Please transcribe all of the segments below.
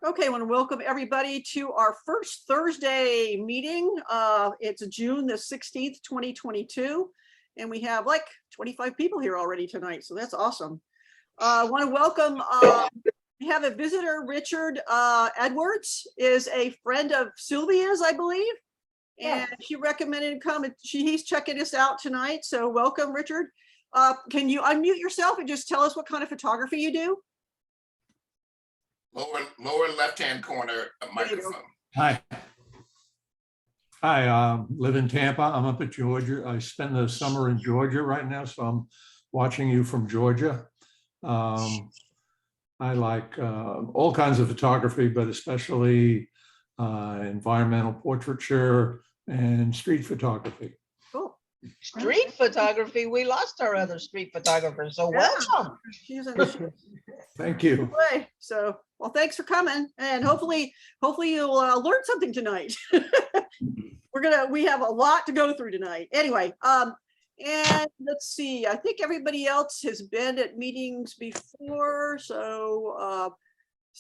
Okay, I want to welcome everybody to our first Thursday meeting. It's June the 16th, 2022, and we have like 25 people here already tonight, so that's awesome. I want to welcome, we have a visitor, Richard Edwards, is a friend of Sylvia's, I believe, and she recommended to come, and he's checking us out tonight, so welcome, Richard. Can you unmute yourself and just tell us what kind of photography you do? Lower left-hand corner microphone. Hi. I live in Tampa. I'm up at Georgia. I spend the summer in Georgia right now, so I'm watching you from Georgia. I like all kinds of photography, but especially environmental portraiture and street photography. Cool. Street photography, we lost our other street photographer, so welcome. Thank you. So, well, thanks for coming, and hopefully you'll learn something tonight. We have a lot to go through tonight. Anyway, and let's see, I think everybody else has been at meetings before, so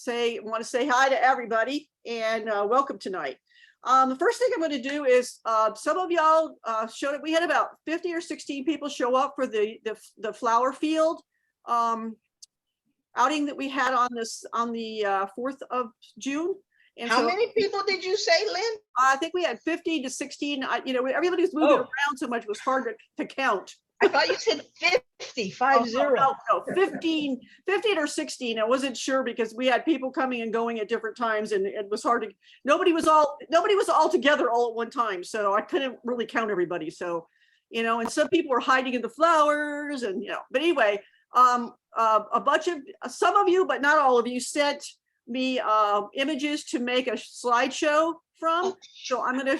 want to say hi to everybody and welcome tonight. The first thing I'm going to do is some of y'all showed up. We had about 50 or 16 people show up for the flower field outing that we had on the 4th of June. And how many people did you say, Lynn? I think we had 50 to 16. Everybody's moving around so much, it was hard to count. I thought you said 50, 50. No, 15 or 16. I wasn't sure because we had people coming and going at different times, and it was hard to. Nobody was all together all at one time, so I couldn't really count everybody. So, and some people were hiding in the flowers, and But anyway, a bunch of some of you, but not all of you, sent me images to make a slideshow from. So I'm gonna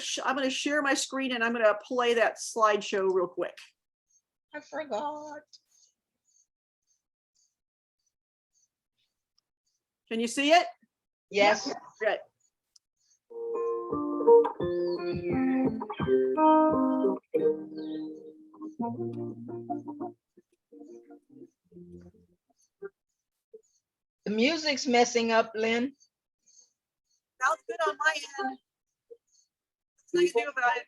share my screen and I'm gonna play that slideshow real quick. I forgot. Can you see it? Yes. Good. The music's messing up, Lynn. Sounds good on my end. What you do about it?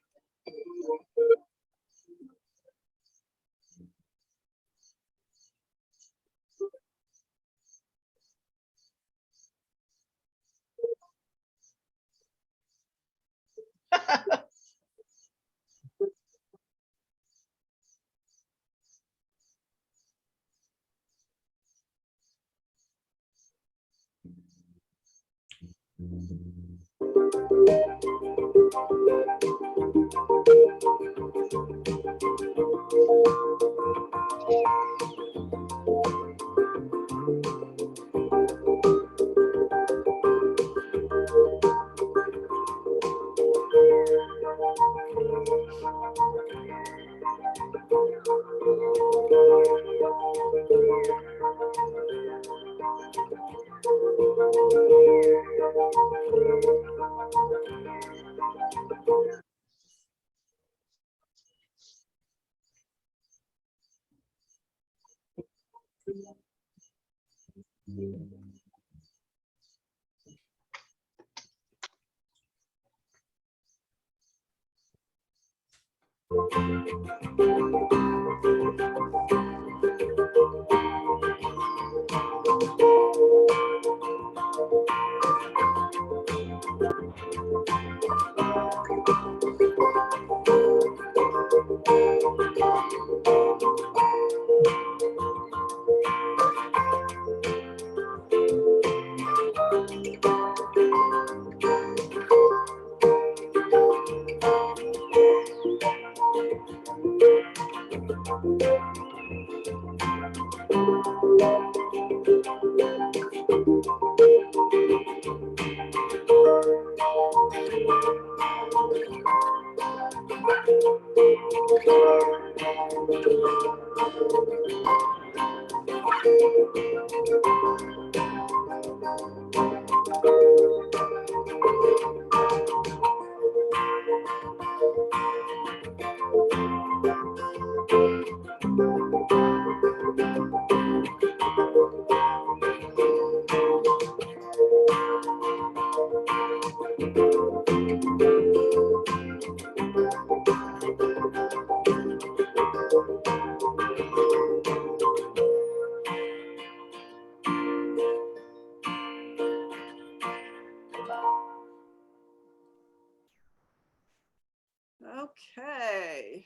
Okay.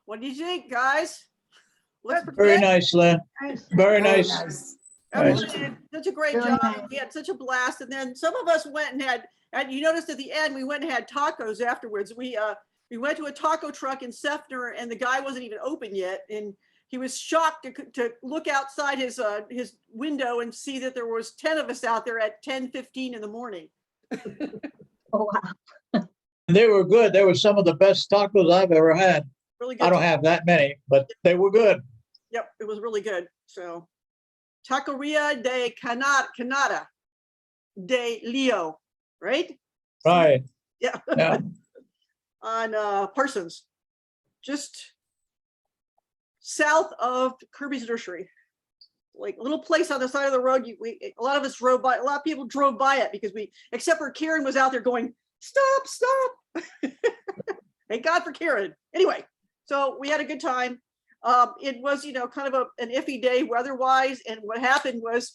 What do you think, guys? Looks pretty Very good. nice, Lynn. Very nice. Everybody Nice. did such a great Really job. nice. We had such a blast. And then some of us went and had, and you noticed at the end, we went and had tacos afterwards. We went to a taco truck in Sefner and the guy wasn't even open yet. And he was shocked to look outside his window and see that there was 10 of us out there at 10:15 in the morning. Oh, wow. They were good. They were some of the best tacos I've ever had. Really good. I don't have that many, but they were good. Yep, it was really good. So Taqueria de Canada de Leo, right? Right. Yeah. Yeah. On Parsons, just south of Kirby's Nursery, like a little place on the side of the road. A lot of us drove by. A lot of people drove by it because except for Karen was out there going, stop, stop. Thank God for Karen. Anyway, so we had a good time. It was, kind of an iffy day weather-wise, and what happened was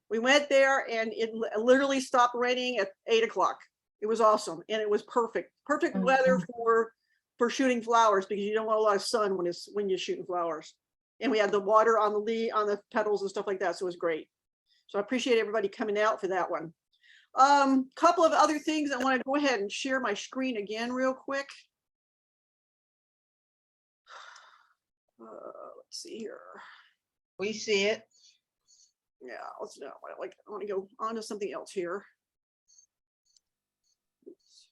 we went there and it literally stopped raining at 8 o'clock. It was awesome, and it was perfect weather for shooting flowers, because you don't want a lot of sun when you're shooting flowers. And we had the water on the petals and stuff like that, so it was great. So I appreciate everybody coming out for that one. Couple of other things. I want to go ahead and share my screen again real quick. Let's see here. We see it. Yeah, let's know. I want to go on to something else here. Oops.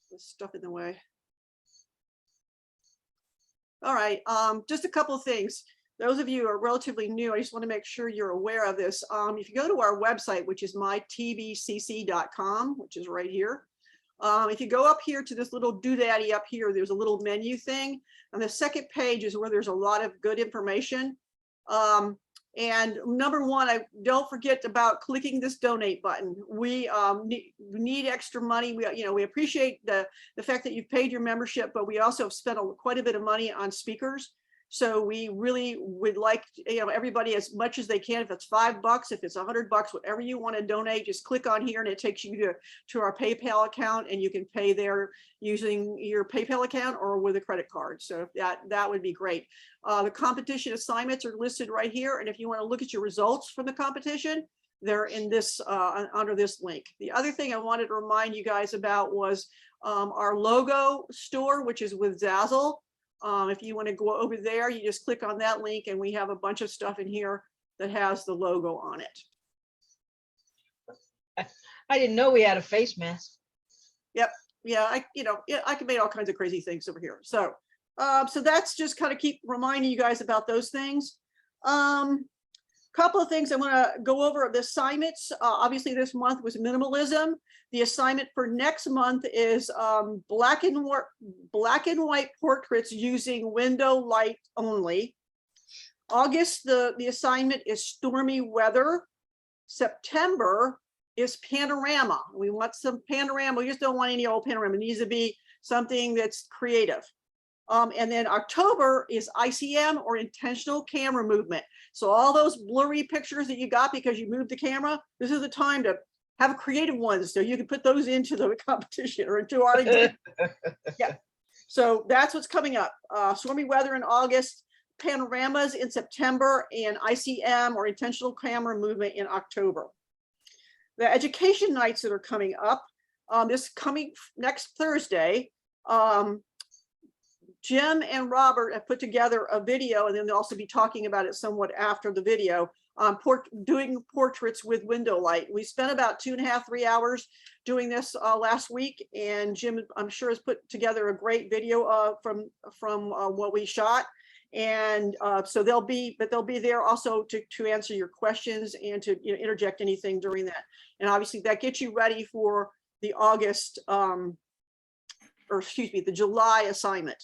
This stuff in the way. All right, just a couple of things. Those of you who are relatively new, I just want to make sure you're aware of this. If you go to our website, which is mytbcc.com, which is right here. If you go up here to this little doodaddy up here, there's a little menu thing. On the second page is where there's a lot of good information. And number one, don't forget about clicking this donate button. We need extra money. We appreciate the fact that you've paid your membership, but we also have spent quite a bit of money on speakers. So we really would like, everybody as much as they can. If it's $5, if it's $100, whatever you want to donate, just click on here and it takes you to our PayPal account, and you can pay there using your PayPal account or with a credit card. So that would be great. The competition assignments are listed right here. And if you want to look at your results from the competition, they're in this under this link. The other thing I wanted to remind you guys about was our logo store, which is with Zazzle. If you want to go over there, you just click on that link, and we have a bunch of stuff in here that has the logo on it. I didn't know we had a face mask. Yep. Yeah, I can make all kinds of crazy things over here. So so that's just kind of keep reminding you guys about those things. Couple of things I want to go over. The assignments, obviously this month was minimalism. The assignment for next month is black and white portraits using window light only. August, the assignment is stormy weather. September is panorama. We want some panorama. We just don't want any old panorama. It needs to be something that's creative. And then October is ICM, or intentional camera movement. So all those blurry pictures that you got because you moved the camera, this is the time to have creative ones so you can put those into the competition or into our exam. Yeah. So that's what's coming up. Stormy weather in August, panoramas in September, and ICM, or intentional camera movement, in October. The education nights that are coming up, this coming next Thursday, Jim and Robert have put together a video, and then they'll also be talking about it somewhat after the video, doing portraits with window light. We spent about 2.5, 3 hours doing this last week, and Jim, I'm sure, has put together a great video from what we shot. And so they'll be there also to answer your questions and to interject anything during that. And obviously that gets you ready for the August, the July assignment.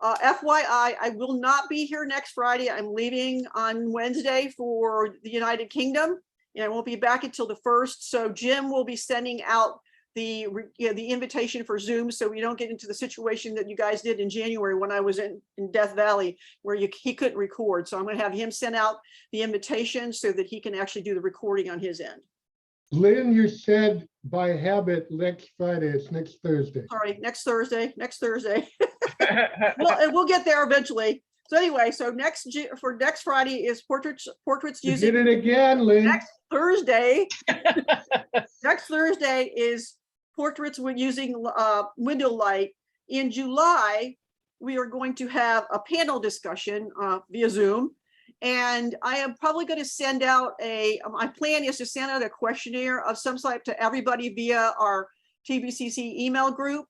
FYI, I will not be here next Friday. I'm leaving on Wednesday for the United Kingdom, and I won't be back until the 1st. So Jim will be sending out the invitation for Zoom, so we don't get into the situation that you guys did in January when I was in Death Valley, where he couldn't record. So I'm going to have him send out the invitation so that he can actually do the recording on his end. Lynn, you said by habit next Friday, it's next Thursday. Sorry, next Thursday. Well, and we'll get there eventually. So anyway, so for next Friday is portraits You using did it again, Lynn. next Thursday. Next Thursday is portraits with using window light. In July, we are going to have a panel discussion via Zoom. And I am probably going to send out my plan is to send out a questionnaire of some sort to everybody via our TBCC email group.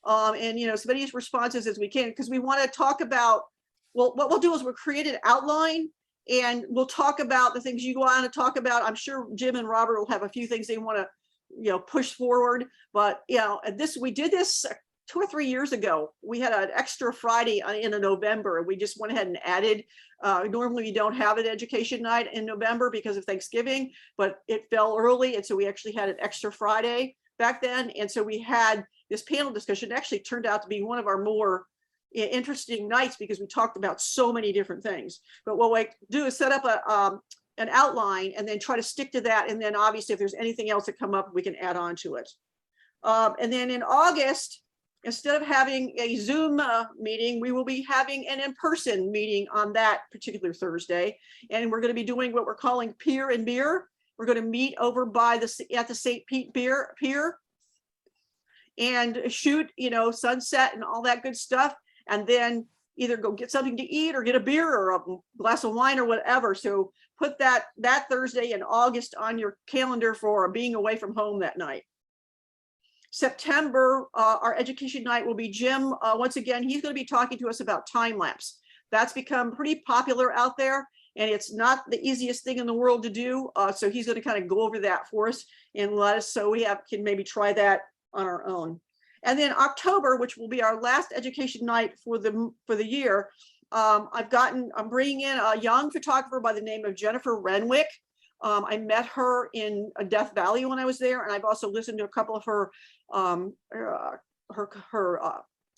And, as many responses as we can, because we want to talk about, well, what we'll do is we'll create an outline and we'll talk about the things you want to talk about. I'm sure Jim and Robert will have a few things they want to, push forward. But, we did this 2 or 3 years ago. We had an extra Friday in November, and we just went ahead and added. Normally, we don't have an education night in November because of Thanksgiving, but it fell early. And so we actually had an extra Friday back then. And so we had this panel discussion. It actually turned out to be one of our more interesting nights because we talked about so many different things. But what we do is set up an outline and then try to stick to that. And then obviously, if there's anything else that come up, we can add on to it. And then in August, instead of having a Zoom meeting, we will be having an in-person meeting on that particular Thursday. And we're going to be doing what we're calling Pier and Beer. We're going to meet over by at the St. Pete Pier and shoot, sunset and all that good stuff. And then either go get something to eat or get a beer or a glass of wine or whatever. So put that Thursday in August on your calendar for being away from home that night. September, our education night will be Jim. Once again, he's going to be talking to us about time lapse. That's become pretty popular out there, and it's not the easiest thing in the world to do. So he's going to kind of go over that for us and let us so we can maybe try that on our own. And then October, which will be our last education night for the year, I'm bringing in a young photographer by the name of Jennifer Renwick. I met her in Death Valley when I was there, and I've also listened to a couple of her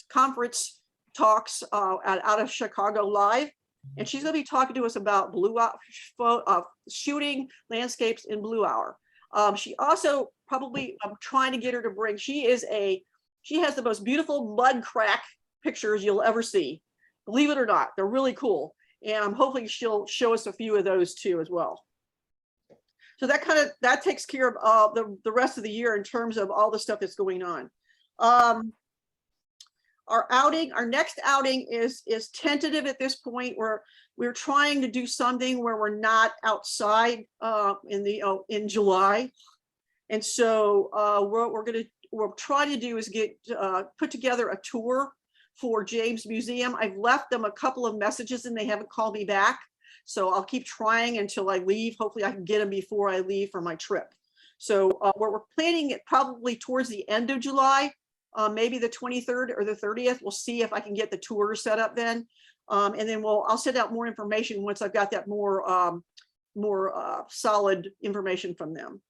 conference talks out of Chicago Live, and she's going to be talking to us about shooting landscapes in Blue Hour. She also probably, I'm trying to get her to bring. She has the most beautiful mud crack pictures you'll ever see. Believe it or not, they're really cool, and hopefully she'll show us a few of those too as well. So that takes care of the rest of the year in terms of all the stuff that's going on. Our next outing is tentative at this point. We're trying to do something where we're not outside in July, and so what we're trying to do is put together a tour for James Museum. I've left them a couple of messages and they haven't called me back. So I'll keep trying until I leave. Hopefully I can get them before I leave for my trip. So we're planning it probably towards the end of July, maybe the 23rd or the 30th. We'll see if I can get the tour set up then. And then I'll send out more information once I've got that more solid information from them.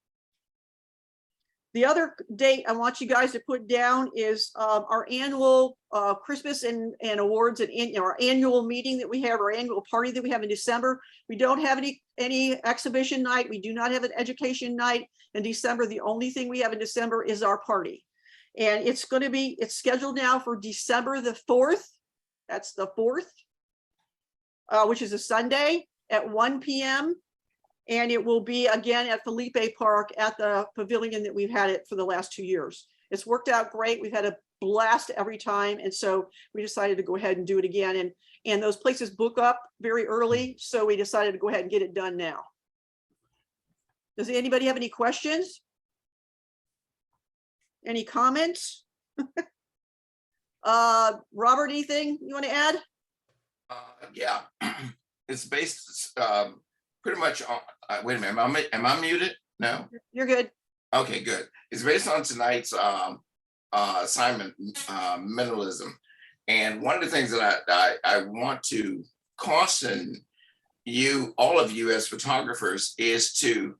The other date I want you guys to put down is our annual Christmas and awards and our annual meeting that we have, our annual party that we have in December. We don't have any exhibition night. We do not have an education night in December. The only thing we have in December is our party. And it's scheduled now for December the 4th. That's the 4th, which is a Sunday at 1 p.m. And it will be again at Felipe Park at the pavilion that we've had it for the last 2 years. It's worked out great. We've had a blast every time. And so we decided to go ahead and do it again. And those places book up very early. So we decided to go ahead and get it done now. Does anybody have any questions? Any comments? Robert, anything you want to add? Yeah, it's based pretty much on, wait a minute, am I muted? No? You're good. Okay, good. It's based on tonight's assignment, minimalism. And one of the things that I want to caution all of you as photographers is to,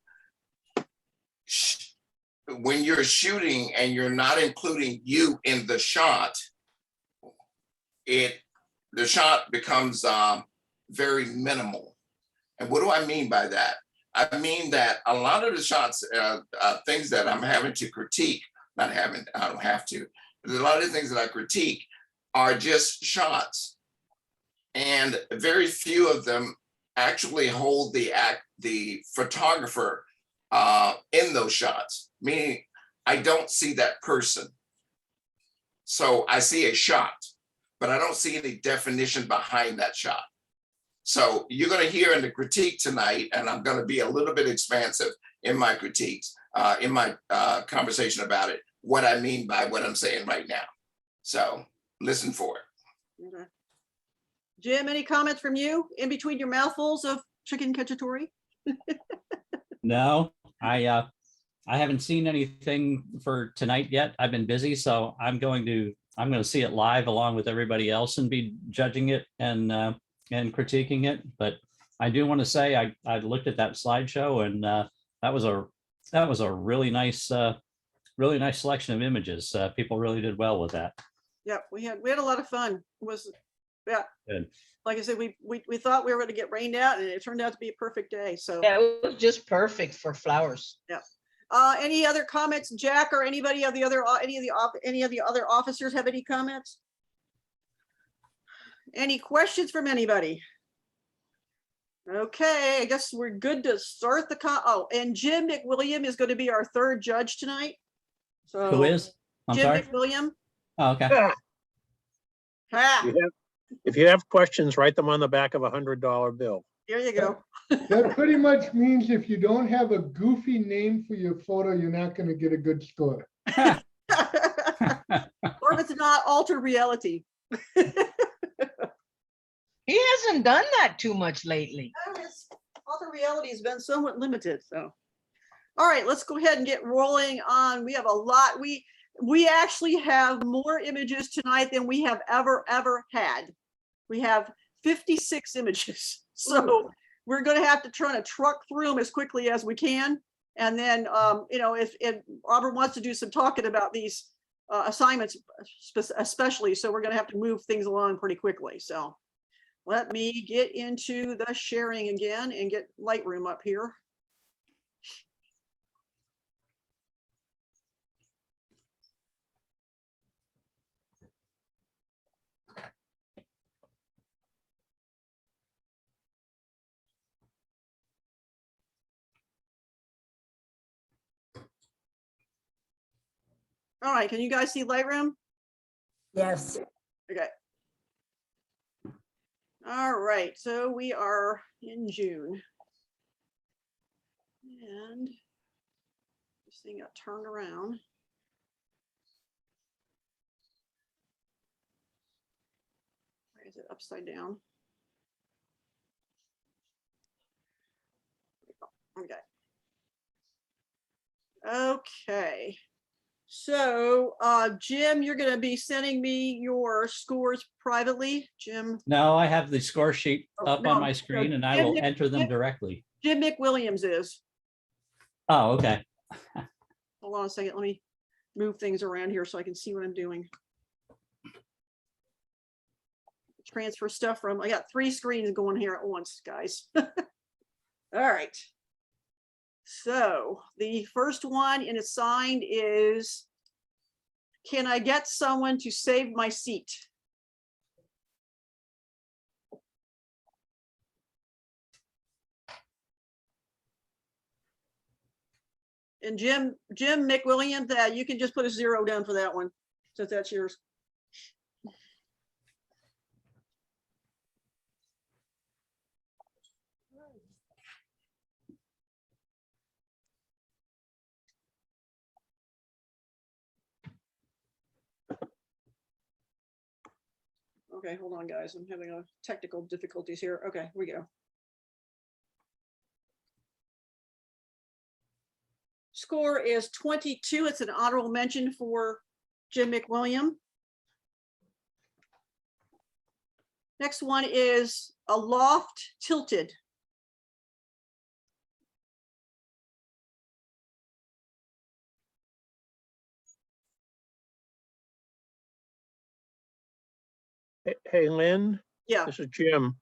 when you're shooting and you're not including you in the shot, the shot becomes very minimal. And what do I mean by that? I mean that a lot of the shots, things that I'm having to critique, not having, I don't have to, but a lot of the things that I critique are just shots. And very few of them actually hold the photographer in those shots, meaning I don't see that person. So I see a shot, but I don't see any definition behind that shot. So you're going to hear in the critique tonight, and I'm going to be a little bit expansive in my critiques, in my conversation about it, what I mean by what I'm saying right now. So listen for it. Okay. Jim, any comments from you in between your mouthfuls of chicken cacciatore? No, I haven't seen anything for tonight yet. I've been busy, so I'm going to see it live along with everybody else and be judging it and critiquing it. But I do want to say I looked at that slideshow, and that was a really nice selection of images. People really did well with that. Yeah, we had a lot of fun. It was, yeah. Good. Like I said, we thought we were going to get rained out, and it turned out to be a perfect day. So Yeah, it was just perfect for flowers. any other comments, Jack, or anybody of the other any of the other officers have any comments? Any questions from anybody? Okay, I guess we're good to start the oh, and Jim McWilliam is going to be our third judge tonight. So Who is? I'm Jim sorry. McWilliam. Oh, okay. Ha, If you have questions, write them on the back of $100 bill. here you go. That pretty much means if you don't have a goofy name for your photo, you're not going to get a good score. Or if it's not altered reality. He hasn't done that too much lately. Altered reality has been somewhat limited, so. All right, let's go ahead and get rolling on. We have a lot. We actually have more images tonight than we have ever had. We have 56 images. So we're going to have to try to truck through them as quickly as we can. And then, if Robert wants to do some talking about these assignments, especially, so we're going to have to move things along pretty quickly. So let me get into the sharing again and get Lightroom up here. All right, can you guys see Lightroom? Yes. Okay. All right, so we are in June. And this thing got turned around. Why is it upside down? Okay. Okay. So, Jim, you're going to be sending me your scores privately, Jim. No, I have the score sheet up No, on my screen, and I Jim will Mc- enter them Jim- directly. Jim McWilliams is. Oh, okay. Hold on a second. Let me move things around here so I can see what I'm doing. Transfer stuff from, I got 3 screens going here at once, guys. All right. So the first one in assigned is, can I get someone to save my seat? And Jim McWilliams, you can just put a 0 down for that one, since that's yours. Okay, hold on, guys. I'm having a technical difficulties here. Okay, here we go. Score is 22. It's an honorable mention for Jim McWilliam. Next one is a loft tilted. Hey, Lynn, Yeah, this is Jim.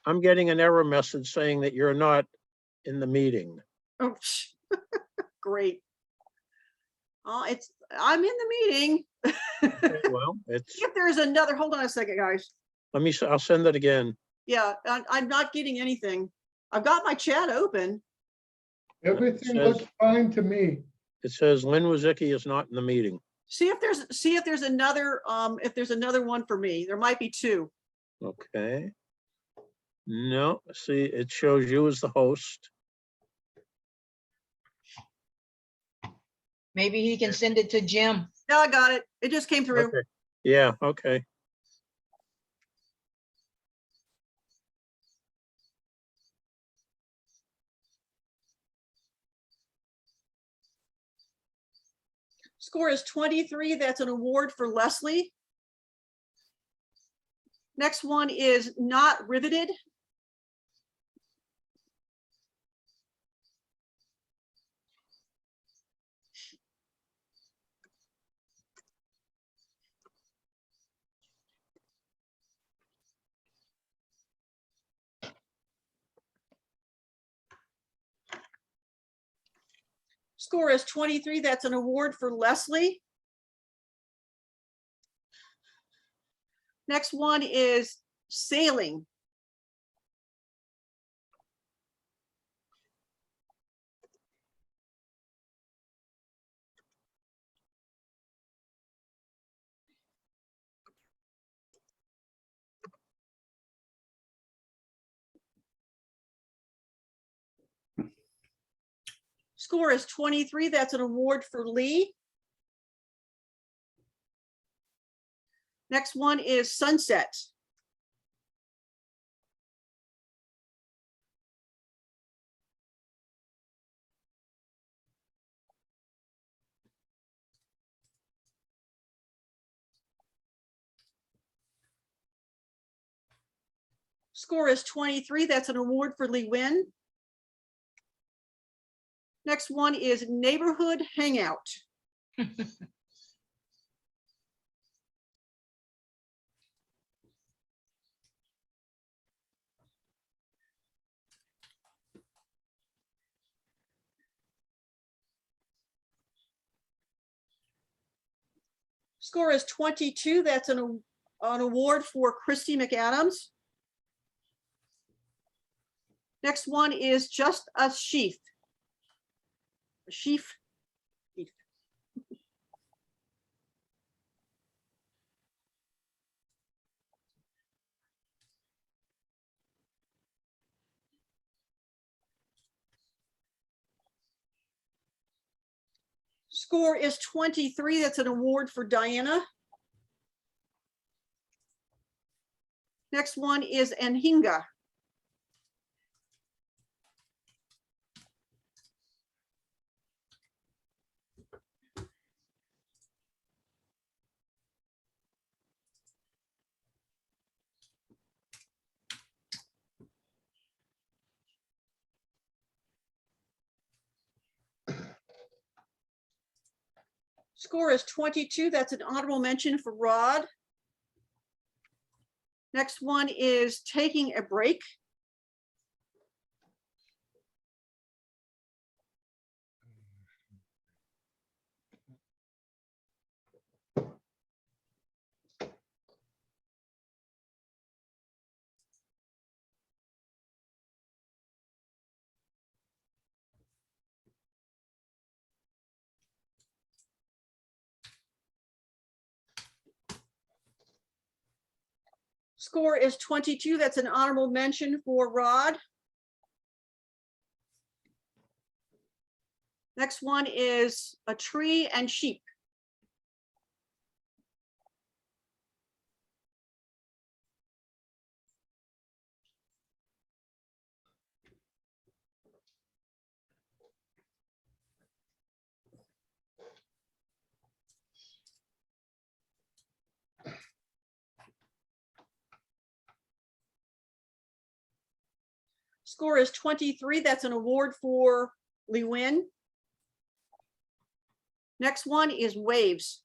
I'm getting an error message saying that you're not in the meeting. Oh, great. I'm in the meeting. Okay, well, it's, If there's another, hold on a second, guys. I'll send it again. Yeah, I'm not getting anything. I've got my chat open. Everything says- looks fine to me. It says Lynn Wazicki is not in the meeting. See if there's another, if there's another one for me. There might be two. Okay. No, see, it shows you as the host. Maybe he can send it to Jim. No, I got it. It just came through. Okay. Yeah, okay. Score is 23. That's an award for Leslie. Next one is Not Riveted. Score is 23. That's an award for Leslie. Next one is Sailing. Score is 23. That's an award for Lee. Next one is Sunset. Score is 23. That's an award for Lee Win. Next one is Neighborhood Hangout. Score is 22. That's an award for Christy McAdams. Next one is Just a Sheaf. A sheaf. Score is 23. That's an award for Diana. Next one is Anhinga. Score is 22. That's an honorable mention for Rod. Next one is Taking a Break. Score is 22. That's an honorable mention for Rod. Next one is A Tree and Sheep. Score is 23. That's an award for Lee Win. Next one is Waves.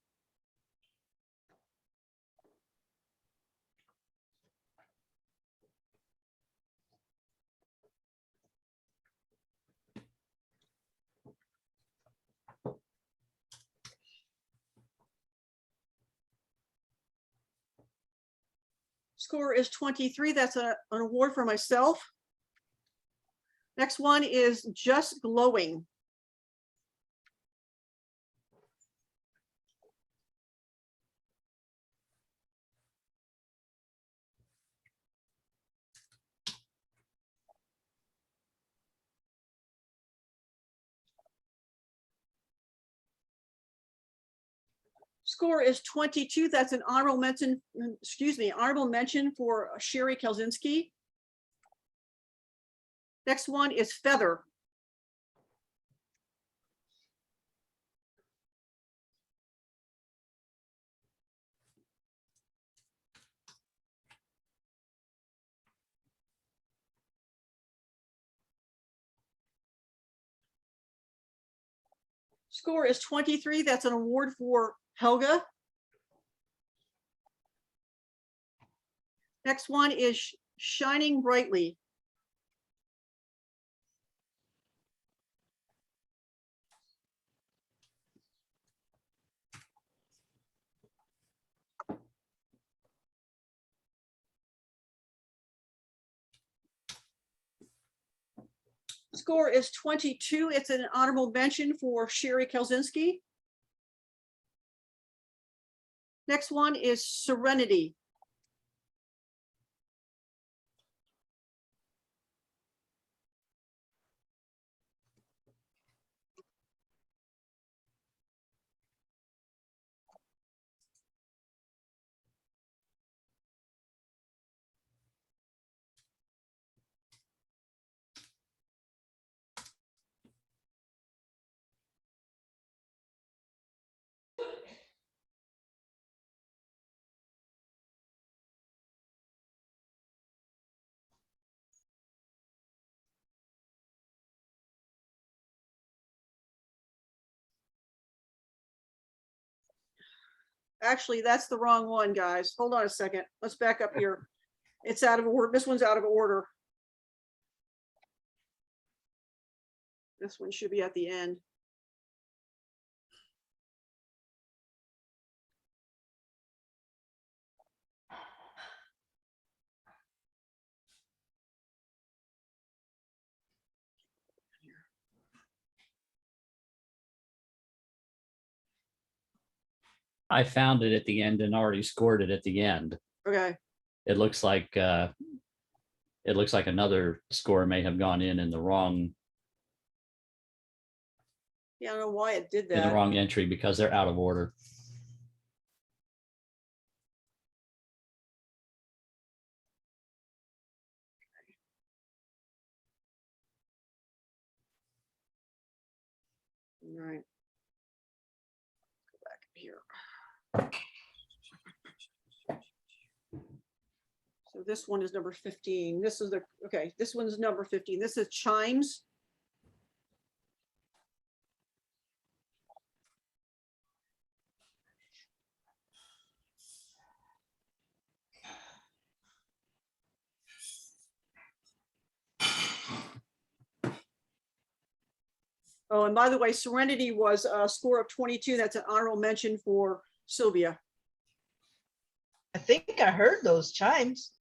Score is 23. That's an award for myself. Next one is Just Glowing. Score is 22. That's an honorable mention, honorable mention for Sherry Kelzinski. Next one is Feather. Score is 23. That's an award for Helga. Next one is Shining Brightly. Score is 22. It's an honorable mention for Sherry Kelzinski. Next one is Serenity. Actually, that's the wrong one, guys. Hold on a second. Let's back up here. It's out of order. This one's out of order. This one should be at the end. I found it at the end and already scored it at the end. Okay. It looks like another score may have gone in the wrong Yeah, I don't know why it did in the that. wrong entry because they're out of order. All right. Go back here. So this one is number 15. This is okay, this one's number 15. This is Chimes. Oh, and by the way, Serenity was a score of 22. That's an honorable mention for Sylvia. I think I heard those chimes.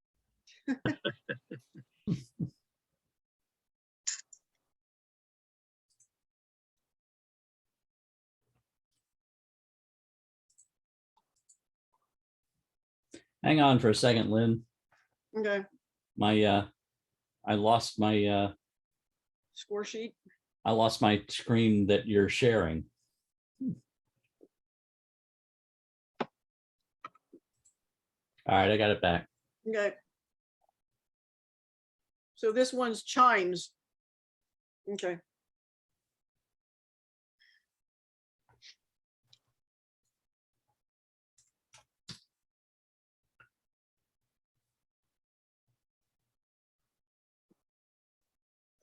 Hang on for a second, Lynn. Okay, I lost my score sheet. I lost my screen that you're sharing. All right, I got it back. Okay. So this one's Chimes. Okay.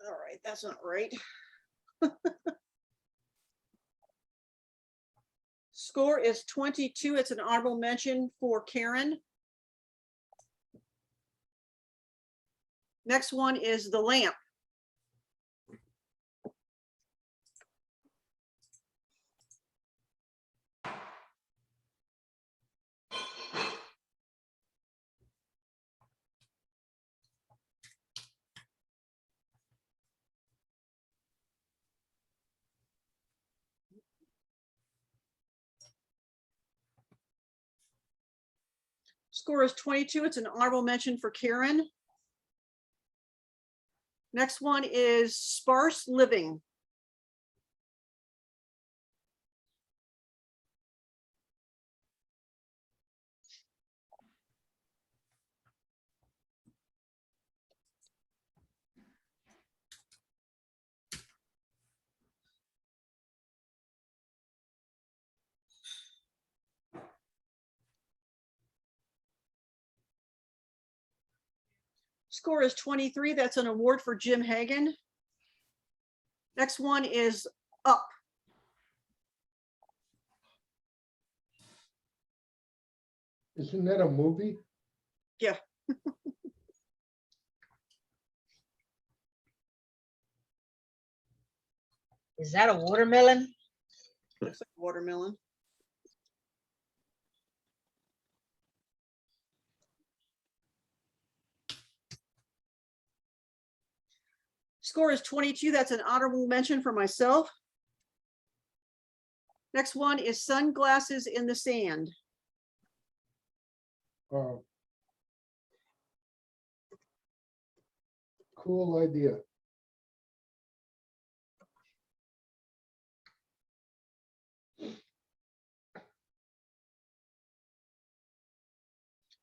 All right, that's not right. Score is 22. It's an honorable mention for Karen. Next one is The Lamp. Score is 22. It's an honorable mention for Karen. Next one is sparse living. Score is 23. That's an award for Jim Hagan. Next one is Up. Isn't that a movie? Yeah. Is that a watermelon? Looks like watermelon. Score is 22. That's an honorable mention for myself. Next one is Sunglasses in the Sand. Oh. Cool idea.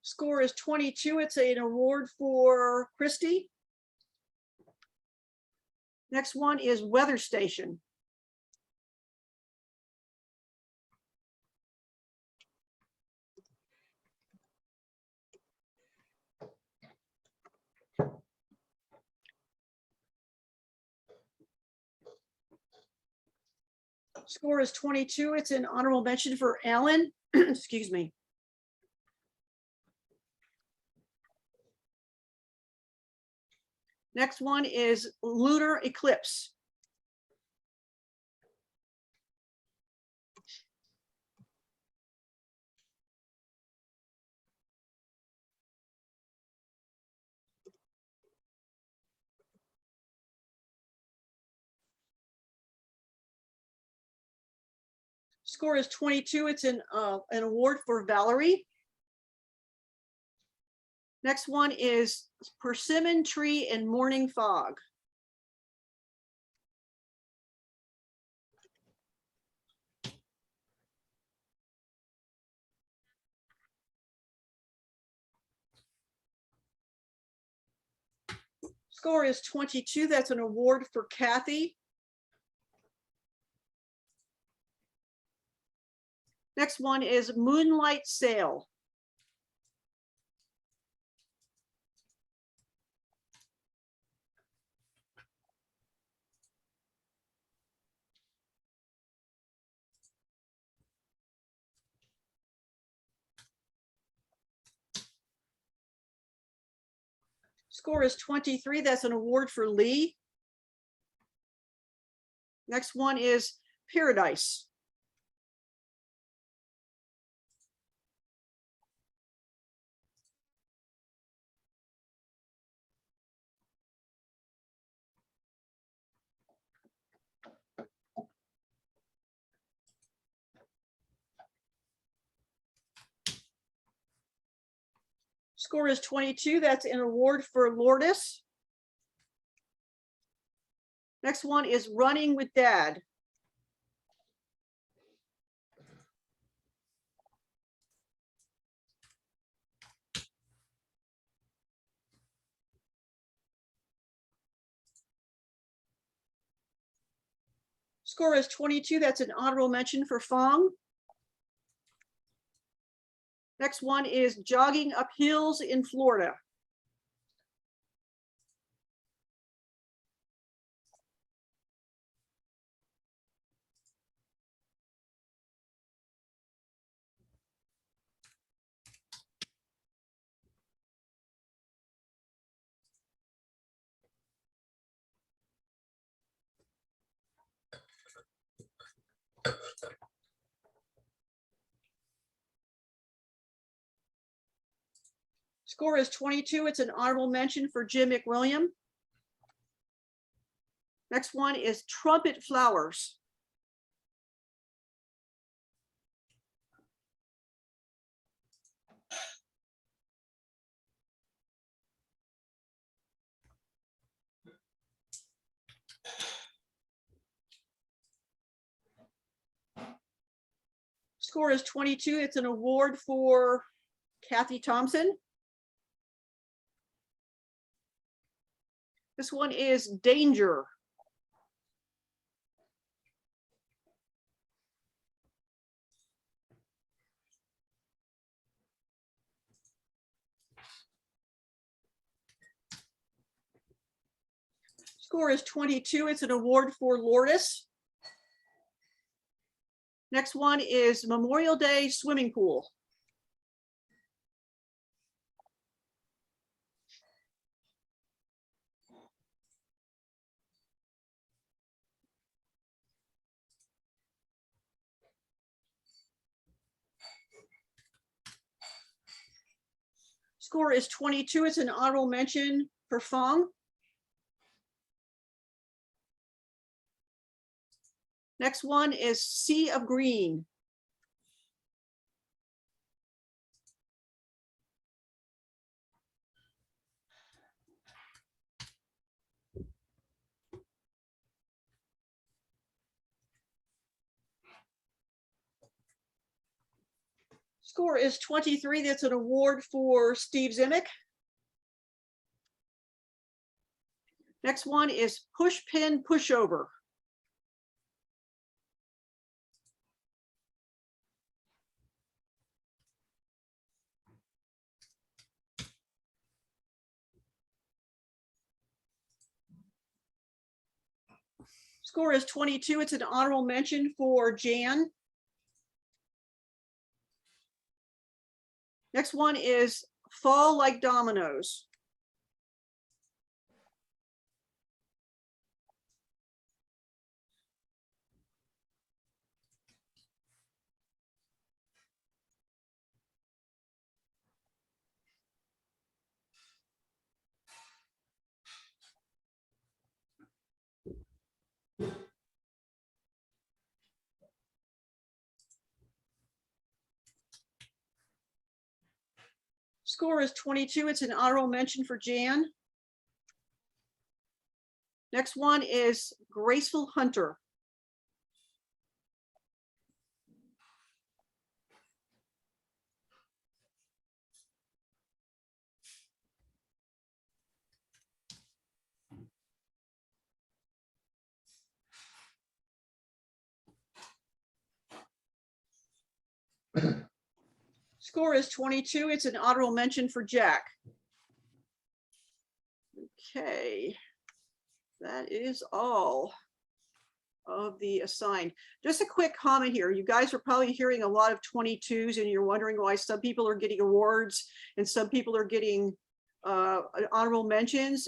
Score is 22. It's an award for Christy. Next one is Weather Station. Score is 22. It's an honorable mention for Alan. Excuse me. Next one is Lunar Eclipse. Score is 22. It's an award for Valerie. Next one is Persimmon Tree and Morning Fog. Score is 22. That's an award for Kathy. Next one is Moonlight Sail. Score is 23. That's an award for Lee. Next one is Paradise. Score is 22. That's an award for Lourdes. Next one is Running with Dad. Score is 22. That's an honorable mention for Fong. Next one is Jogging Up Hills in Florida. Score is 22. It's an honorable mention for Jim McWilliam. Next one is Trumpet Flowers. Score is 22. It's an award for Kathy Thompson. This one is Danger. Score is 22. It's an award for Lourdes. Next one is Memorial Day Swimming Pool. Score is 22. It's an honorable mention for Fong. Next one is Sea of Green. Score is 23. That's an award for Steve Zimick. Next one is Push Pin Pushover. Score is 22. It's an honorable mention for Jan. Next one is Fall Like Dominoes. Score is 22. It's an honorable mention for Jan. Next one is Graceful Hunter. Score is 22. It's an honorable mention for Jack. Okay, that is all of the assigned. Just a quick comment here. You guys are probably hearing a lot of 22s and you're wondering why some people are getting awards and some people are getting honorable mentions.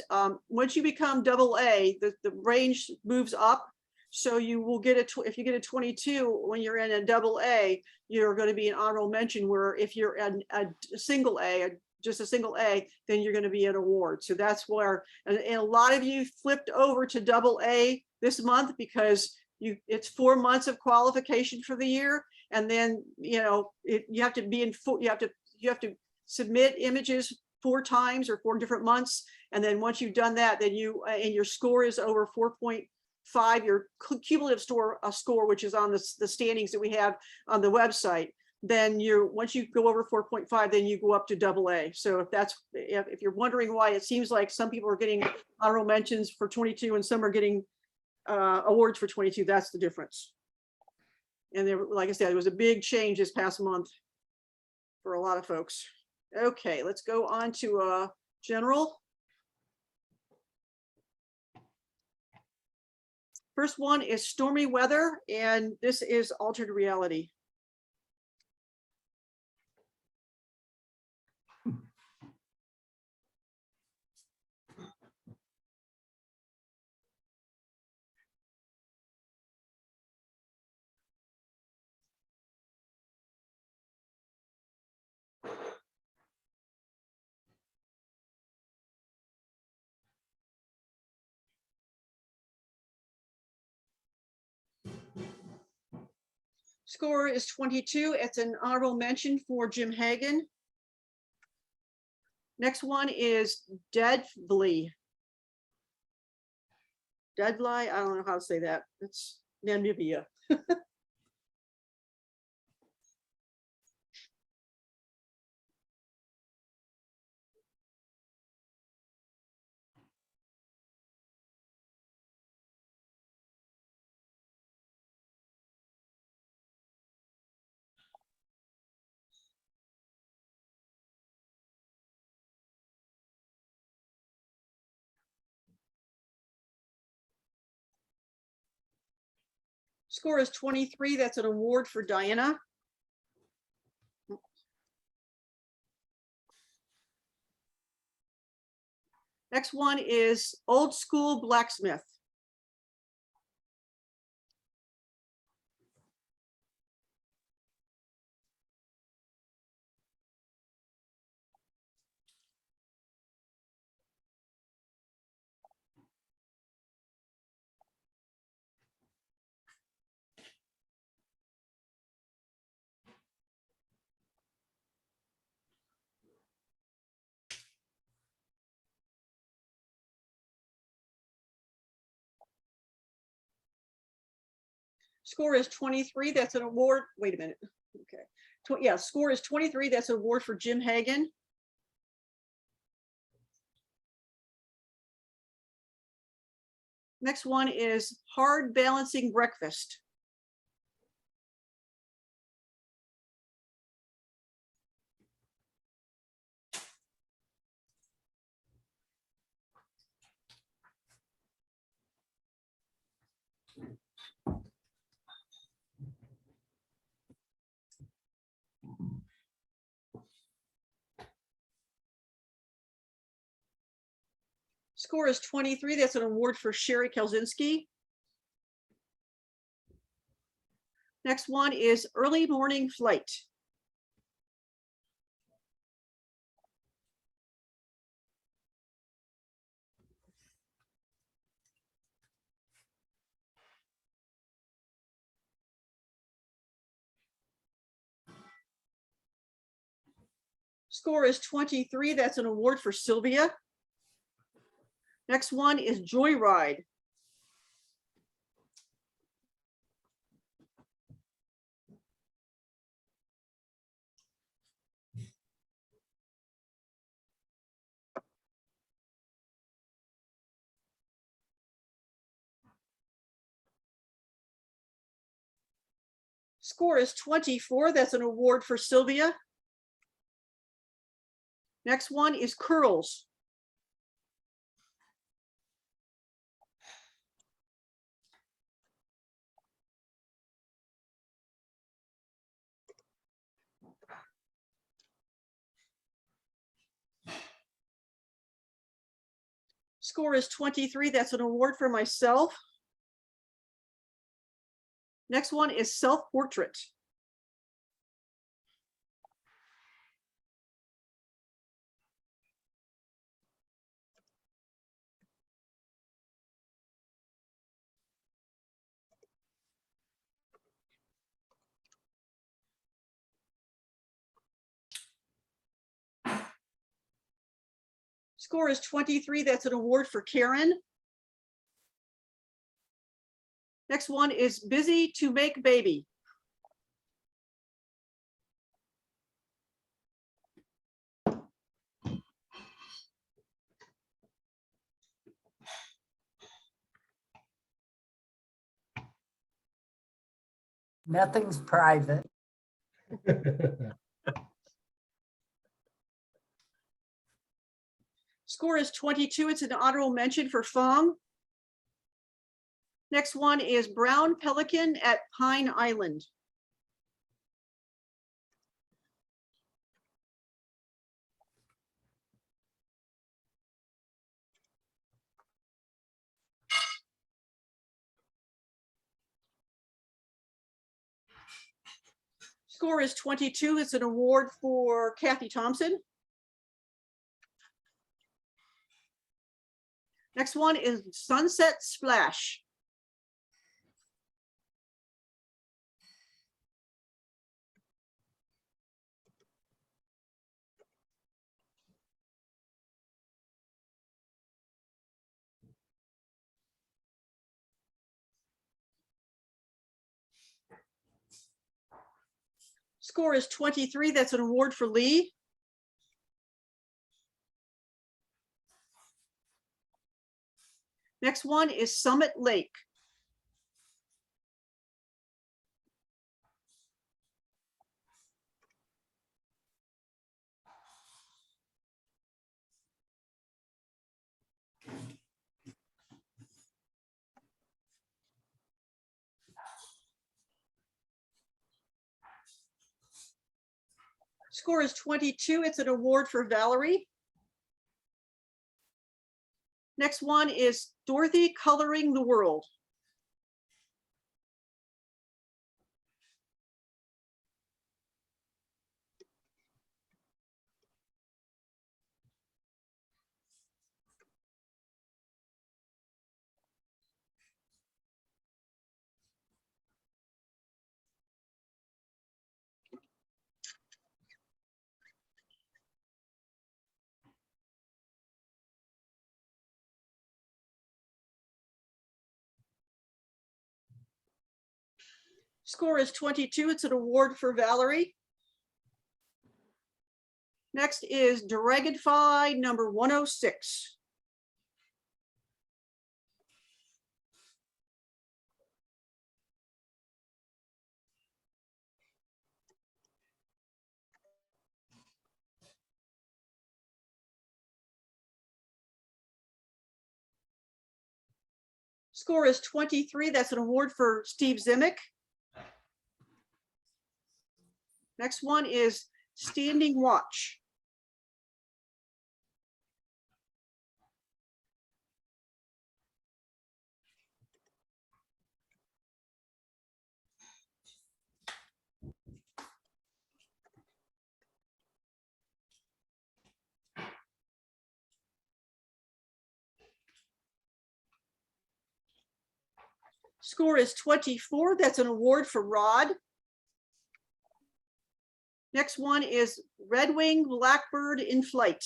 Once you become AA, the range moves up. So you will get if you get a 22 when you're in a AA, you're going to be an honorable mention, where if you're a single A, just a single A, then you're going to be an award. So that's where, and a lot of you flipped over to AA this month because it's 4 months of qualification for the year. And then, you know, you have to be in, you have to submit images 4 times or 4 different months. And then once you've done that, then you, and your score is over 4.5, your cumulative score, which is on the standings that we have on the website, then once you go over 4.5, then you go up to AA. So if you're wondering why it seems like some people are getting honorable mentions for 22 and some are getting awards for 22, that's the difference. And there, like I said, there was a big change this past month for a lot of folks. Okay, let's go on to general. First one is stormy weather, and this is altered reality. Score is 22. It's an honorable mention for Jim Hagan. Next one is Deadly. Deadly, I don't know how to say that. It's Namibia. Score is 23. That's an award for Diana. Next one is Old School Blacksmith. Score is 23. That's an award. Wait a minute. Okay. Yeah, score is 23. That's an award for Jim Hagan. Next one is Hard Balancing Breakfast. Score is 23. That's an award for Sherry Kelzinski. Next one is Early Morning Flight. Score is 23. That's an award for Sylvia. Next one is Joyride. Score is 24. That's an award for Sylvia. Next one is Curls. Score is 23. That's an award for myself. Next one is Self-Portrait. Score is 23. That's an award for Karen. Next one is Busy to Make Baby. Nothing's private. Score is 22. It's an honorable mention for Fong. Next one is Brown Pelican at Pine Island. Score is 22. It's an award for Kathy Thompson. Next one is Sunset Splash. Score is 23. That's an award for Lee. Next one is Summit Lake. Score is 22. It's an award for Valerie. Next one is Dorothy Coloring the World. Score is 22. It's an award for Valerie. Next is Dragonfly number 106. Score is 23. That's an award for Steve Zimick. Next one is Standing Watch. Score is 24. That's an award for Rod. Next one is Red Wing Blackbird in Flight.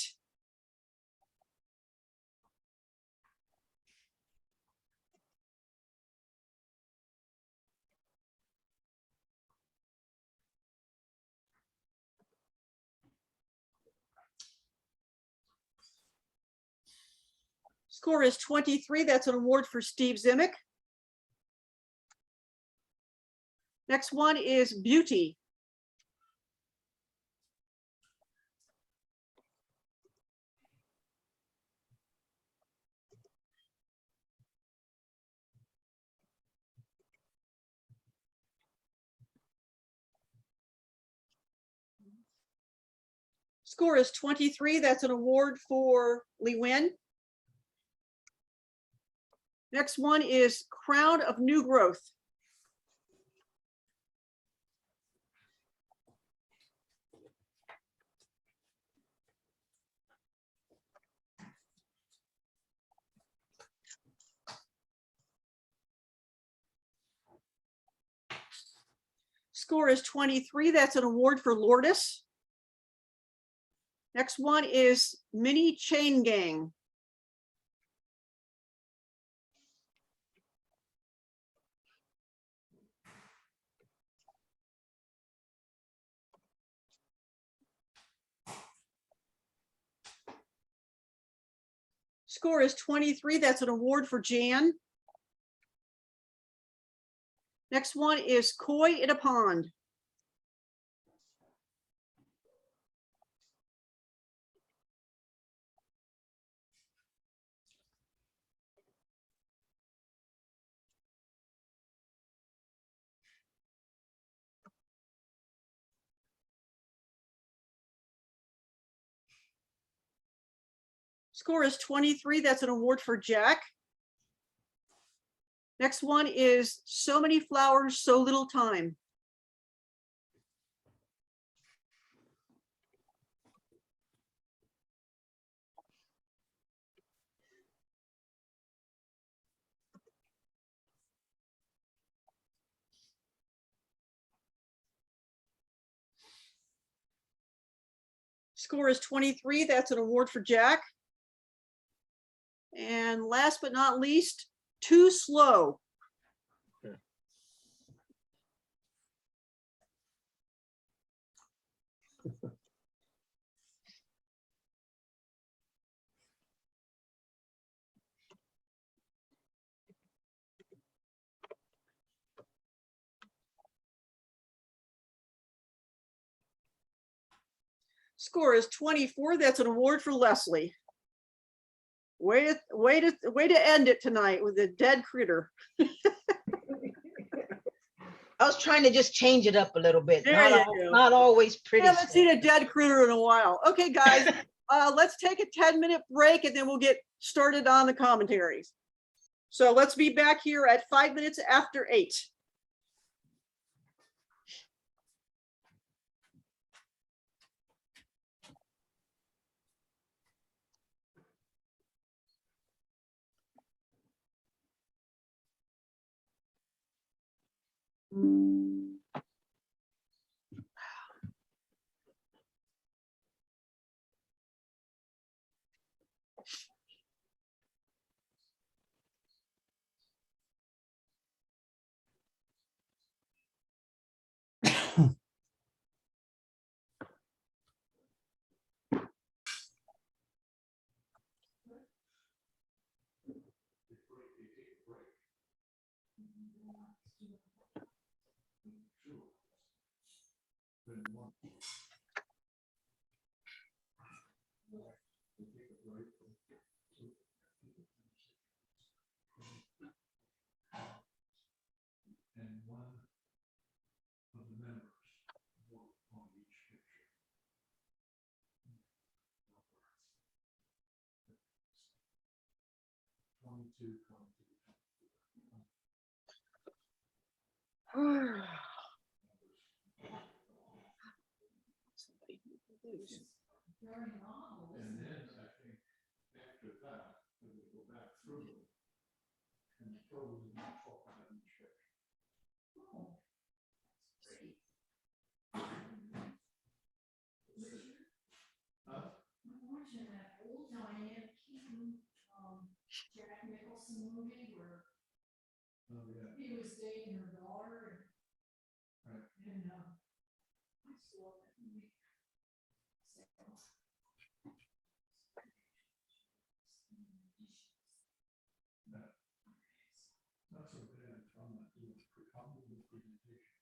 Score is 23. That's an award for Steve Zimick. Next one is Beauty. Score is 23. That's an award for Lee Win. Next one is Crown of New Growth. Score is 23. That's an award for Lourdes. Next one is Mini Chain Gang. Score is 23. That's an award for Jan. Next one is Koi in a Pond. Score is 23. That's an award for Jack. Next one is So Many Flowers, So Little Time. Score is 23. That's an award for Jack. And last but not least, Too Slow. Score is 24. That's an award for Leslie. Way to end it tonight with a dead critter. I was trying to just change it up a little bit. There you go. Not always I pretty. haven't stuff. seen a dead critter in a while. Okay, guys, let's take a 10-minute break and then we'll get started on the commentaries. So let's be back here at 5 minutes after 8. And one of the members worked on each picture. 22, 22. And then I think after that, we will go back through them and throw them in the top of each picture. Huh? I'm watching that old Diane Keaton, Jack Nicholson movie where Oh, yeah. he was dating her daughter Right. and I just love that movie. Not so bad from that doing probably presentation.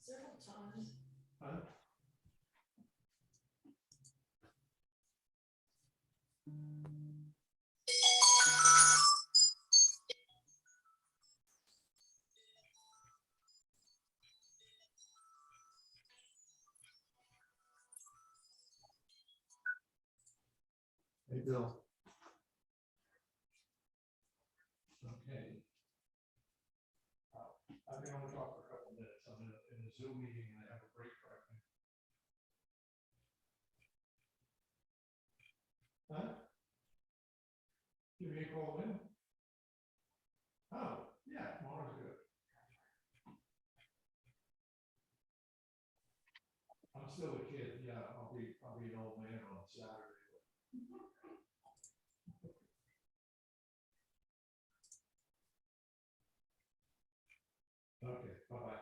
Several times. Huh? Hey, Bill. Okay. I think I'm gonna talk for a couple minutes. I'm in a Zoom meeting and I have a break right now. Huh? Give me a call in? Oh, yeah, tomorrow's good. I'm still a kid, yeah, I'll be an old man on Saturday. Okay, bye-bye.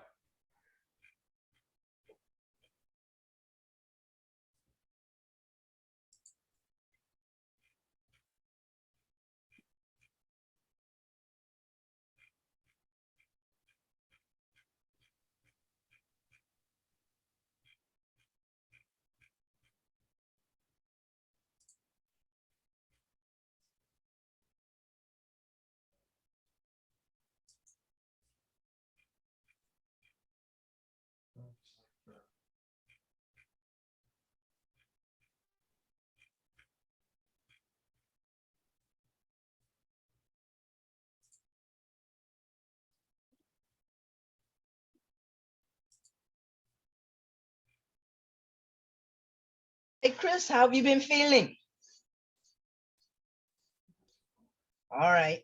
Hey, Chris, how have you been feeling? All right.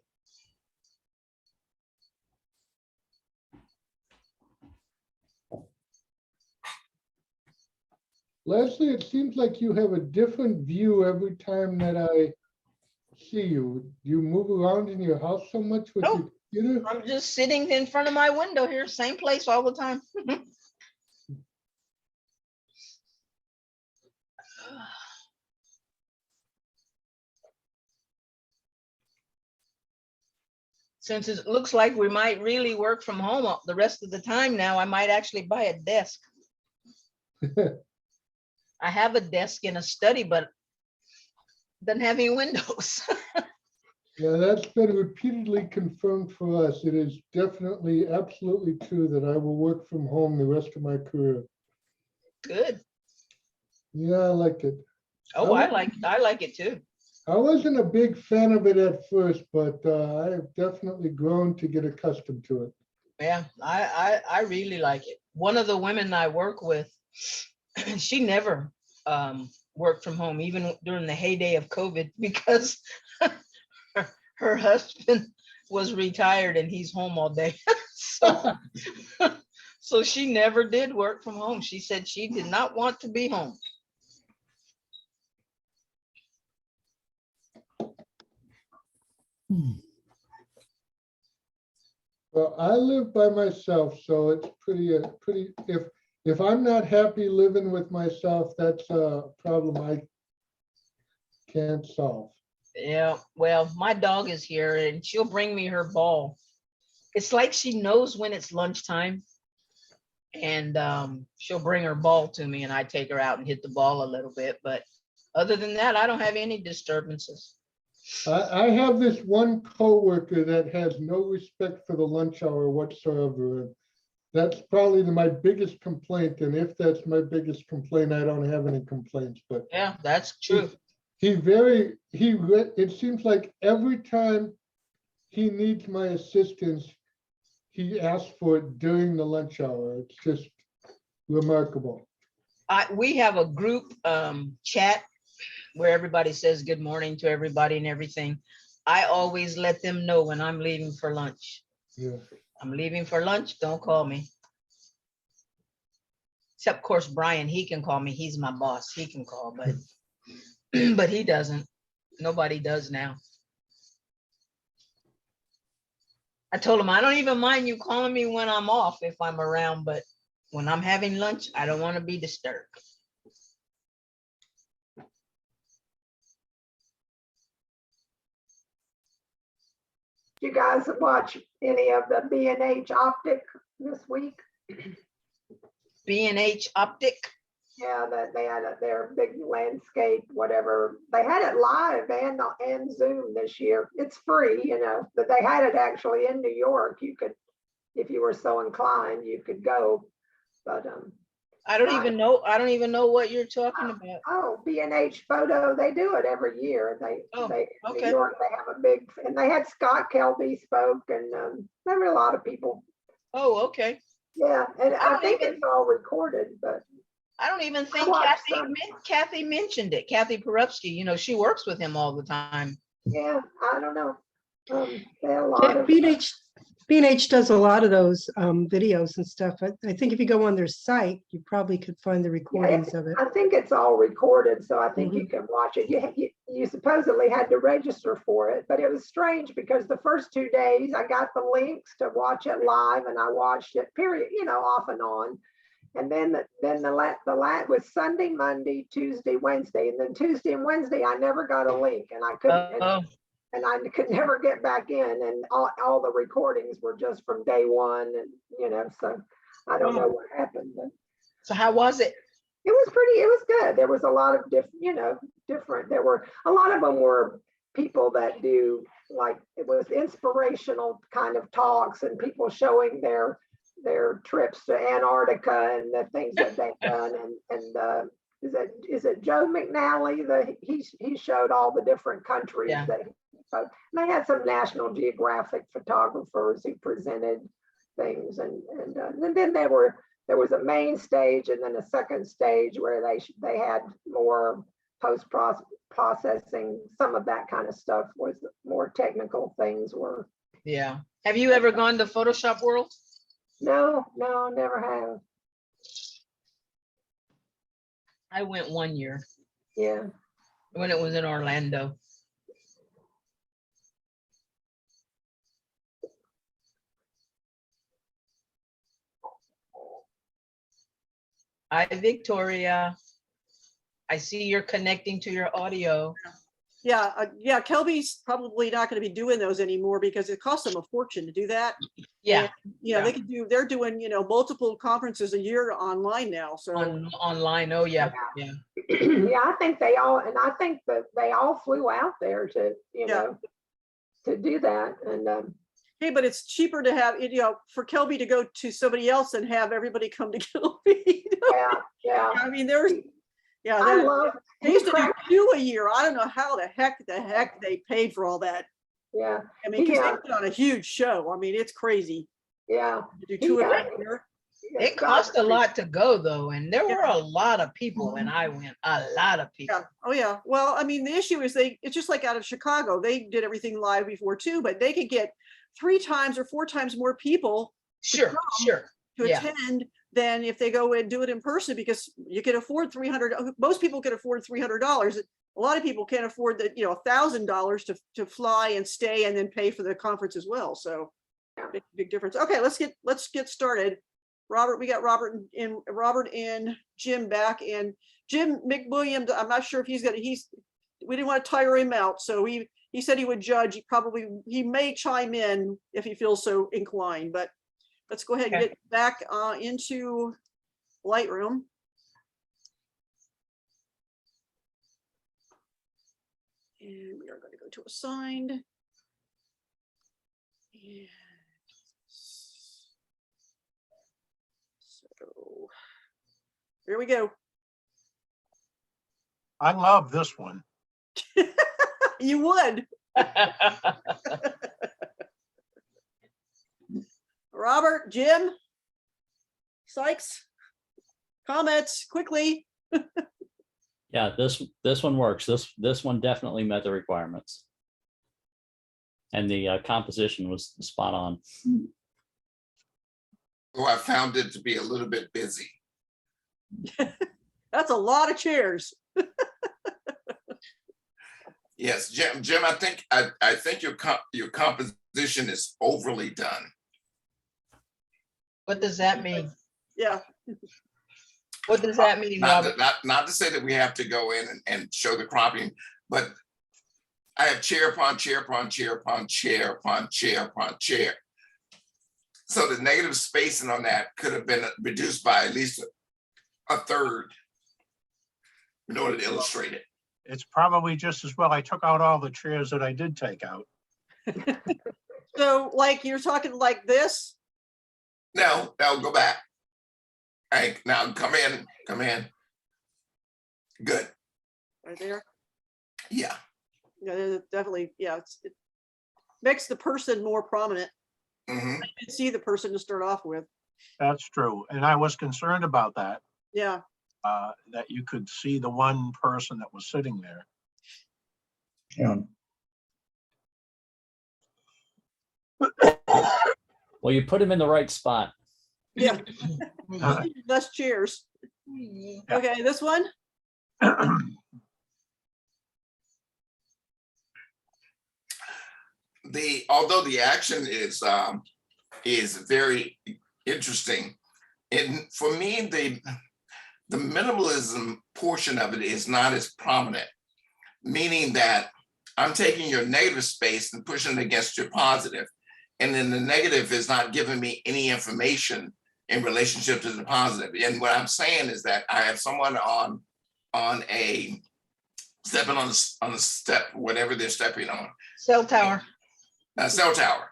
Leslie, it seems like you have a different view every time that I see you. You move around in your house so much with your Nope. computer? I'm just sitting in front of my window here, same place all the time. Since it looks like we might really work from home the rest of the time now, I might actually buy a desk. I have a desk in a study, but doesn't have any windows. Yeah, that's been repeatedly confirmed for us. It is definitely absolutely true that I will work from home the rest of my career. Good. Yeah, I like it. Oh, I like it too. I wasn't a big fan of it at first, but I have definitely grown to get accustomed to it. Yeah, I really like it. One of the women I work with, she never worked from home, even during the heyday of COVID, because her husband was retired and he's home all day. So, so she never did work from home. She said she did not want to be home. Well, I live by myself, so it's pretty, if I'm not happy living with myself, that's a problem I can't solve. Yeah, well, my dog is here and she'll bring me her ball. It's like she knows when it's lunchtime, and she'll bring her ball to me and I take her out and hit the ball a little bit. But other than that, I don't have any disturbances. I have this one coworker that has no respect for the lunch hour whatsoever. And that's probably my biggest complaint. And if that's my biggest complaint, I don't have any complaints, but Yeah, that's true. it seems like every time he needs my assistance, he asks for it during the lunch hour. It's just remarkable. We have a group chat where everybody says good morning to everybody and everything. I always let them know when I'm leaving for lunch. Yeah. I'm leaving for lunch, don't call me. Except, of course, Brian, he can call me. He's my boss. He can call, but but he doesn't. Nobody does now. I told him I don't even mind you calling me when I'm off if I'm around, but when I'm having lunch, I don't want to be disturbed. You guys watch any of the B&H Optic this week? B&H Optic. Yeah, that they had their big landscape, whatever. They had it live and Zoom this year. It's free, you know, but they had it actually in New York. You could, if you were so inclined, you could go. But I don't even know what you're talking about. Oh, B&H Photo, they do it every year. They okay. New York, they have a big, and they had Scott Kelby spoke, and there were a lot of people. Oh, okay. Yeah, and I think it's all recorded, but I don't even think Kathy mentioned it. Kathy Perupsky, you know, she works with him all the time. Yeah, I don't know. They had a lot of B&H does a lot of those videos and stuff. I think if you go on their site, you probably could find the recordings of it. I think it's all recorded, so I think you can watch it. You supposedly had to register for it, but it was strange because the first 2 days I got the links to watch it live, and I watched it, period, you know, off and on. And then the was Sunday, Monday, Tuesday, Wednesday, and then Tuesday and Wednesday I never got a link, and I couldn't. And I could never get back in, and all the recordings were just from day one, and you know, so I don't know what happened. But so how was it? It was good. There was a lot of different. There were a lot of them were people that do, like, it was inspirational kind of talks and people showing their trips to Antarctica and the things that they've done, and is it Joe McNally? He showed all the different countries that he spoke. And they had some National Geographic photographers who presented things, and then there was a main stage and then a second stage where they had more post processing. Some of that kind of stuff was more technical things were. Yeah. Have you ever gone to Photoshop World? No, never have. I went 1 year. Yeah. When it was in Orlando. Hi, Victoria. I see you're connecting to your audio. Yeah, Kelby's probably not going to be doing those anymore because it costs them a fortune to do that. Yeah, And, they're doing, multiple conferences a year online now, so. online. Oh, yeah, yeah. Yeah, I think they all flew out there to, to do that. And Hey, but it's cheaper to have, for Kelby to go to somebody else and have everybody come to Kelby. yeah. I mean, there's, I love. they used to do 2 a year. I don't know how the heck they paid for all that. Yeah. I mean, because they put on a huge show. I mean, it's crazy. Yeah. To do 2 of them a year. It cost a lot to go though, and there were a lot of people when I went. A lot of people. Yeah. Oh yeah. Well, I mean, the issue is it's just like out of Chicago. They did everything live before too, but they could get 3 times or 4 times more people Sure. to attend than if they go and do it in person, because you can afford most people can afford $300. A lot of people can't afford that, $1,000 to fly and stay and then pay for the conference as well. So big difference. Okay, let's get started. Robert, we got Robert and Jim back, and Jim McWilliams, I'm not sure if we didn't want to tire him out. So he said he would judge. He may chime in if he feels so inclined, but let's go ahead and get back into Lightroom. And we are going to go to assigned. And so here we go. I love this one. You would. Robert, Jim, Sykes, comments quickly. Yeah, this one works. This one definitely met the requirements. And the composition was spot on. Oh, I found it to be a little bit busy. That's a lot of chairs. Yes, Jim, I think your composition is overly done. What does that mean? Yeah. What does that mean, Robert? Not to say that we have to go in and show the cropping, but I have chair upon chair upon chair upon chair upon chair upon chair. So the negative spacing on that could have been reduced by at least a third in order to illustrate it. It's probably just as well I took out all the chairs that I did take out. So like you're talking like this? No, go back. All right, now come in. Good. Right there? Yeah. Yeah, definitely. Yeah, it makes the person more prominent. Mm-hmm. I can see the person to start off with. That's true. And I was concerned about that. Yeah. That you could see the one person that was sitting there. Yeah. Well, you put him in the right spot. Yeah. Less chairs. Okay, this one. Although the action is very interesting, and for me the minimalism portion of it is not as prominent, meaning that I'm taking your negative space and pushing it against your positive, and then the negative is not giving me any information in relationship to the positive. And what I'm saying is that I have someone on a stepping on the step, whatever they're stepping on. Cell tower. A cell tower.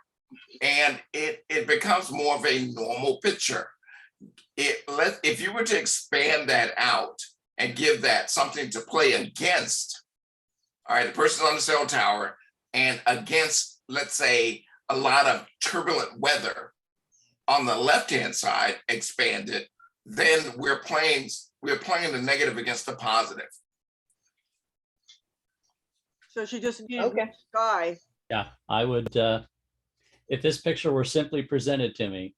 And it becomes more of a normal picture. If you were to expand that out and give that something to play against, all right, the person on the cell tower and against, let's say, a lot of turbulent weather on the left-hand side, expand it, then we're playing the negative against the positive. So she just needed sky. Yeah, I would, if this picture were simply presented to me,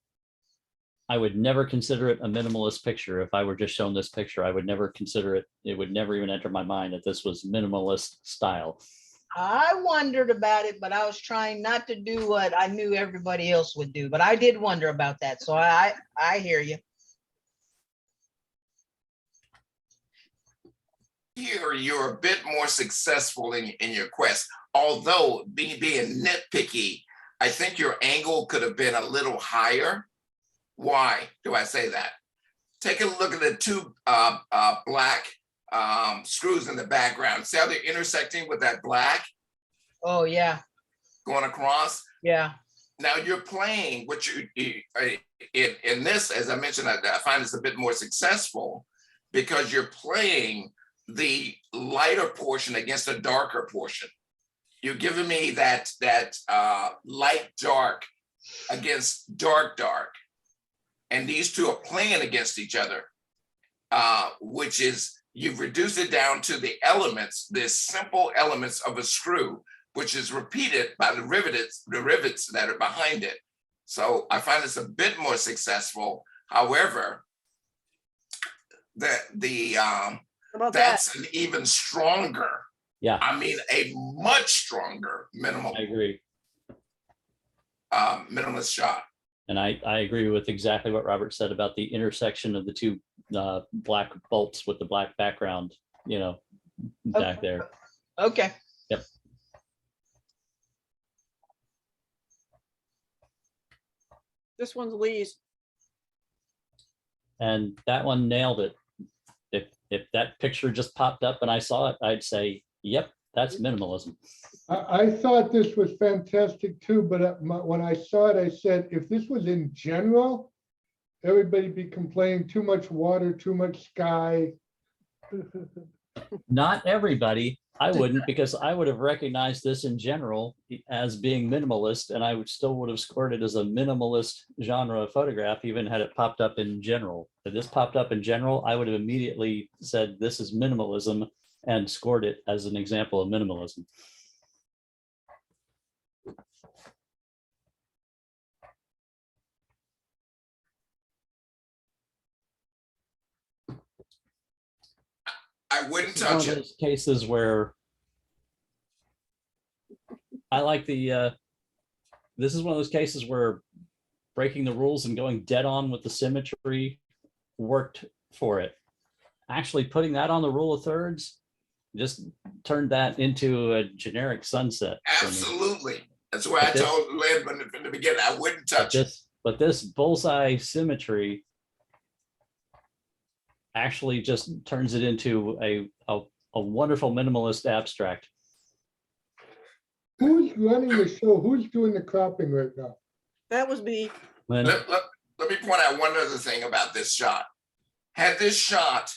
I would never consider it a minimalist picture. If I were just shown this picture, I would never consider it. It would never even enter my mind that this was minimalist style. I wondered about it, but I was trying not to do what I knew everybody else would do. But I did wonder about that. So I hear you. here you're a bit more successful in your quest. Although being nitpicky, I think your angle could have been a little higher. Why do I say that? Take a look at the two black screws in the background. See how they're intersecting with that black Oh, yeah, going across? yeah. Now you're playing what in this, as I mentioned, I find this a bit more successful because you're playing the lighter portion against a darker portion. You're giving me that light dark against dark dark, and these two are playing against each other, which is you've reduced it down to the elements, the simple elements of a screw, which is repeated by the rivets that are behind it. So I find this a bit more successful. However, that's an even stronger, Yeah, I mean, a much stronger I agree. minimalist shot. And I agree with exactly what Robert said about the intersection of the two black bolts with the black background, you know, back there. Okay. Yep. This one's Lee's. And that one nailed it. If that picture just popped up and I saw it, I'd say, yep, that's minimalism. I thought this was fantastic too, but when I saw it, I said, if this was in general, everybody'd be complaining too much water, too much sky. Not everybody. I wouldn't, because I would have recognized this in general as being minimalist, and I would have scored it as a minimalist genre of photograph, even had it popped up in general. If this popped up in general, I would have immediately said this is minimalism and scored it as an example of minimalism. I wouldn't It's one of touch it. those cases where I like this is one of those cases where breaking the rules and going dead on with the symmetry worked for it. Actually putting that on the rule of thirds just turned that into a generic sunset for me. Absolutely. That's why I But this- told Lynn from the beginning, I wouldn't touch it. But this bullseye symmetry actually just turns it into a wonderful minimalist abstract. Who's running the show? Who's doing the cropping right now? That was me. Lynn, Let me point out one other thing about this shot. Had this shot,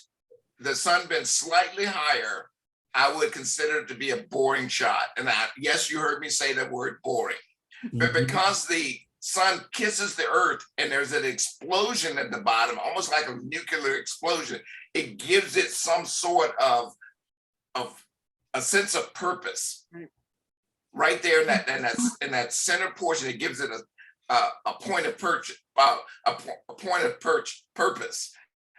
the sun been slightly higher, I would consider it to be a boring shot. And yes, you heard me say that word boring. But because the sun kisses the earth and there's an explosion at the bottom, almost like a nuclear explosion, it gives it some sort of a sense of purpose. Right there in that center portion, it gives it a point of purpose.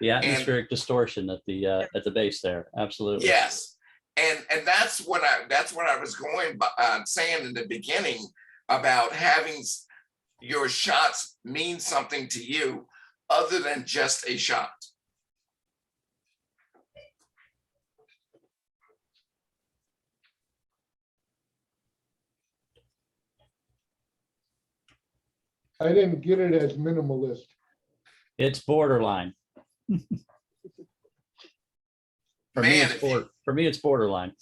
the atmospheric distortion at the base there, absolutely. Yes, and that's what I was going saying in the beginning about having your shots mean something to you other than just a shot. I didn't get it as minimalist. It's borderline. For me, Man, it's borderline.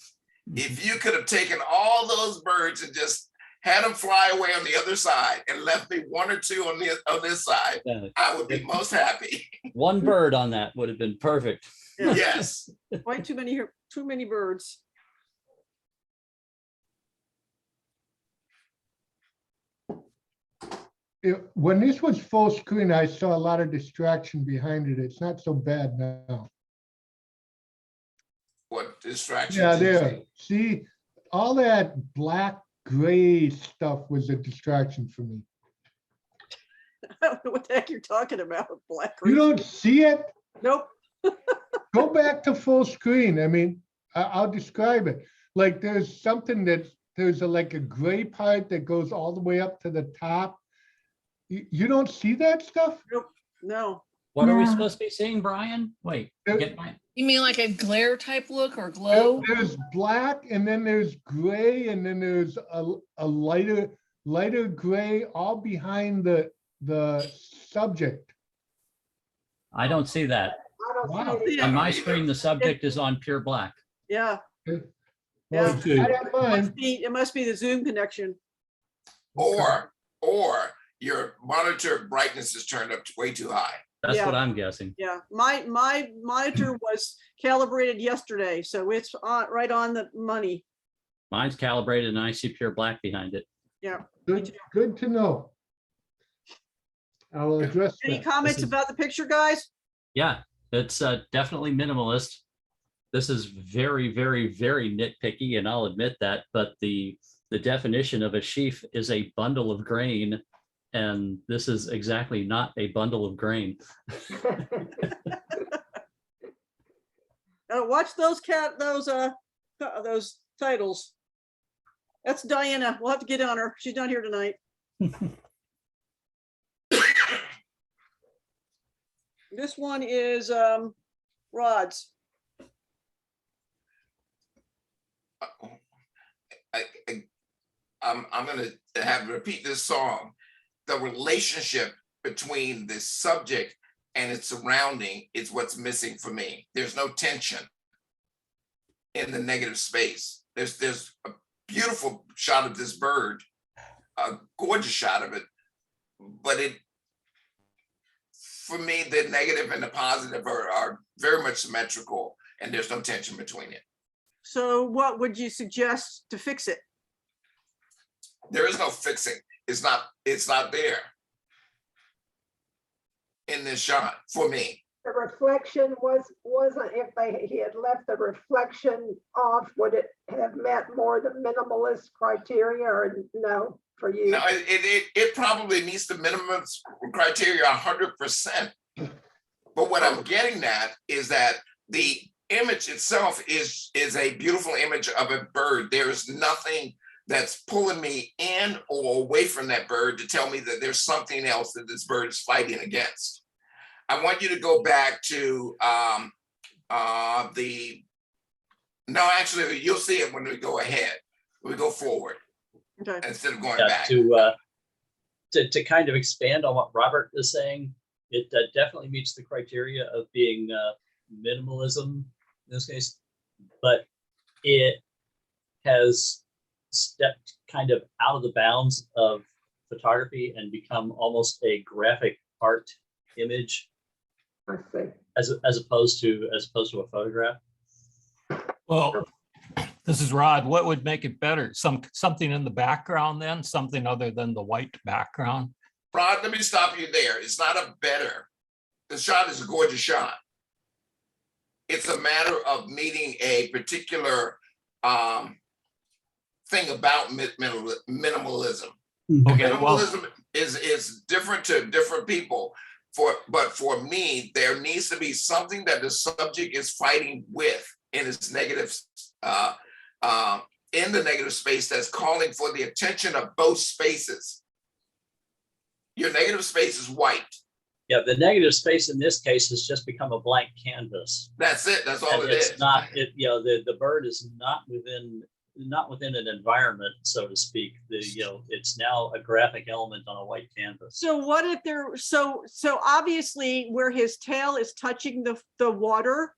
if you could have taken all those birds and just had them fly away on the other side and left me one or two on this side, Yeah. I would be most happy. One bird on that would have been perfect. Yeah. Yes. Quite too many birds. When this was full screen, I saw a lot of distraction behind it. It's not so bad now. What distraction? Yeah, did you there. See, all that black gray stuff was a distraction for me. I don't know what the heck you're talking about. Black. You don't see it? Nope. Go back to full screen. I mean, I'll describe it. Like there's something there's like a gray part that goes all the way up to the top. You don't see that stuff? Nope. No. What are we Yeah. supposed to be seeing, Brian? Wait, get my, You mean like a glare type look or glow? There's black and then there's gray and then there's a lighter gray all behind the subject. I don't see that. I don't Wow. see On it. my screen, the subject is on pure black. Yeah, Well, Yeah. I don't mind. it must be the Zoom connection. Or your monitor brightness is turned up way too high. That's Yeah. what I'm guessing. Yeah, my monitor was calibrated yesterday, so it's right on the money. Mine's calibrated and I see pure black behind it. Yeah. Good to know. I'll address Any that. comments This is- about the picture, guys? Yeah, it's definitely minimalist. This is very, very, very nitpicky, and I'll admit that, but the definition of a sheaf is a bundle of grain, and this is exactly not a bundle of grain. Watch those those titles. That's Diana. We'll have to get on her. She's not here tonight. This one is Rod's. I'm gonna have repeat this song. The relationship between the subject and its surrounding is what's missing for me. There's no tension in the negative space. There's a beautiful shot of this bird, a gorgeous shot of it, but for me, the negative and the positive are very much symmetrical, and there's no tension between it. So what would you suggest to fix it? There is no fixing. It's not there in this shot for me. The reflection wasn't, if he had left the reflection off, would it have met more the minimalist criteria or no for you? No, it probably meets the minimum criteria 100%. But what I'm getting at is that the image itself is a beautiful image of a bird. There is nothing that's pulling me in or away from that bird to tell me that there's something else that this bird is fighting against. I want you to go back to actually, you'll see it when we go ahead. We go forward instead of going back. To kind of expand on what Robert is saying, it definitely meets the criteria of being minimalism in this case, but it has stepped kind of out of the bounds of photography and become almost a graphic art image. I see. As opposed to a photograph. Well, this is Rod. What would make it better? Something in the background then, something other than the white background? Rod, let me stop you there. It's not a better. The shot is a gorgeous shot. It's a matter of meeting a particular thing about minimalism. Okay, Minimalism is different to different people. But for me, there needs to be something that the subject is fighting with in its negative, in the negative space that's calling for the attention of both spaces. Your negative space is white. Yeah, the negative space in this case has just become a blank canvas. That's it. That's all And it it's is. not, the bird is not within an environment, so to speak. It's now a graphic element on a white canvas. So what if so obviously where his tail is touching the water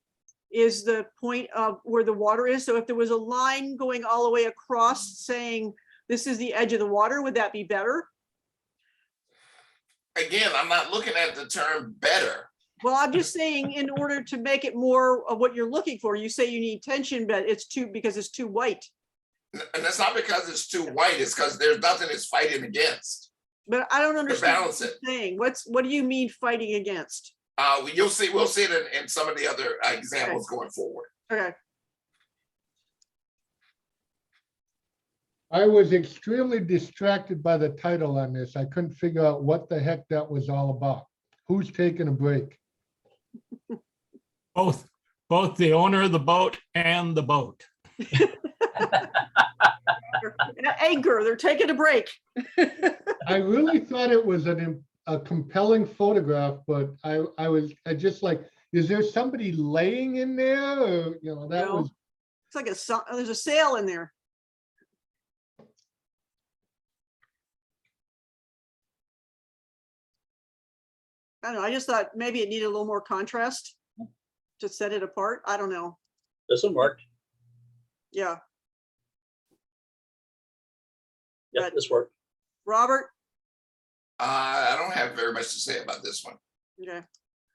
is the point of where the water is. So if there was a line going all the way across saying this is the edge of the water, would that be better? Again, I'm not looking at the term better. Well, I'm just saying in order to make it more of what you're looking for, you say you need tension, but because it's too white. And that's not because it's too white, it's because there's nothing it's fighting against. But I don't understand balance what you're saying. What do you mean fighting against? We'll see it in some of the other examples going forward. Okay. I was extremely distracted by the title on this. I couldn't figure out what the heck that was all about. Who's taking a break? Both the owner of the boat and the boat. Anchor, they're taking a break. I really thought it was a a compelling photograph, but I just like, is there somebody laying in there? Or, you know, that No. was, It's like there's a sail in there. I don't know. I just thought maybe it needed a little more contrast to set it apart. I don't know. This one worked. Yeah. Yep, But- this worked. Robert? I don't have very much to say about this one. Okay.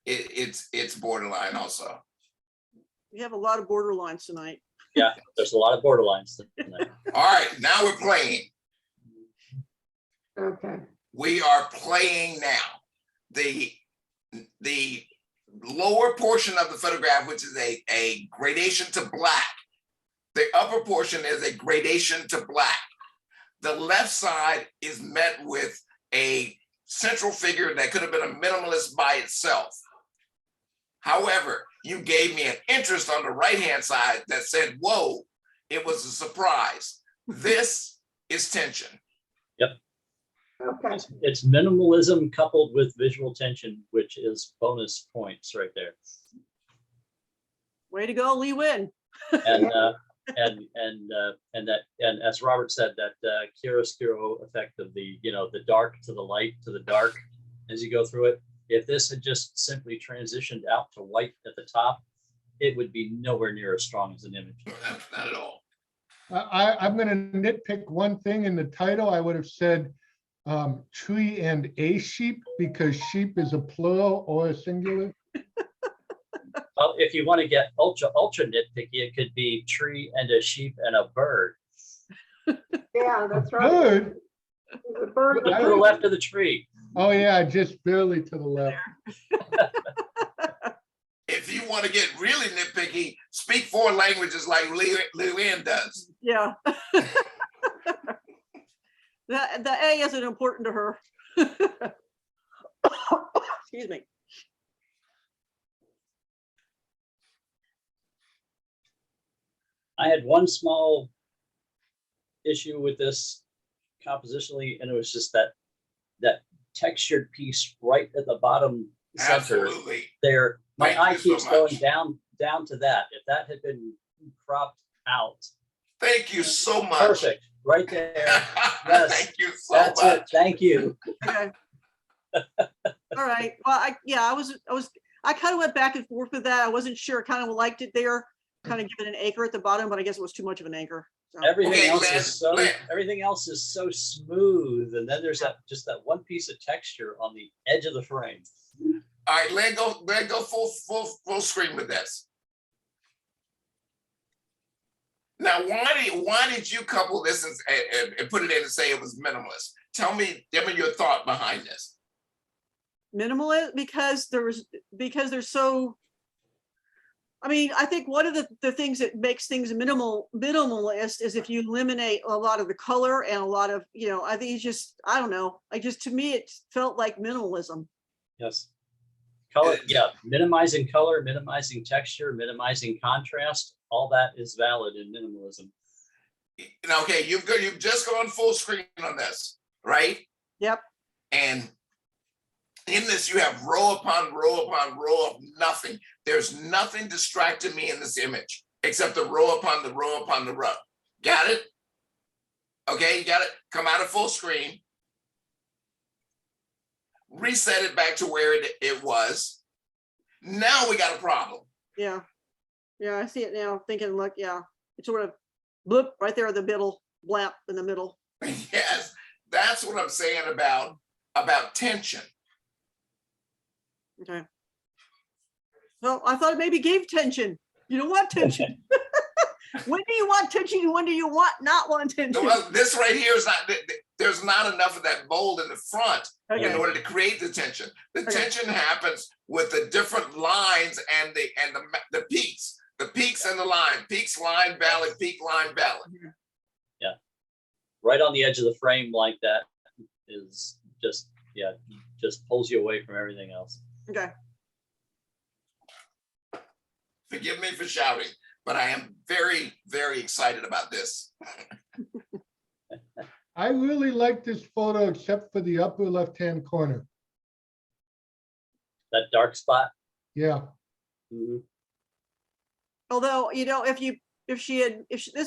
It's borderline also. We have a lot of borderlines tonight. Yeah, there's a lot of borderlines tonight. All right, now we're playing. Okay. We are playing now. The lower portion of the photograph, which is a gradation to black. The upper portion is a gradation to black. The left side is met with a central figure that could have been a minimalist by itself. However, you gave me an interest on the right-hand side that said, whoa, it was a surprise. This is tension. Yep. Okay. It's minimalism coupled with visual tension, which is bonus points right there. Way to go, Lee Win. And as Robert said, that chiaroscuro effect of the dark to the light to the dark as you go through it. If this had just simply transitioned out to white at the top, it would be nowhere near as strong as an image. Not at all. I'm gonna nitpick one thing in the title. I would have said tree and a sheep, because sheep is a plural or a singular. Well, if you want to get ultra nitpicky, it could be tree and a sheep and a bird. Yeah, that's right. Bird? There's a bird. Look to the left of the tree. Oh yeah, just barely to the left. If you want to get really nitpicky, speak 4 languages like Luann does. Yeah. The A isn't important to her. Excuse me. I had one small issue with this compositionally, and it was just that textured piece right at the bottom center. Absolutely. There, my Thank eye you so keeps going much. down to that. If that had been cropped out, Thank you so much. perfect, right there. Yes, Thank you so that's much. it. Thank you. Okay. All right. Well, I kind of went back and forth with that. I wasn't sure. I kind of liked it there, kind of give it an anchor at the bottom, but I guess it was too much of an anchor. So. Everything Okay, else Lynn, is so Lynn. everything else is so smooth, and then there's that one piece of texture on the edge of the frame. All right, let go full screen with this. Now, why did you couple this and put it in and say it was minimalist? Tell me your thought behind this. Minimalist because there's so. I mean, I think one of the things that makes things minimalist is if you eliminate a lot of the color and a lot of, I think it's just, I don't know. To me, it felt like minimalism. Yes. Color, yeah, minimizing color, minimizing texture, minimizing contrast, all that is valid in minimalism. Okay, you've just gone full screen on this, right? Yep. And in this, you have row upon row upon row of nothing. There's nothing distracting me in this image except the row upon the row upon the row. Got it? Okay, you got it? Come out of full screen. Reset it back to where it was. Now we got a problem. Yeah. Yeah, I see it now. Thinking, look, yeah, it's sort of bloop right there in the middle, blap in the middle. Yes, that's what I'm saying about tension. Okay. Well, I thought it maybe gave tension. You don't want tension. When do you want tension and when do you not want tension? Well, this right here is not, there's not enough of that bold in the front in Okay. order to create the tension. The Okay. tension happens with the different lines and the peaks. The peaks and the line. Peaks, line, valley, peak, line, valley. Yeah. Right on the edge of the frame like that is just pulls you away from everything else. Okay. Forgive me for shouting, but I am very, very excited about this. I really like this photo except for the upper left-hand corner. that dark spot. Yeah, Mhm. Although, this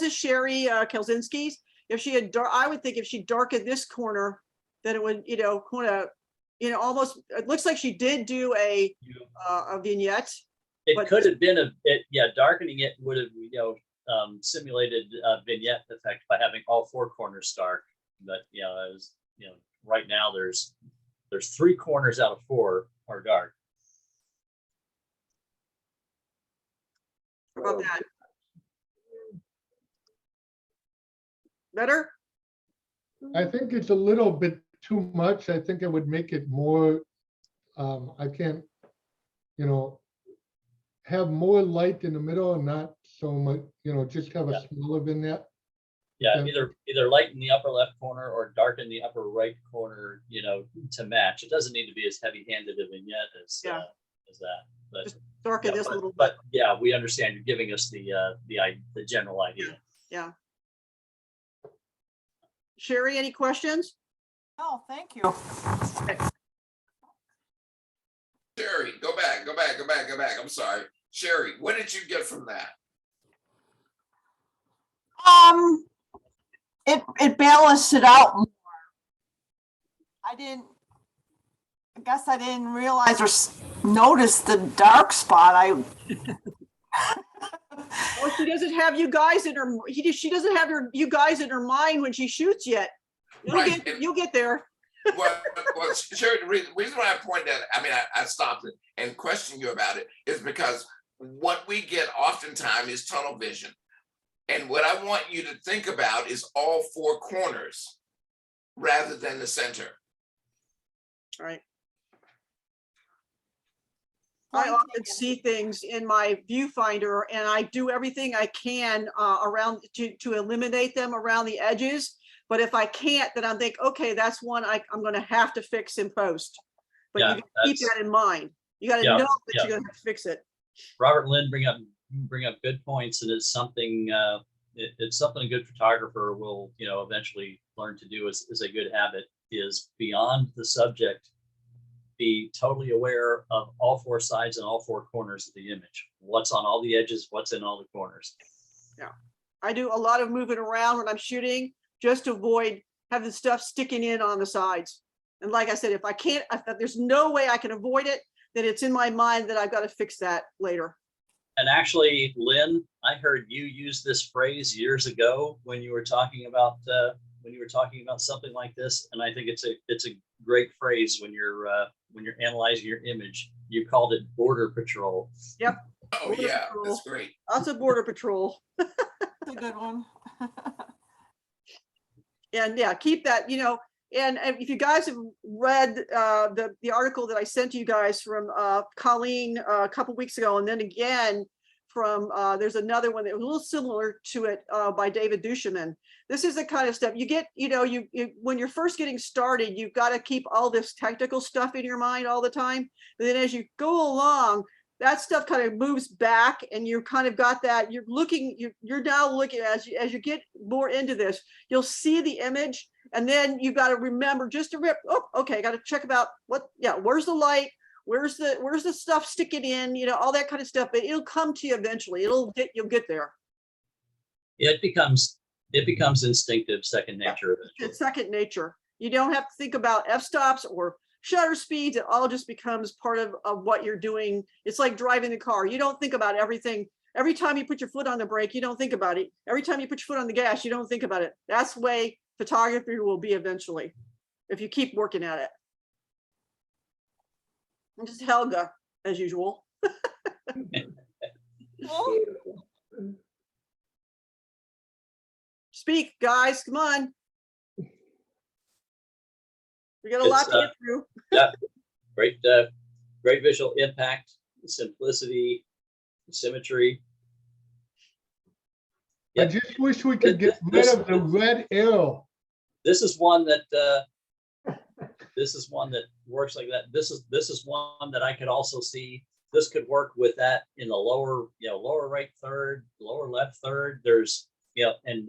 is Sherry Kelzinski's, if she had, I would think if she darkened this corner, then it would, kind of, almost, it looks like she did do a vignette. It But- could have been darkening it would have, simulated a vignette effect by having all four corners dark. But, as right now there's 3 corners out of 4 are dark. How about that? Better? I think it's a little bit too much. I think it would make it more, I can't, have more light in the middle and not so much, just have a smaller vignette. Yeah, Okay. either light in the upper left corner or dark in the upper right corner, to match. It doesn't need to be as heavy-handed a vignette as that. But Just darken this a little bit. but yeah, we understand you're giving us the general idea. Yeah. Sherry, any questions? Oh, thank you. Sherry, go back. I'm sorry. Sherry, what did you get from that? It balanced it out more. I guess I didn't realize or notice the dark spot. Well, she doesn't have you guys in her, she doesn't have you guys in her mind when she shoots yet. You'll get there. Well, Sherry, the reason why I pointed that, I stopped it and questioned you about it is because what we get oftentimes is tunnel vision. And what I want you to think about is all 4 corners rather than the center. Right. I often see things in my viewfinder and I do everything I can around to eliminate them around the edges. But if I can't, then I'm thinking, okay, that's one I'm going to have to fix in post. But you gotta keep that in mind. You got to know that you're going to have to fix it. Robert and Lynn bring up good points, and it's something it's something a good photographer will eventually learn to do as a good habit, is beyond the subject, be totally aware of all 4 sides and all 4 corners of the image. What's on all the edges, what's in all the corners. Yeah, I do a lot of moving around when I'm shooting just to avoid having stuff sticking in on the sides. And like I said, if there's no way I can avoid it, then it's in my mind that I've got to fix that later. And actually, Lynn, I heard you use this phrase years ago when you were talking about something like this, and I think it's a great phrase when you're analyzing your image. You called it border patrol. Yep. Oh yeah, that's great. Lots of border patrol. That's a good one. And yeah, keep that, and if you guys have read the article that I sent to you guys from Colleen a couple weeks ago, and then again from there's another one that was a little similar to it by David Duchemin. This is the kind of stuff you get, you when you're first getting started, you've got to keep all this technical stuff in your mind all the time. And then as you go along, that stuff kind of moves back, and you kind of got that. You're now looking as you get more into this, you'll see the image, and then you got to remember just to rip. Oh, okay, I got to check about where's the light, where's the stuff sticking in, all that kind of stuff. But it'll come to you eventually. You'll get there. It becomes instinctive, second nature. It's second nature. You don't have to think about f-stops or shutter speeds. It all just becomes part of what you're doing. It's like driving the car. You don't think about everything. Every time you put your foot on the brake, you don't think about it. Every time you put your foot on the gas, you don't think about it. That's the way photography will be eventually, if you keep working at it. I'm just Helga, as usual. Speak, guys, come on. We got a lot to get through. Yeah, great visual impact, simplicity, symmetry. I just wish we could get rid of the red arrow. This is one that works like that. This is one that I could also see. This could work with that in the lower right third, lower left third. There's and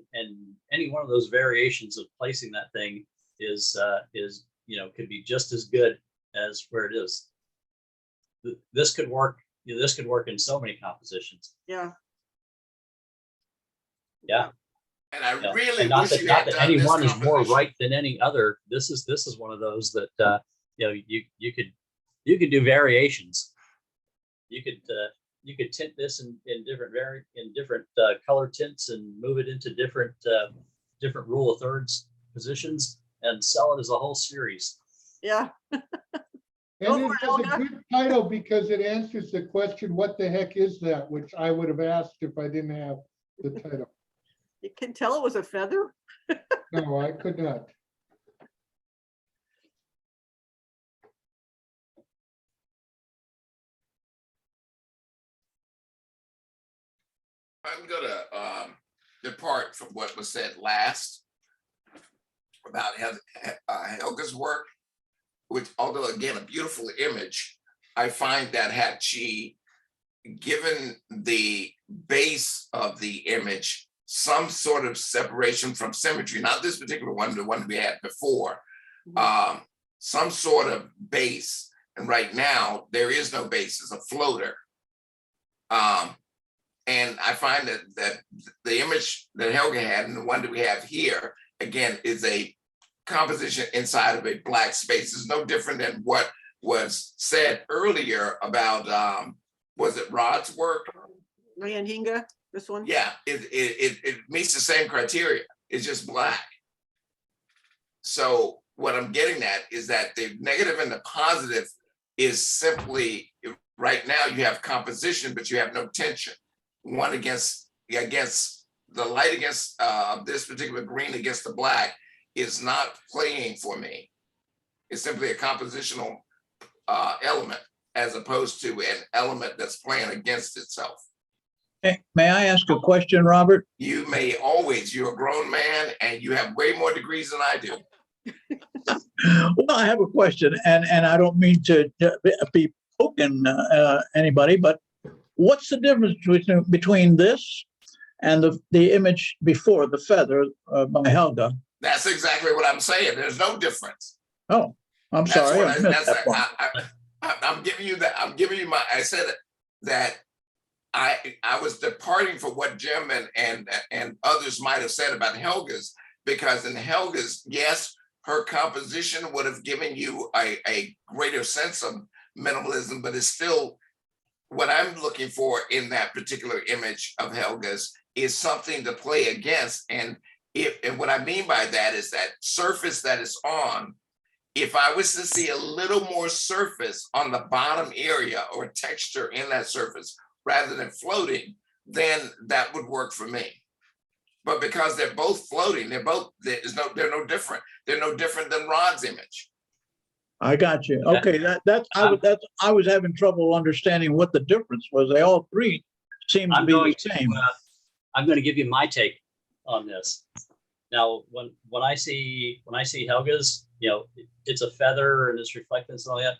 any one of those variations of placing that thing is could be just as good as where it is. this could work. This could work in so many compositions. Yeah. Yeah. And I Yeah. really And not wish that, you not had that done any this one is more composition. right than any other. This is one of those that you could do variations. You could tint this in different color tints and move it into different rule of thirds positions and sell it as a whole series. Yeah. And Go it for it, has a Helga. good title because it answers the question, what the heck is that? Which I would have asked if I didn't have the title. You can tell it was a feather. No, I could not. I'm gonna depart from what was said last about Helga's work, which, although again a beautiful image, I find that had she given the base of the image some sort of separation from symmetry, not this particular one, the one we had before, some sort of base. And right now there is no base; it's a floater. And I find that the image that Helga had and the one that we have here, again, is a composition inside of a black space. It's no different than what was said earlier about, was it Rod's work? Ryan Hinga, this one. Yeah, it meets the same criteria. It's just black. So what I'm getting at is that the negative and the positive is simply, right now you have composition, but you have no tension. One against the light against this particular green against the black is not playing for me. It's simply a compositional element as opposed to an element that's playing against itself. Hey, may I ask a question, Robert? You may always, you're a grown man and you have way more degrees than I do. Well, I have a question, and I don't mean to be poking anybody, but what's the difference between this and the image before, the feather by Helga? That's exactly what I'm saying. There's no difference. Oh, I'm sorry. I missed that one. I'm giving you that. I'm giving you I said that I was departing from what Jim and others might have said about Helga's, because in Helga's, yes, her composition would have given you a greater sense of minimalism, but it's still, what I'm looking for in that particular image of Helga's is something to play against. And what I mean by that is that surface that it's on, if I was to see a little more surface on the bottom area or texture in that surface rather than floating, then that would work for me. But because they're both floating, they're no different. They're no different than Rod's image. I got you. Okay, I was having trouble understanding what the difference was. They all three seem to be the same. I'm going to give you my take on this. Now, when I see Helga's, it's a feather and it's reflectance and all that.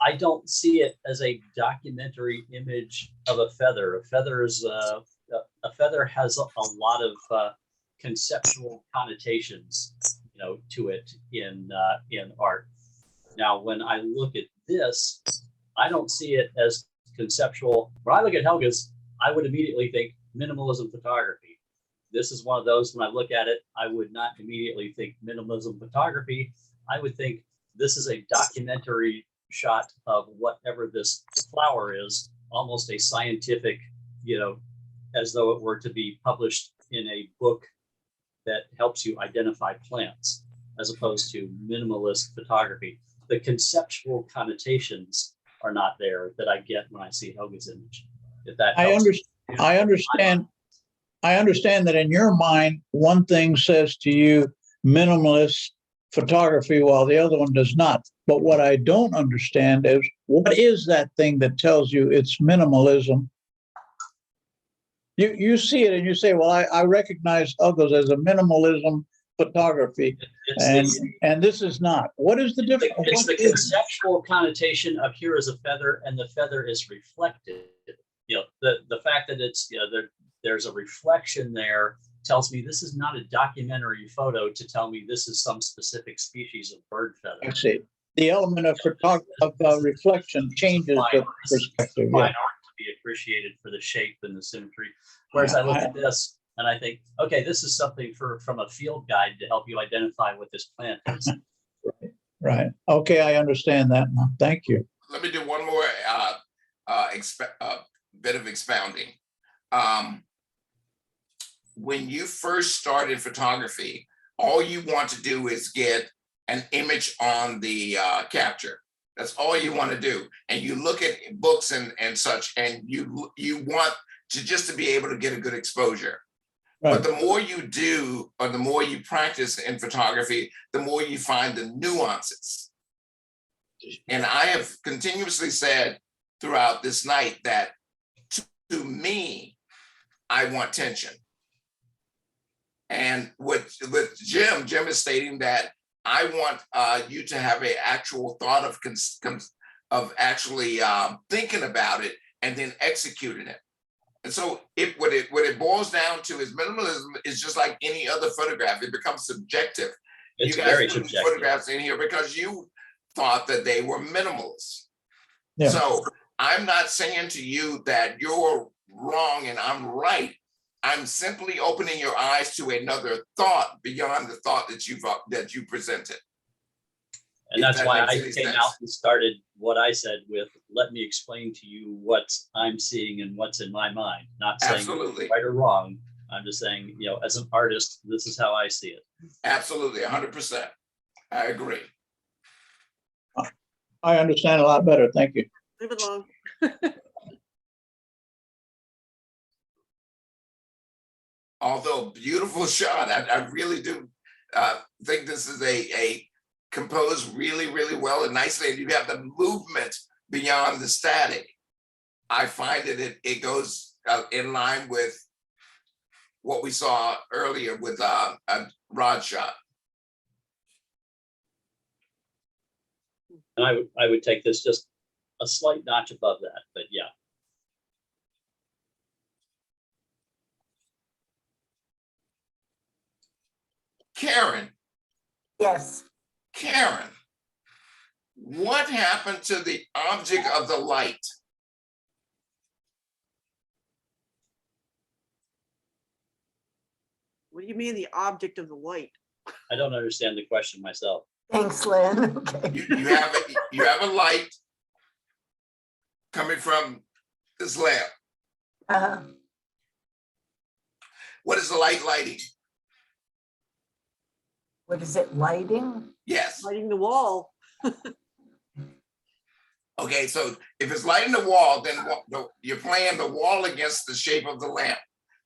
I don't see it as a documentary image of a feather. A feather has a lot of conceptual connotations, to it in art. Now, when I look at this, I don't see it as conceptual. When I look at Helga's, I would immediately think minimalism photography. This is one of those, when I look at it, I would not immediately think minimalism photography. I would think this is a documentary shot of whatever this flower is, almost a scientific, as though it were to be published in a book that helps you identify plants, as opposed to minimalist photography. The conceptual connotations are not there that I get when I see Helga's image. If that helps. I understand that in your mind, one thing says to you minimalist photography while the other one does not. But what I don't understand is, what is that thing that tells you it's minimalism? You see it and you say, well, I recognize others as a minimalism photography, and this is not. What is the difference? It's the conceptual connotation of here is a feather and the feather is reflected. The fact that it's, there's a reflection there tells me this is not a documentary photo to tell me this is some specific species of bird feather. I see. the element of reflection changes the perspective. Fine Yeah. art to be appreciated for the shape and the symmetry. Whereas I look at this and I think, okay, this is something from a field guide to help you identify what this plant is. Right. Okay, I understand that now. Thank you. Let me do one more bit of expounding. When you first started photography, all you want to do is get an image on the capture. That's all you want to do. And you look at books and such, and you want to just to be able to get a good exposure. Right. But the more you do, or the more you practice in photography, the more you find the nuances. And I have continuously said throughout this night that to me, I want tension. And with Jim is stating that I want you to have an actual thought of actually thinking about it and then executing it. And so what it boils down to is minimalism is just like any other photograph. It becomes subjective. It's you guys very put subjective. photographs in here because you thought that they were minimalist. Yeah. So I'm not saying to you that you're wrong and I'm right. I'm simply opening your eyes to another thought beyond the thought that you presented. And If that's that why makes I any came sense. out and started what I said with, let me explain to you what I'm seeing and what's in my mind. Not saying Absolutely. right or wrong. I'm just saying, as an artist, this is how I see it. Absolutely, 100%. I agree. I understand a lot better. Thank you. Leave it alone. Although beautiful shot, I really do think this is a composed really, really well and nicely. And you have the movement beyond the static. I find that it goes in line with what we saw earlier with a rod shot. And I would take this just a slight notch above that, but yeah. Karen, Yes. Karen, what happened to the object of the light? What do you mean the object of the light? I don't understand the question myself. Thanks, Lynn. Okay. You have a light coming from this lamp. Uh, What is the light lighting? what is it, lighting? Yes. Lighting the wall. Okay, so if it's lighting the wall, then you're playing the wall against the shape of the lamp.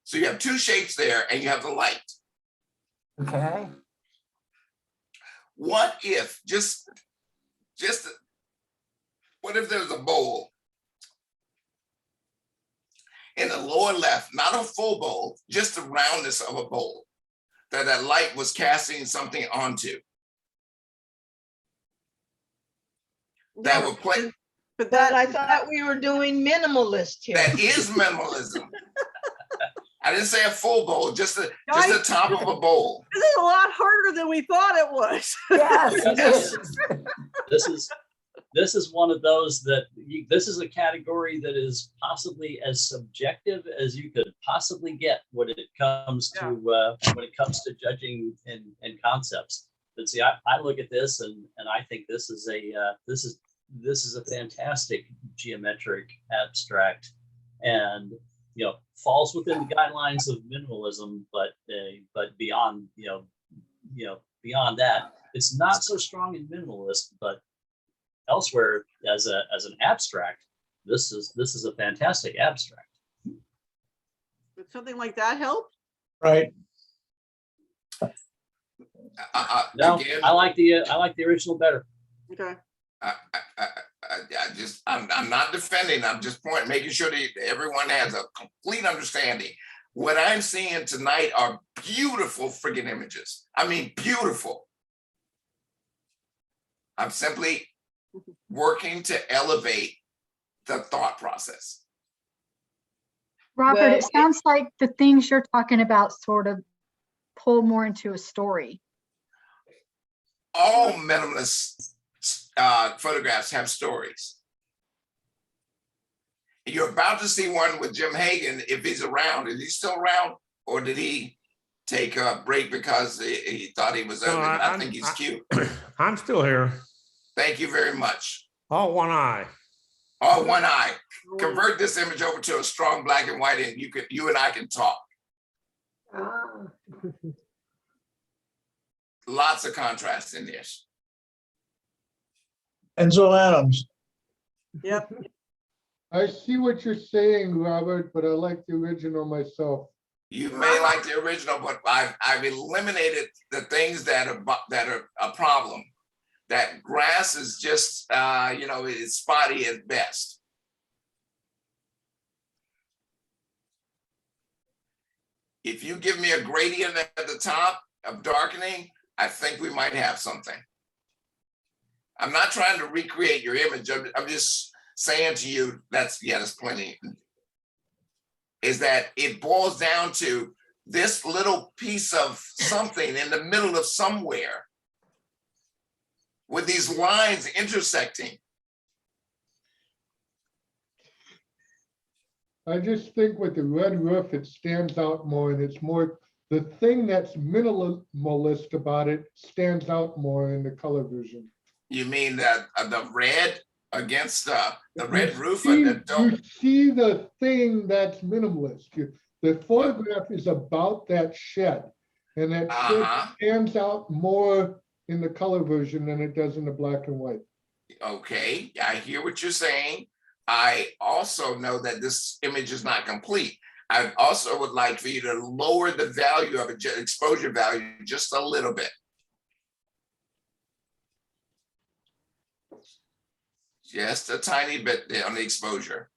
So you have two shapes there and you have the light. Okay. What if, what if there's a bowl in the lower left, not a full bowl, just the roundness of a bowl that light was casting something onto? That would play. But But I thought we were doing minimalist here. That is minimalism. I didn't say a full bowl, just the top of a bowl. This is a lot harder than we thought it was. Yes. This is one of those that this is a category that is possibly as subjective as you could possibly get when it comes to judging and concepts. But see, I look at this and I think this is a fantastic geometric abstract, and falls within the guidelines of minimalism, but beyond beyond that, it's not so strong in minimalist, but elsewhere as an abstract, this is a fantastic abstract. Would something like that help? Right. No, Again, I like the original better. Okay. I'm not defending. I'm just making sure that everyone has a complete understanding. What I'm seeing tonight are beautiful freaking images. I mean, beautiful. I'm simply working to elevate the thought process. Robert, Well, it sounds like the things you're talking about sort of pull more into a story. All minimalists photographs have stories. You're about to see one with Jim Hagan, if he's around. Is he still around, or did he take a break because he thought he was ugly? But I think he's cute. I'm still here. Thank you very much. Oh, one eye. Oh, one eye. Convert this image over to a strong black and white, and you and I can talk. Ah. Lots of contrast in this. Enzo Adams. Yep. I see what you're saying, Robert, but I like the original myself. You may like the original, but I've eliminated the things that are a problem. That grass is just, it's spotty at best. If you give me a gradient at the top of darkening, I think we might have something. I'm not trying to recreate your image. I'm just saying to you, that's plenty. Is that it boils down to this little piece of something in the middle of somewhere with these lines intersecting. I just think with the red roof, it stands out more, and it's more, the thing that's minimalist about it stands out more in the color vision. You mean that the red against the red roof? You see the thing that's minimalist. The photograph is about that shed, and that shed stands out more in the color version than it does in the black and white. Okay, I hear what you're saying. I also know that this image is not complete. I also would like for you to lower the value of it, exposure value, just a little bit. Just a tiny bit there on the exposure.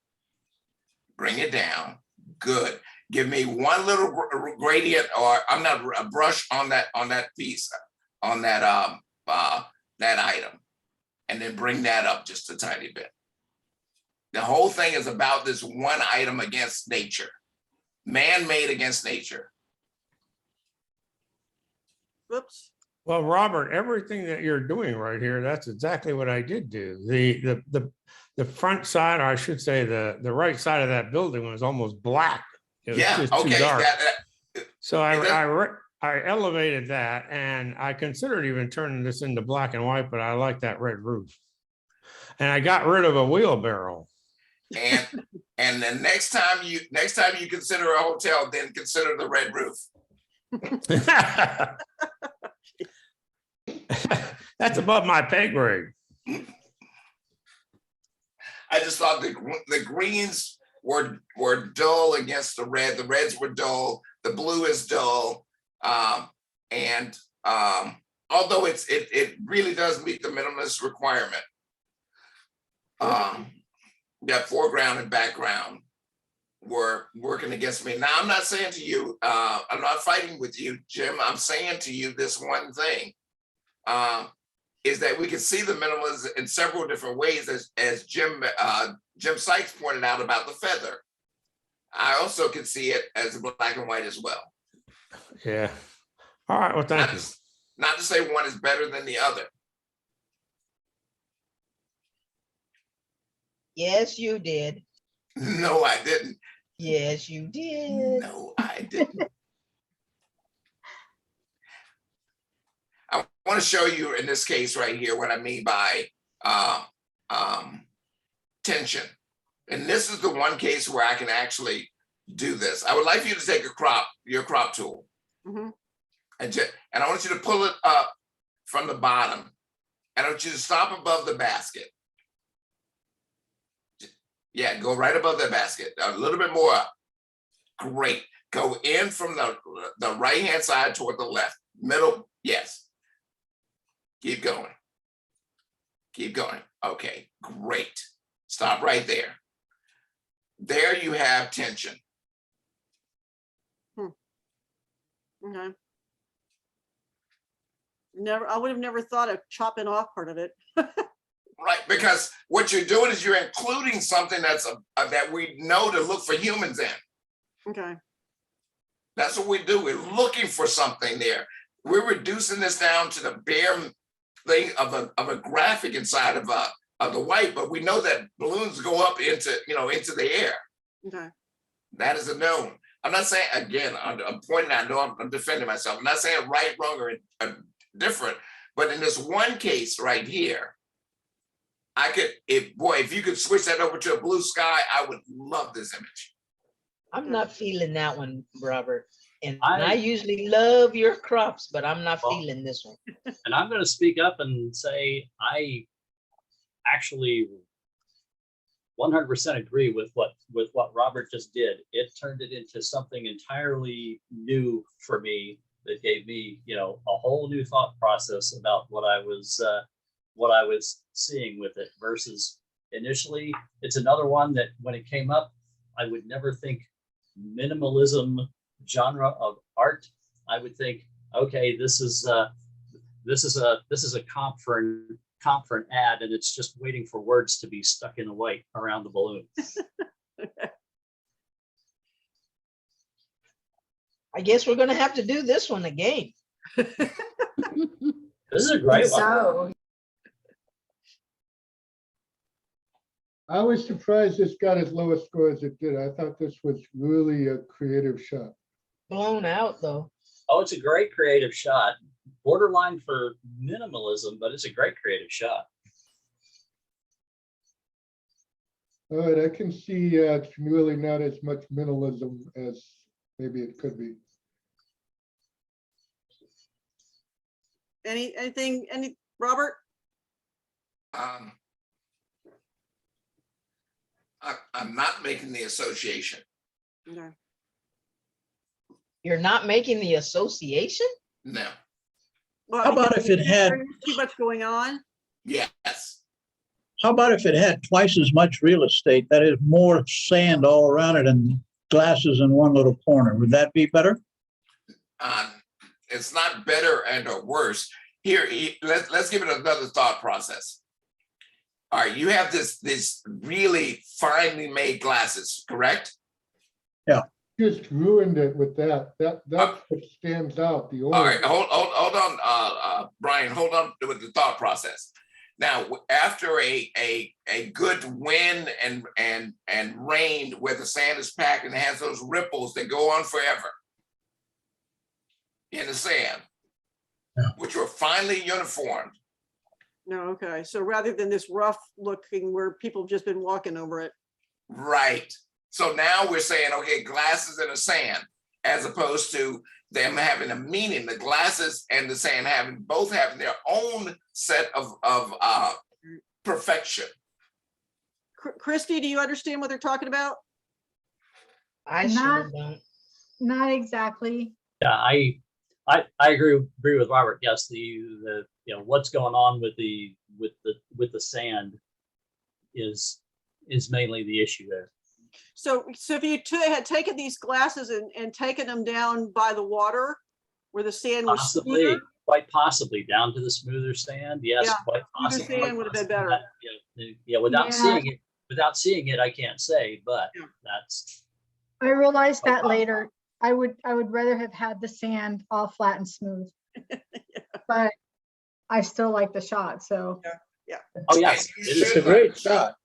Bring it down. Good. Give me one little gradient, or I'm not a brush on that piece, on that that item, and then bring that up just a tiny bit. The whole thing is about this one item against nature, man-made against nature. Whoops. Well, Robert, everything that you're doing right here, that's exactly what I did do. The front side, or I should say the right side of that building was almost black. It was just too dark. So I elevated that, and I considered even turning this into black and white, but I like that red roof. And I got rid of a wheelbarrow. And the next time you consider a hotel, then consider the red roof. That's above my pay grade. I just thought the greens were dull against the red. The reds were dull. The blue is dull. Although it really does meet the minimalist requirement. That foreground and background were working against me. Now, I'm not saying to you, I'm not fighting with you, Jim. I'm saying to you this one thing, is that we can see the minimalism in several different ways, as Jim Sykes pointed out about the feather. I also can see it as black and white as well. Yeah. All right. Well, thank you. Not to say one is better than the other. Yes, you did. No, I didn't. Yes, you did. No, I didn't. I want to show you in this case right here what I mean by tension. And this is the one case where I can actually do this. I would like for you to take your crop tool. Mm-hmm. And I want you to pull it up from the bottom. And I want you to stop above the basket. Yeah, go right above the basket. A little bit more up. Great. Go in from the right-hand side toward the left. Middle, yes. Keep going. Keep going. Okay, great. Stop right there. There you have tension. Okay. I would have never thought of chopping off part of it. Right, because what you're doing is you're including something that's that we know to look for humans in. Okay. That's what we do. We're looking for something there. We're reducing this down to the bare thing of a graphic inside of the white, but we know that balloons go up into, into the air. Okay. That is a known. I'm not saying, again, I'm pointing out, I know I'm defending myself. I'm not saying right, wrong, or different, but in this one case right here, I could, if you could switch that over to a blue sky, I would love this image. I'm not feeling that one, Robert. And I- I usually love your crops, but I'm not Well- feeling this one. And I'm going to speak up and say I actually 100% agree with what Robert just did. It turned it into something entirely new for me that gave me, a whole new thought process about what I was seeing with it versus initially. It's another one that when it came up, I would never think minimalism genre of art. I would think, okay, this is a comp for an ad, and it's just waiting for words to be stuck in the white around the balloon. I guess we're gonna have to do this one again. This is a great one. So, I was surprised this got as low a score as it did. I thought this was really a creative shot. Blown out though. Oh, it's a great creative shot. Borderline for minimalism, but it's a great creative shot. All right, I can see it's really not as much minimalism as maybe it could be. Any, Robert? I'm not making the association. Okay. You're not making the association? No. Well, How about because if it had- there's too much going on? Yes. How about if it had twice as much real estate, that is more sand all around it and glasses in one little corner? Would that be better? It's not better and or worse. Here, let's give it another thought process. All right, you have this really finely made glasses, correct? Yeah. Just ruined it with that. That's what stands out. The All right, orange. hold on, Brian, hold on with the thought process. Now, after a good wind and rain where the sand is packed and has those ripples that go on forever in the sand, which were finely uniformed. No, okay. So rather than this rough looking where people have just been walking over it. Right. So now we're saying, okay, glasses in the sand, as opposed to them having a meaning, the glasses and the sand both having their own set of perfection. Christy, do you understand what they're talking about? I Not- sure don't. Not exactly. Yeah, I agree with Robert. Yes, the what's going on with the sand is mainly the issue there. So if you had taken these glasses and taken them down by the water where the sand was Possibly, smoother, quite possibly down to the smoother sand. Yes, Yeah, quite smoother possibly. sand would have been better. Yeah, without Yeah. seeing it, I can't say, but Yeah. that's I realized that later. I would rather have had the sand all flat and smooth. But I still like the shot, so. oh yes, You it is It's a great shot.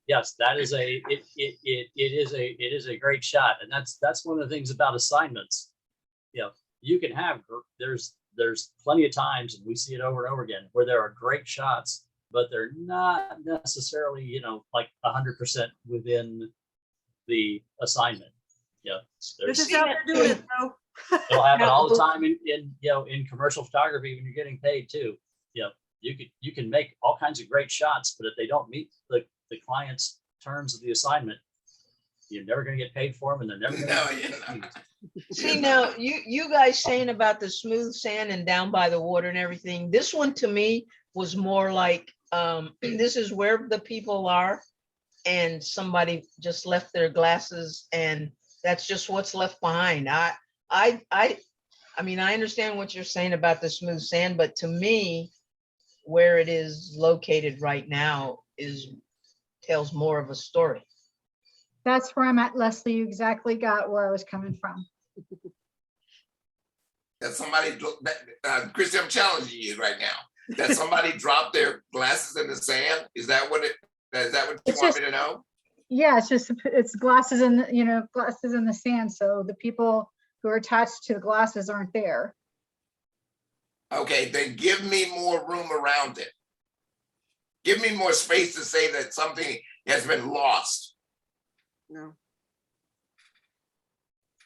yes, that is it is a great shot, and that's one of the things about assignments. You can have there's plenty of times, and we see it over and over again, where there are great shots, but they're not necessarily like 100% within the assignment. this There's is how they're doing it though. it'll happen all the time in commercial photography when you're getting paid too. You can make all kinds of great shots, but if they don't meet the client's terms of the assignment, you're never going to get paid for them, and they're never going No, to you're not. See now, you guys saying about the smooth sand and down by the water and everything, this one to me was more like, this is where the people are and somebody just left their glasses and that's just what's left behind. I mean, I understand what you're saying about the smooth sand, but to me, where it is located right now tells more of a story. That's where I'm at, Leslie. You exactly got where I was coming from. That somebody, Christy, I'm challenging you right now. that somebody dropped their glasses in the sand? Is that what you It's want just- me to know? Yeah, it's glasses in, glasses in the sand. So the people who are attached to the glasses aren't there. Okay, then give me more room around it. Give me more space to say that something has been lost. No.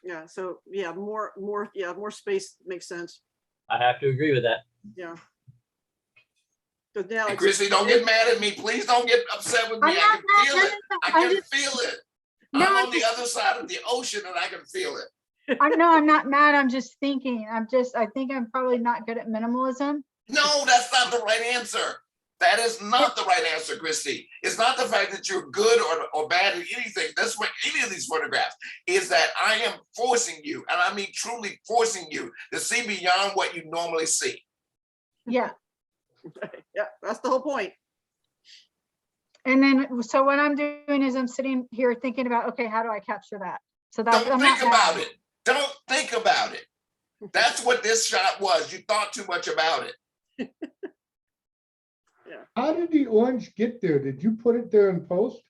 Yeah, so yeah, more space makes sense. I have to agree with that. Yeah. So now And it's, Chrissy, don't get mad at me. Please don't get upset with me. I'm I not can mad. feel No, it. no, no, I I'm can just- feel it. No, I'm I'm on the other side of the ocean and I can feel it. I'm not mad. I'm just thinking. I think I'm probably not good at minimalism. No, that's not the right answer. That is not the right answer, Christy. It's not the fact that you're good or bad at anything. That's what any of these photographs is, that I am forcing you, and I mean truly forcing you to see beyond what you normally see. Yeah. yeah, that's the whole point. And then, so what I'm doing is I'm sitting here thinking about, okay, how do I capture that? So that Don't I'm think not about mad. it. Don't think about it. That's what this shot was. You thought too much about it. How did the orange get there? Did you put it there in post?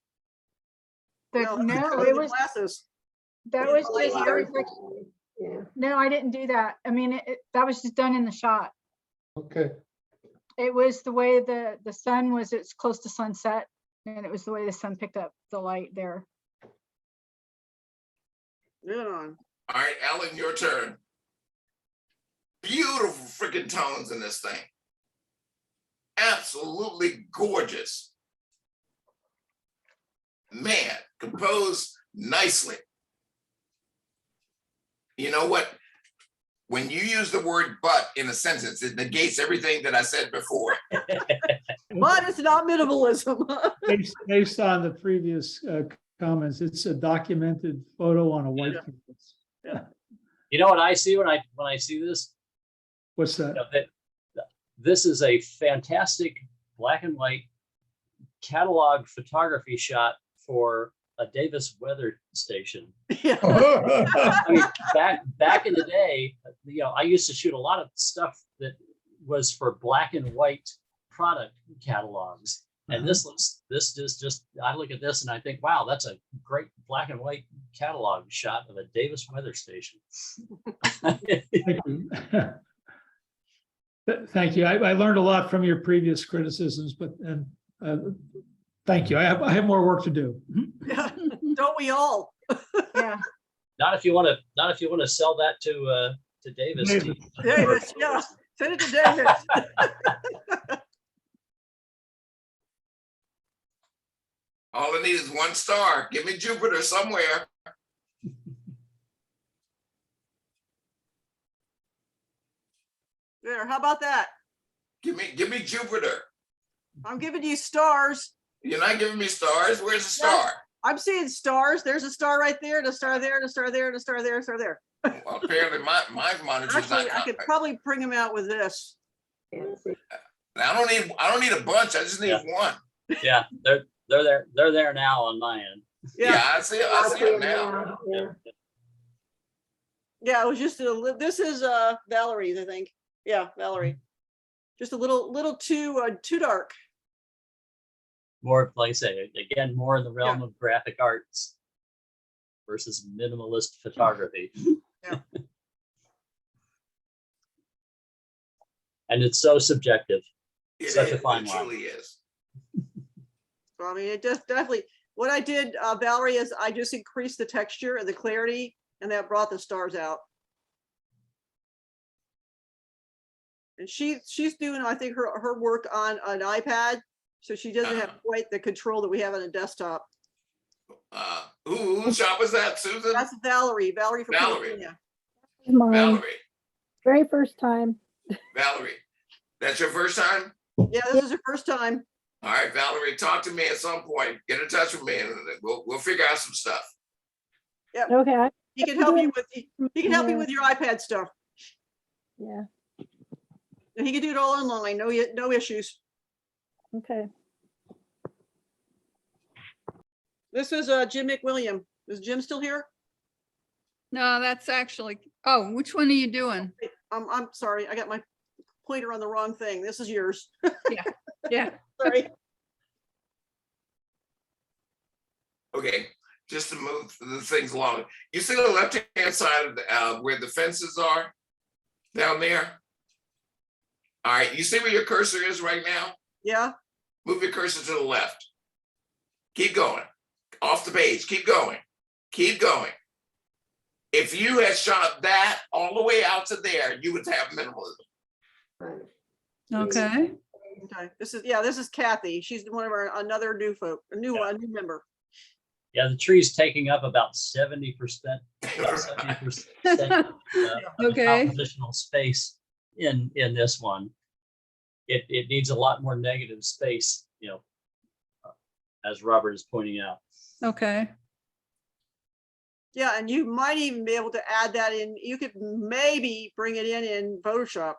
No, because it of the was, glasses. that Yeah, was the light just, here. Yeah. no, I didn't do that. I mean, that was just done in the shot. Okay. It was the way the sun was, it's close to sunset, and it was the way the sun picked up the light there. Good on. All right, Ellen, your turn. Beautiful freaking tones in this thing. Absolutely gorgeous. Man, composed nicely. You know what? When you use the word but in a sentence, it negates everything that I said before. But it's not minimalism. Based on the previous comments, it's a documented photo on a white canvas. Yeah. You know what I see when I see this? What's that? You know, that this is a fantastic black and white catalog photography shot for a Davis weather station. Yeah. I mean, back in the day, I used to shoot a lot of stuff that was for black and white product catalogs. And this is just, I look at this and I think, wow, that's a great black and white catalog shot of a Davis weather station. Thank you. Thank you. I learned a lot from your previous criticisms, but thank you. I have more work to do. Yeah. Don't we all? Yeah. Not if you want to sell that to Davis. Davis. Davis, yeah. Send it to Davis. All I need is one star. Give me Jupiter somewhere. There, how about that? Give me Jupiter. I'm giving you stars. You're not giving me stars. Where's the star? I'm seeing stars. There's a star right there, and a star there, and a star there, and a star there, and a star there. Well, apparently my monitor's not. Actually, I could probably bring them out with this. I don't need a bunch. I just need one. Yeah, they're there now on my end. Yeah, I see it now. Yeah, it was just this is Valerie's, I think. Yeah, Valerie. Just a little too dark. More, like I say, again, more in the realm of graphic arts versus minimalist photography. Yeah. And it's so subjective. Such a fine It line. truly is. So, I mean, it just definitely, what I did, Valerie, is I just increased the texture and the clarity, and that brought the stars out. And she's doing, I think, her work on an iPad, so she doesn't have quite the control that we have on a desktop. Whose shop was that, Susan? That's Valerie from Valerie. California. Mine. Valerie. Very first time. Valerie. That's your first time? Yeah, this is her first time. All right, Valerie, talk to me at some point. Get in touch with me and we'll figure out some stuff. Yeah. Okay. He can help you with your iPad stuff. Yeah. And he can do it all online. No issues. Okay. This is Jim McWilliam. Is Jim still here? No, that's actually, oh, which one are you doing? I'm sorry. I got my pointer on the wrong thing. This is yours. Yeah. Sorry. Okay, just to move the things along. You see the left-hand side of the, where the fences are down there? All right, you see where your cursor is right now? Yeah. Move your cursor to the left. Keep going. Off the page, keep going. Keep going. If you had shot that all the way out to there, you would have minimalism. Okay. Okay. This is Kathy. She's one of our another new folk, a new member. Yeah, the tree's taking up about 70%, 70% Okay. compositional space in this one. It needs a lot more negative space, as Robert is pointing out. Okay. Yeah, and you might even be able to add that in. You could maybe bring it in Photoshop.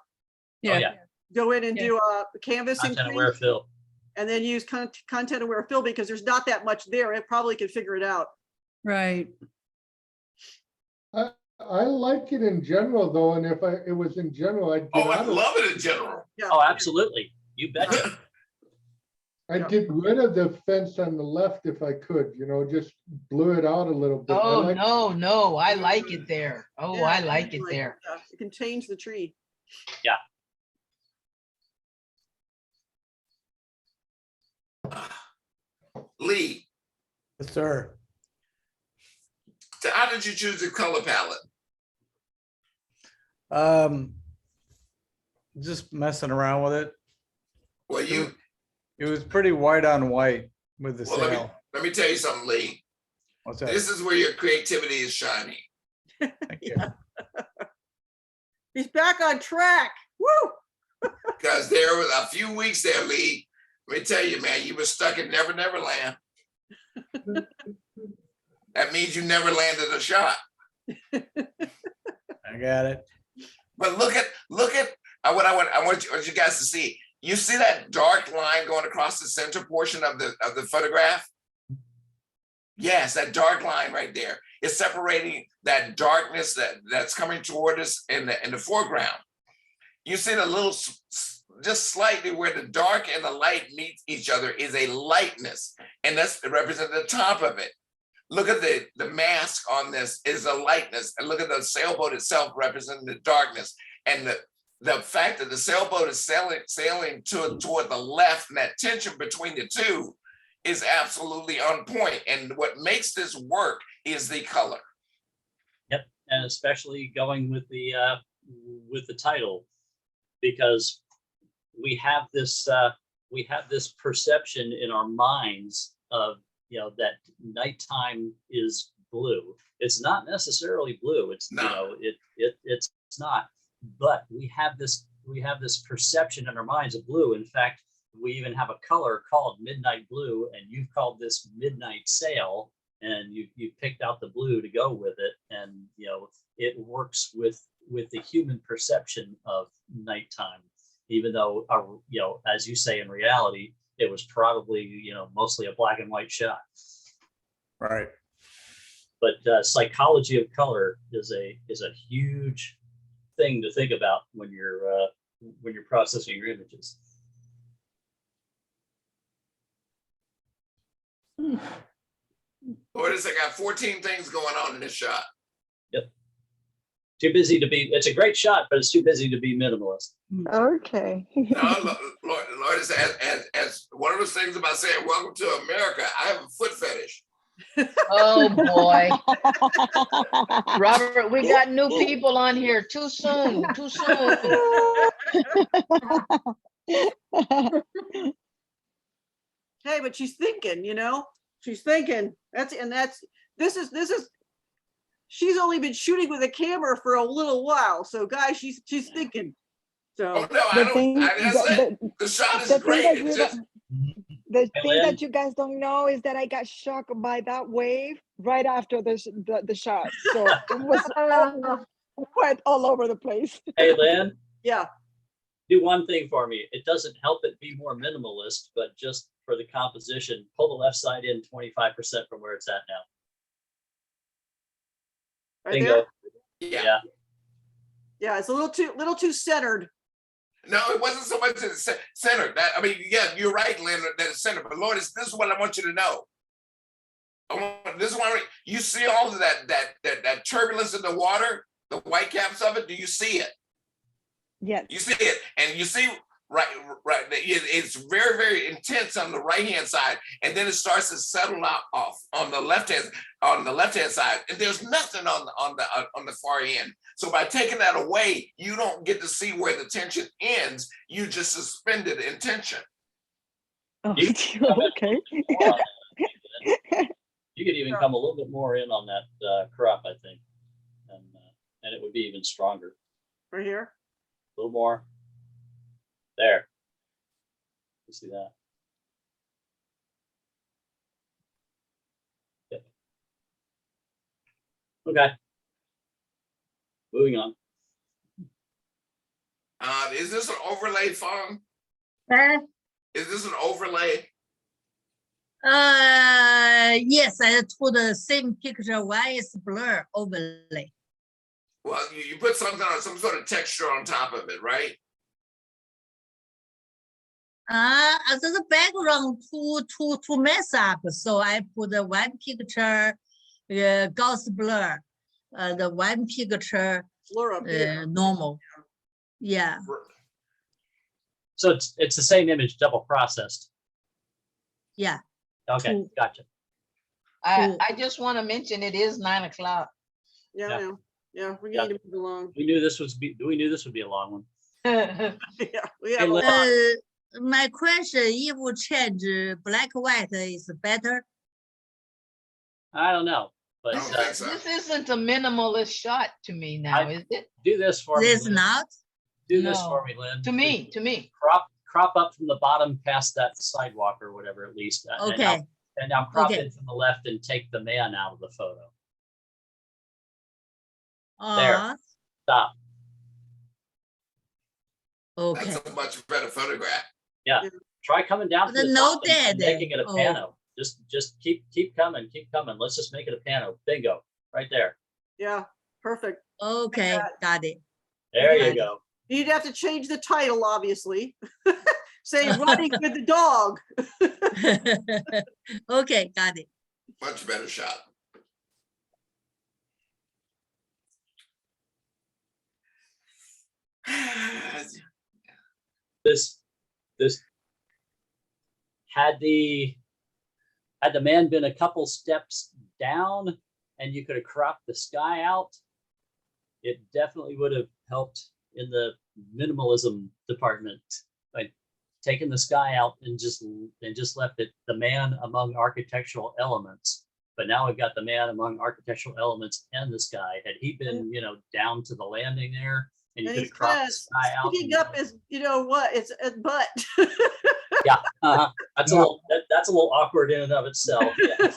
Yeah. Oh, yeah. Go in and do a canvas Content aware fill. and then use content aware fill because there's not that much there. It probably could figure it out. Right. I like it in general though, and if it was in general, I'd get Oh, I out of love it in general. Yeah. Oh, absolutely. You betcha. I'd get rid of the fence on the left if I could, just blew it out a little bit. I Oh, like- no, I like it there. Oh, Yeah, I like it like, there. yeah, you can change the tree. Yeah. Lee, Yes, sir. so how did you choose the color palette? Just messing around with it. Well, It was pretty white on white with the well, sail. let me tell you something, Lee. What's that? This is where your creativity is shining. Thank you. He's back on track. Woo! Because there was a few weeks there, Lee. Let me tell you, man, you were stuck in Never Never Land. That means you never landed a shot. I got it. But look at what I want you guys to see. You see that dark line going across the center portion of the photograph? Yes, that dark line right there is separating that darkness that's coming toward us in the foreground. You see the little, just slightly where the dark and the light meet each other is a lightness, and that's representing the top of it. Look at the mask on this is a lightness, and look at the sailboat itself representing the darkness. And the fact that the sailboat is sailing toward the left, and that tension between the two is absolutely on point. And what makes this work is the color. Yep, and especially going with the title, because we have this perception in our minds of that nighttime is blue. It's not necessarily blue. It's it's not. But we have this perception in our minds of blue. In fact, we even have a color called midnight blue, and you've called this midnight sail, and you picked out the blue to go with it, and it works with the human perception of nighttime, even though as you say, in reality it was probably mostly a black and white shot. Right. But psychology of color is a huge thing to think about when you're processing your images. Notice I got 14 things going on in this shot. Yep. Too busy to be. It's a great shot, but it's too busy to be minimalist. Okay. No, Lord, as one of those things about saying welcome to America, I have a foot fetish. Oh, boy. Robert, we got new people on here. Too soon. Hey, but she's thinking, she's thinking. This is she's only been shooting with a camera for a little while. So guys, she's thinking. So Oh, no, I don't. The shot is great. It's just, the thing that you guys don't know is that I got shocked by that wave right after the shot. So it was wet all over the place. Hey, Lynn. Yeah. Do one thing for me. It doesn't help it be more minimalist, but just for the composition, pull the left side in 25% from where it's at now. Right Bingo. there? Yeah. Yeah, it's a little too centered. No, it wasn't so much in the center. That I mean, yeah, you're right, Leonard, that it's center. But Lord, this is what I want you to know. This is why you see all of that turbulence in the water, the white caps of it. Do you see it? Yes. You see it, and you see right. It's very, very intense on the right hand side, and then it starts to settle out off on the left hand side, and there's nothing on the far end. So by taking that away, you don't get to see where the tension ends. You just suspended in tension. Oh, okay. You could even come a little bit more in on that crop, I think, and it would be even stronger. Right here. A little more. There. You see that? Yep. Okay. Moving on. Is this an overlay, Fong? Is this an overlay? Yes, I put the same picture. Why is blur overlay? Well, you put something on, some sort of texture on top of it, right? The background to mess up. So I put the one picture, ghost blur, the one picture, normal. Yeah. So it's the same image, double processed. Yeah. Okay, gotcha. I just want to mention it is 9 o'clock. Yeah, Yeah. I know. Yeah, we Yeah. need to move along. We knew this was would be a long one. Yeah, we Hey, have a Lynn. lot. My question, if we change black white is better? I don't know, but This isn't a minimalist shot to me now, is it? do this for me. This Lynn. not? Do this No. for me, Lynn. To me. Crop up from the bottom past that sidewalk or whatever, at least. Okay. And now crop Okay. in from the left and take the man out of the photo. There. Stop. Okay. That's a much better photograph. Yeah. Try coming down to The the no top and dead. making it a Oh. pano. Just keep coming, keep coming. Let's just make it a pano. Bingo. Right there. Yeah, perfect. Okay, got it. There Got you it. go. You'd have to change the title, obviously. Say running with the dog. Okay, got it. Much better shot. This had the man been a couple steps down and you could have cropped the sky out, it definitely would have helped in the minimalism department by taking the sky out and just left it the man among architectural elements. But now we've got the man among architectural elements and the sky. Had he been, down to the landing there, and you And could he's have cropped kind the of sky out. sticking up his, it's a butt. Yeah, that's a little awkward in and of itself. Yeah.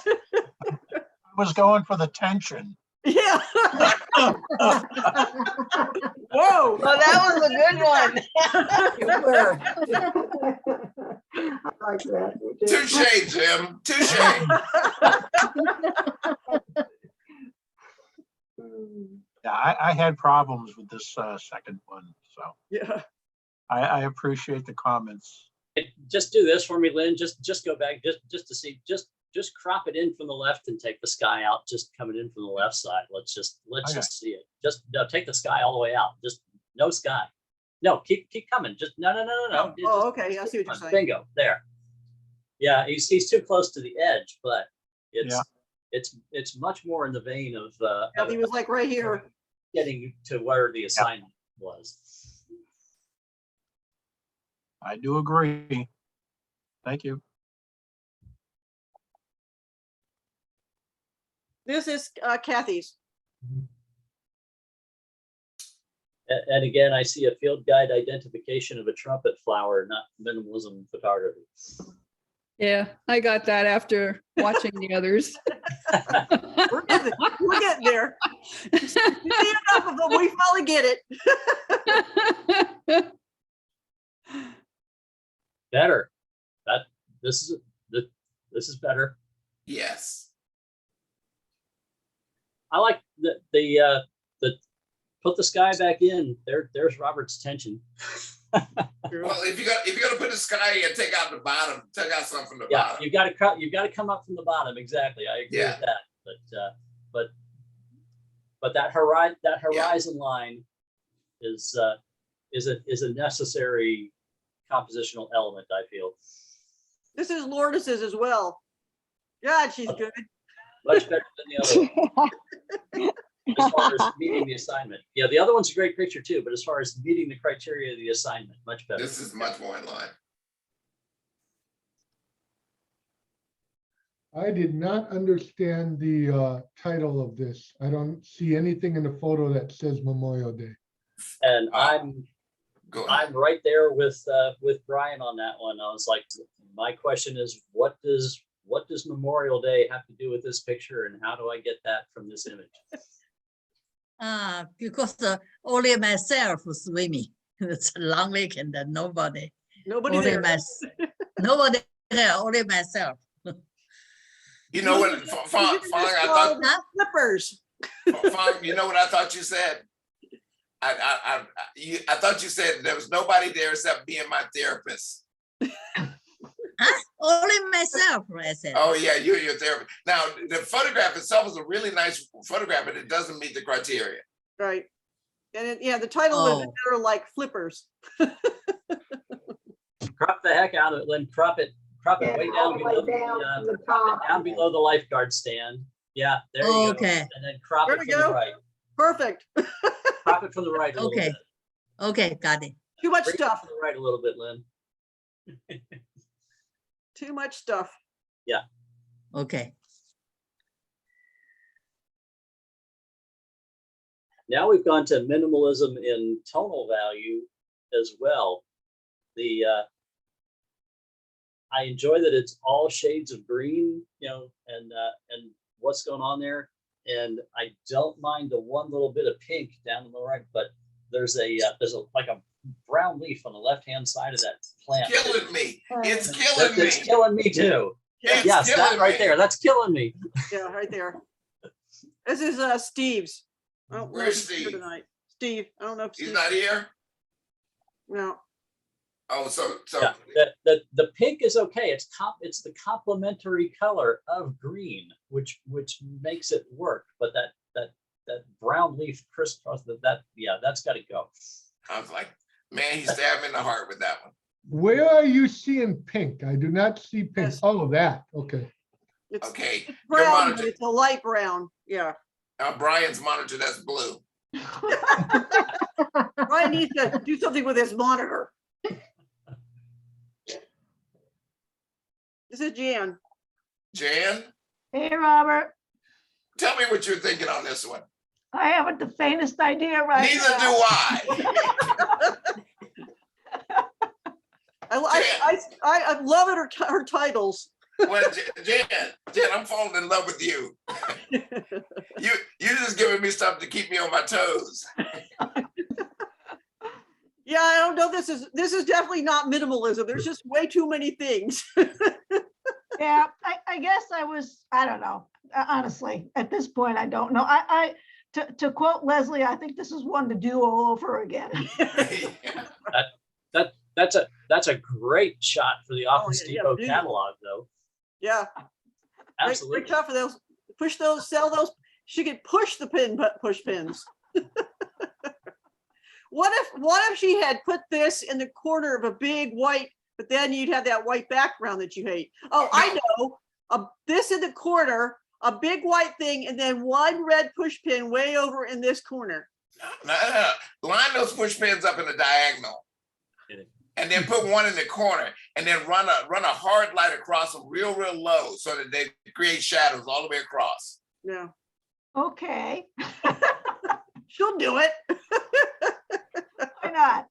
Was going for the tension. Yeah. Whoa. Well, that was a good one. You were. I like that. You did. Touche, Jim. Touche. Yeah, I had problems with this second one, so Yeah. I appreciate the comments. Just do this for me, Lynn. Just go back just to see, just crop it in from the left and take the sky out, just coming in from the left side. Let's just see it. Just take the sky all the way out. Just no sky. No, keep coming. Just no. Oh, okay. I see what you're saying. Bingo. There. Yeah, he's too close to the edge, but it's much more in the vein of Yeah, he was like right here. getting to where the assignment was. I do agree. Thank you. This is Kathy's. And again, I see a field guide identification of a trumpet flower, not minimalism photography. Yeah, I got that after watching the others. We're getting there. You see enough of them, we finally get it. Better. This is better. Yes. I like the put the sky back in. There's Robert's tension. Well, if you're gonna put the sky in, take out the bottom, take out something from the Yeah, bottom. you've got to come up from the bottom. Exactly. I agree with that. But that horizon line is a necessary compositional element, I feel. This is Lourdes's as well. God, she's good. Much better than the other one. As far as meeting the assignment. Yeah, the other one's a great picture too, but as far as meeting the criteria of the assignment, much better. This is much more in line. I did not understand the title of this. I don't see anything in the photo that says Memorial Day. And I'm right there with Brian on that one. I was like, my question is, what does Memorial Day have to do with this picture, and how do I get that from this image? Because only myself swimming. It's a long weekend and nobody. Nobody only there. Nobody there, only myself. You know what, Fong, I thought flippers. Fong, you know what I thought you said? I thought you said there was nobody there except me and my therapist. Huh? Only myself, I said. Oh yeah, you're your therapist. Now the photograph itself is a really nice photograph, but it doesn't meet the criteria. Right. And the title was they're like flippers. Crop the heck out of it, Lynn. Crop it way down below down below the lifeguard stand. Yeah, there you go. Okay. And then crop There it we from go. the right. Perfect. Crop it from the right a little Okay. bit. Okay, got it. Too much Bring it stuff. to the right a little bit, Lynn. Too much stuff. Yeah. Okay. Now we've gone to minimalism in tonal value as well. I enjoy that it's all shades of green, and what's going on there. And I don't mind the one little bit of pink down on the right, but there's a brown leaf on the left-hand side of that plant. Killing me. It's killing me. It's killing me too. It's Yes, that killing right me. there. That's killing me. Yeah, right there. This is Steve's. I don't know if Where's he's here Steve? tonight. Steve, I don't know if He's Steve. not here? No. Oh, so Yeah, the pink is okay. It's the complementary color of green, which makes it work. But that brown leaf crisscross, that's got to go. I was like, man, he stabbed me in the heart with that one. Where are you seeing pink? I do not see pink. Yes. Oh, that, okay. It's Okay, your brown, but monitor, it's a light brown. Yeah. Brian's monitor, that's blue. Brian needs to do something with his monitor. This is Jan. Jan, Hey, Robert, tell me what you're thinking on this one. I haven't the faintest idea right Neither now. do I. I love her titles. Well, Jan, I'm falling in love with you. You just giving me something to keep me on my toes. Yeah, I don't know. This is definitely not minimalism. There's just way too many things. Yeah, I guess I don't know. Honestly, at this point, I don't know. To quote Leslie, I think this is one to do all over again. That's a great shot for the Office yeah, Depot beautiful. catalog, though. Yeah. Absolutely. Great job for those. Push those, sell those. She could push the push pins. What if she had put this in the corner of a big white, but then you'd have that white background that you hate. Oh, I know. This in the corner, a big white thing, and then one red push pin way over in this corner. No. Line those push pins up in the diagonal. And then put one in the corner, and then run a hard light across them real low so that they create shadows all the way across. Yeah. Okay, She'll do it. why not?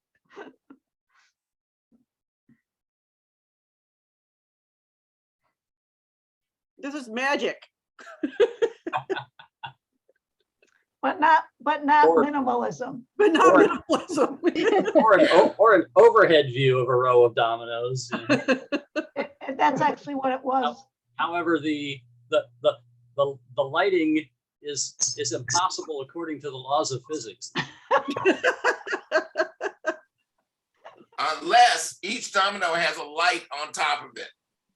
This is magic. But not Or- minimalism. But not Or- minimalism. or an overhead view of a row of dominoes. That's actually what it was. However, the lighting is impossible according to the laws of physics. unless each domino has a light on top of it.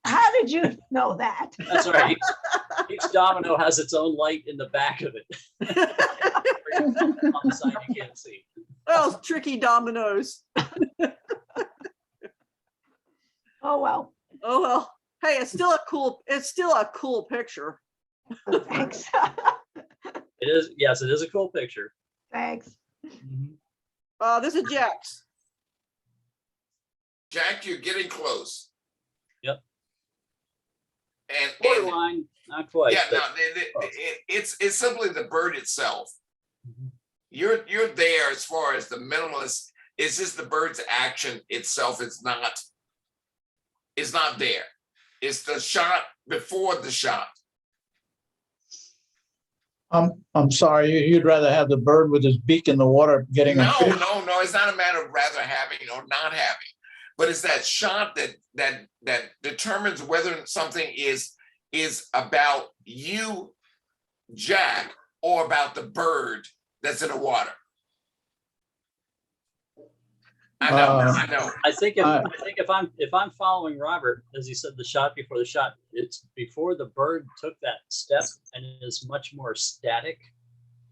How did you know that? That's right. Each domino has its own light in the back of it. On the side you can't see. Those tricky dominoes. Oh, well. Oh, well. Hey, it's still a cool picture. Thanks. It is, yes, it is a cool picture. Thanks. This is Jack's. Jack, you're getting close. Yep. And borderline, not quite. Yeah, but no, it's simply the bird itself. You're there as far as the minimalist. It's just the bird's action itself. It's not there. It's the shot before the shot. I'm sorry, you'd rather have the bird with his beak in the water getting a No, fish? no, it's not a matter of rather having or not having, but it's that shot that determines whether something is about you, Jack, or about the bird that's in the water. I know. I think if I'm following Robert, as he said, the shot before the shot, it's before the bird took that step, and it is much more static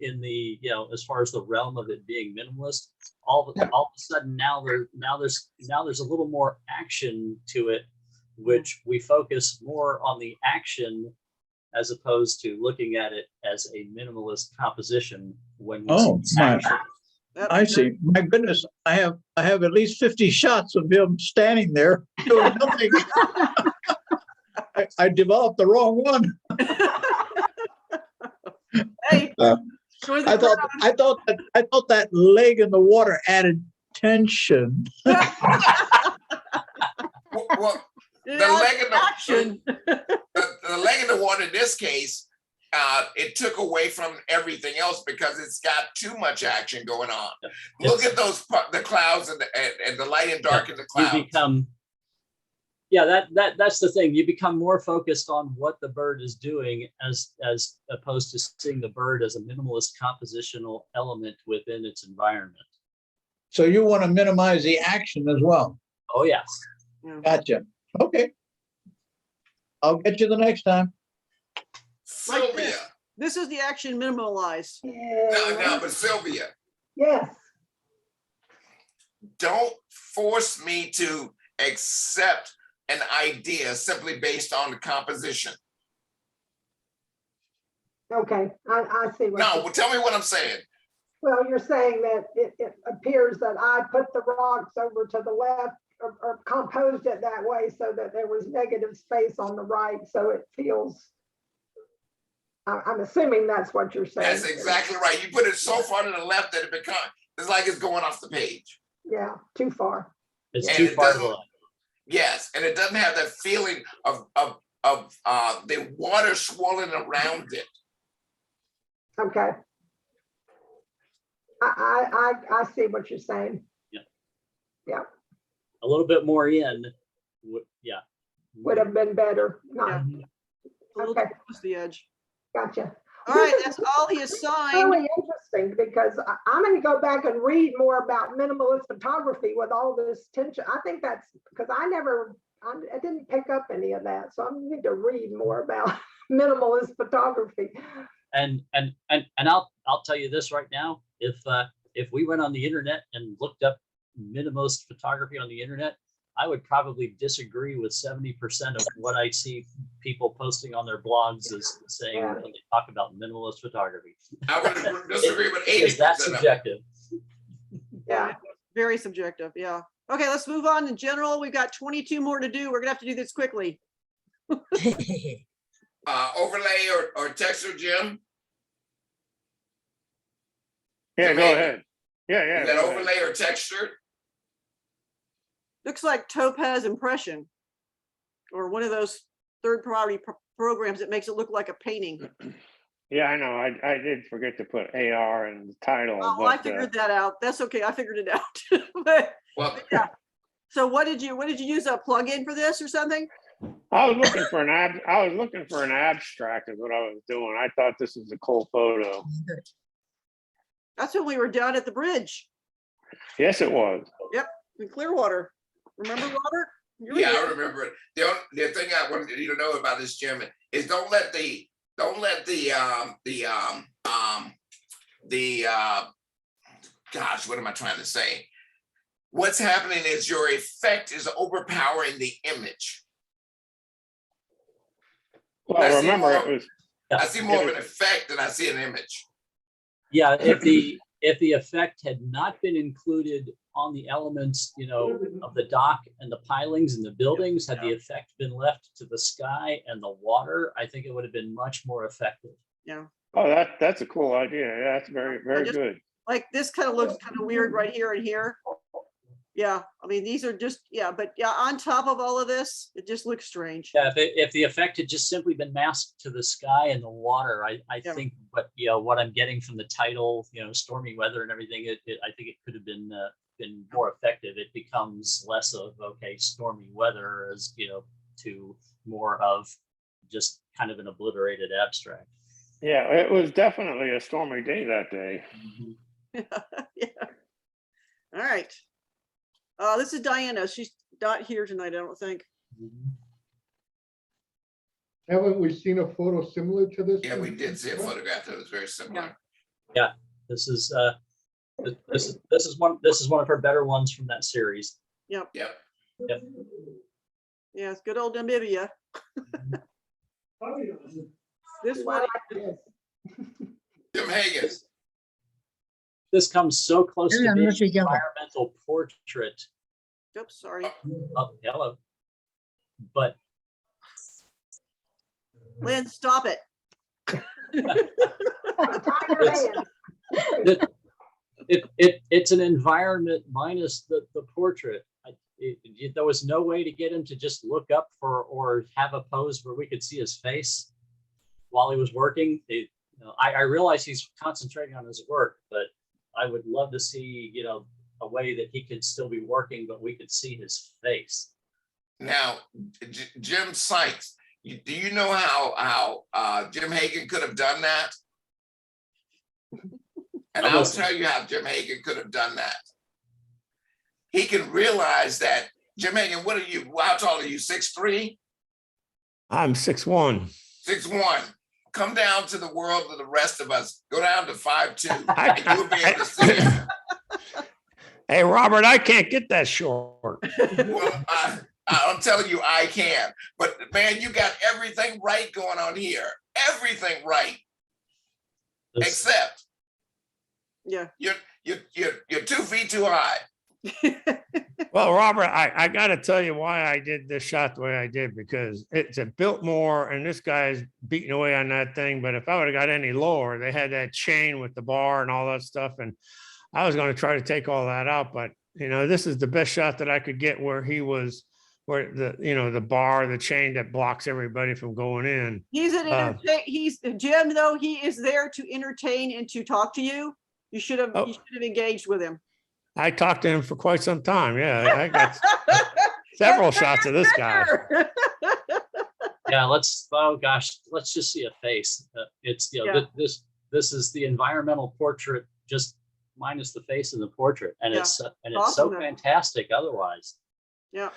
in the, as far as the realm of it being minimalist. All of a sudden now there's a little more action to it, which we focus more on the action as opposed to looking at it as a minimalist composition when we see action. I see. My goodness, I have at least 50 shots of him standing there doing nothing. I developed the wrong one. Hey, I thought that leg in the water added tension. Well, the leg in the water in this case, it took away from everything else because it's got too much action going on. Look at the clouds and the light and dark in the clouds. You become, that's the thing. You become more focused on what the bird is doing as opposed to seeing the bird as a minimalist compositional element within its environment. So you want to minimize the action as well? Oh, yes. Gotcha. Okay. I'll get you the next time. Sylvia. This is the action minimalized. No, but Sylvia. Yes. Don't force me to accept an idea simply based on the composition. Okay, I see. Well, tell me what I'm saying. Well, you're saying that it appears that I put the rocks over to the left or composed it that way so that there was negative space on the right, so it feels. I'm assuming that's what you're saying. That's exactly right. You put it so far to the left that it's like it's going off the page. Yeah, too far. It's too far to the left. Yes, and it doesn't have that feeling of the water swirling around it. Okay. I see what you're saying. Yeah. Yeah. A little bit more in. Would have been better. Not. A little Okay. close to the edge. Gotcha. All right, that's all he assigned. Really interesting because I'm going to go back and read more about minimalist photography with all this tension. I think that's because I didn't pick up any of that, so I need to read more about minimalist photography. And I'll tell you this right now: if we went on the internet and looked up minimalist photography on the internet, I would probably disagree with 70% of what I see people posting on their blogs as saying when they talk about minimalist photography. I would disagree with 80%. That's subjective. Yeah, very subjective. Yeah. Okay, let's move on. In general, we've got 22 more to do. We're gonna have to do this quickly. Overlay or texture, Jim? Yeah, go ahead. Yeah. Is that overlay or texture? Looks like Topaz Impression, or one of those third-party programs that makes it look like a painting. Yeah, I know. I did forget to put AR in the title. Oh, but, I figured that out. That's okay. I figured it out. but yeah. So what did you use a plug-in for this or something? I was looking for an abstract is what I was doing. I thought this was a cool photo. That's when we were down at the bridge. Yes, it was. Yep. in Clearwater. Remember, Robert? You were Yeah, I there. remember it. The thing I wanted you to know about this, Jim, is don't let the gosh, what am I trying to say? What's happening is your effect is overpowering the image. Well, remember, it was. I see more of an effect than I see an image. Yeah, if the effect had not been included on the elements, you know, of the dock and the pilings and the buildings, had the effect been left to the sky and the water, I think it would have been much more effective. Yeah. Oh, that's a cool idea. Yeah, that's very, very good. Like this kind of looks kind of weird right here and here. Yeah, I mean, these are just, yeah, but yeah, on top of all of this, it just looks strange. Yeah, if the effect had just simply been masked to the sky and the water, I think what I'm getting from the title, you know, stormy weather and everything, I think it could have been more effective. It becomes less of, okay, stormy weather, as you know, to more of just kind of an obliterated abstract. Yeah, it was definitely a stormy day that day. Yeah. All right. This is Diana. She's not here tonight, I don't think. Haven't we seen a photo similar to this? Yeah, we did see a photograph that was very similar. Yeah, this is one of her better ones from that series. Yep. Yep. Yep. Yeah, it's good old Namibia. This one. Jim Hagan. This comes so close to Yeah, being much an together. environmental portrait. Oops, sorry. Oh, hello. But Lynn, stop it. It's an environment minus the portrait. There was no way to get him to just look up for or have a pose where we could see his face while he was working. I realize he's concentrating on his work, but I would love to see, you know, a way that he could still be working, but we could see his face. Now, Jim Sykes, do you know how Jim Hagan could have done that? And I'll tell you how Jim Hagan could have done that. He can realize that, Jim Hagan, what are you, how tall are you, 6'3"? I'm 6'1". 6'1". Come down to the world of the rest of us. Go down to 5'2", and you'll be able to see it. Hey, Robert, I can't get that short. Well, I'm telling you, I can. But man, you got everything right going on here. Everything right, except you're 2 feet too high. Well, Robert, I got to tell you why I did this shot the way I did, because it's a Biltmore and this guy's beating away on that thing. But if I would have got any lower, they had that chain with the bar and all that stuff. And I was going to try to take all that out. But, you know, this is the best shot that I could get where he was, where the bar, the chain that blocks everybody from going in. He's Jim, though, he is there to entertain and to talk to you. You should have engaged with him. I talked to him for quite some time. Yeah, I got several shots of this guy. Yeah, let's just see a face. It's, you know, this is the environmental portrait, just minus the face in the portrait, and it's so fantastic otherwise. Yeah.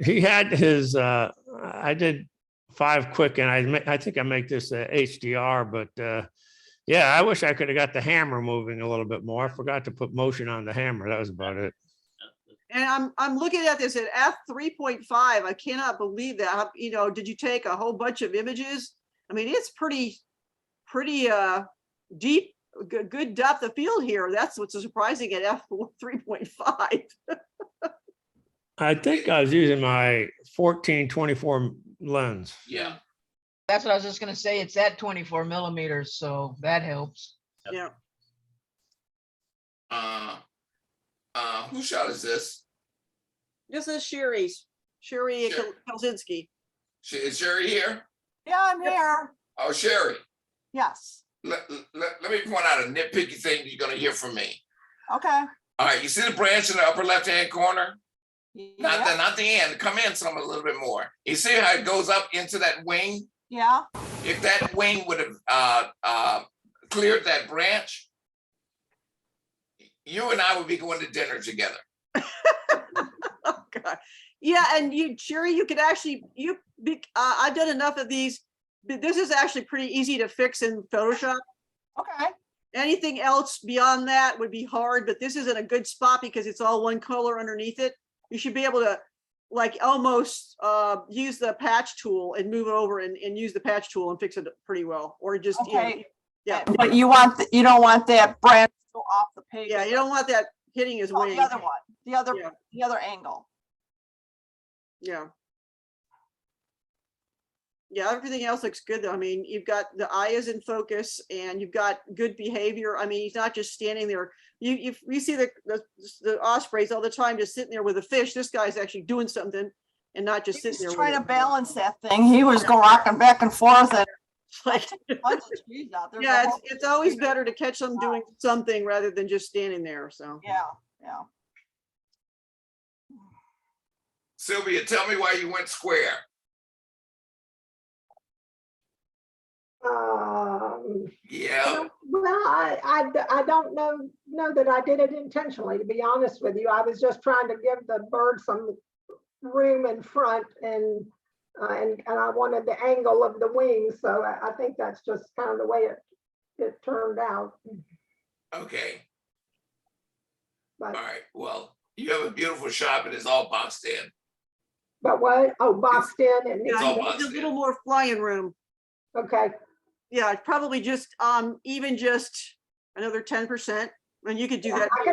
He had his I did 5 quick, and I think I make this a HDR, but yeah, I wish I could have got the hammer moving a little bit more. I forgot to put motion on the hammer. That was about it. And I'm looking at this at f3.5. I cannot believe that. You know, did you take a whole bunch of images? I mean, it's pretty deep, good depth of field here. That's what's so surprising at f3.5. I think I was using my 14-24 lens. Yeah. That's what I was just gonna say. It's at 24 millimeters, so that helps. Yeah. Whose shot is this? This is Sherry's. Sherry Kelzinski. Is Sherry here? Yeah, I'm here. Oh, Sherry. Yes. Let me point out a nitpicky thing you're going to hear from me. Okay. All right, you see the branch in the upper left-hand corner? Yeah. Not the end. Come in a little bit more. You see how it goes up into that wing? Yeah. If that wing would have cleared that branch, you and I would be going to dinner together. Oh, God. Yeah, and you, Sherry, you could actually, I've done enough of these. This is actually pretty easy to fix in Photoshop. Okay. Anything else beyond that would be hard, but this is in a good spot because it's all one color underneath it. You should be able to like almost use the patch tool and move it over and use the patch tool and fix it pretty well. Or just, Okay. yeah. But you don't want that branch to go off the page. Yeah, you don't want that hitting his Oh, wings. the other one, the other angle. Yeah. Yeah, everything else looks good though. I mean, you've got the eye is in focus and you've got good behavior. I mean, he's not just standing there. You see the ospreys all the time just sitting there with a fish. This guy's actually doing something and not just sitting there. Trying to balance that thing. He was going rocking back and forth and like, yeah, it's always better to catch them doing something rather than just standing there. So yeah. Sylvia, tell me why you went square. Yeah. Well, I don't know that I did it intentionally, to be honest with you. I was just trying to give the bird some room in front and I wanted the angle of the wings. So I think that's just kind of the way it turned out. Okay. But, all right. Well, you have a beautiful shop and it's all boxed in. But what? Oh, boxed in and yeah, a little more flying room. Okay. Yeah, probably just even just another 10%. And you could do that. I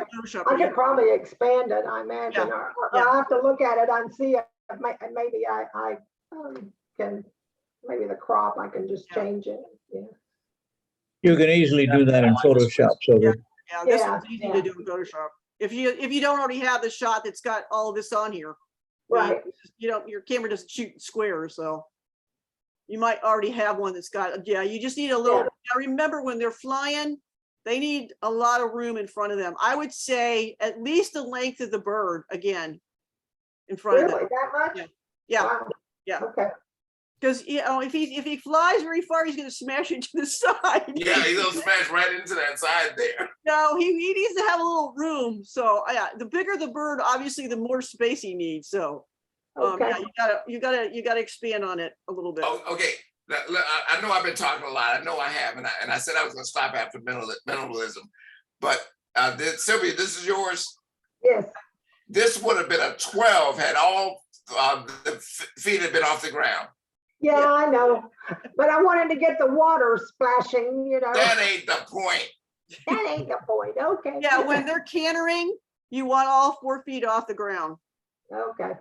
could probably expand it, I imagine. Or I'll have to look at it and see if maybe I can, maybe the crop, I can just change it. Yeah. You can easily do that in Photoshop, so that Yeah, this one's easy to do in Photoshop. If you don't already have the shot that's got all of this on here, right? Your camera doesn't shoot squares, so you might already have one that's got. Yeah, you just need a little. Now remember, when they're flying, they need a lot of room in front of them. I would say at least the length of the bird again in front of them. Really, that much? Yeah, wow. Yeah. Okay. Because if he flies very far, he's going to smash into the side. Yeah, he's gonna smash right into that side there. No, he needs to have a little room. So yeah, the bigger the bird, obviously, the more space he needs. So okay. Yeah, you gotta expand on it a little bit. Oh, okay. I know I've been talking a lot. I know I have, and I said I was gonna stop after minimalism, but Sylvia, this is yours. Yes. This would have been a 12 had all the feet had been off the ground. Yeah, I know, but I wanted to get the water splashing, you know. That ain't the point. That ain't the point. Okay. Yeah, when they're cantering, you want all 4 feet off the ground. Okay.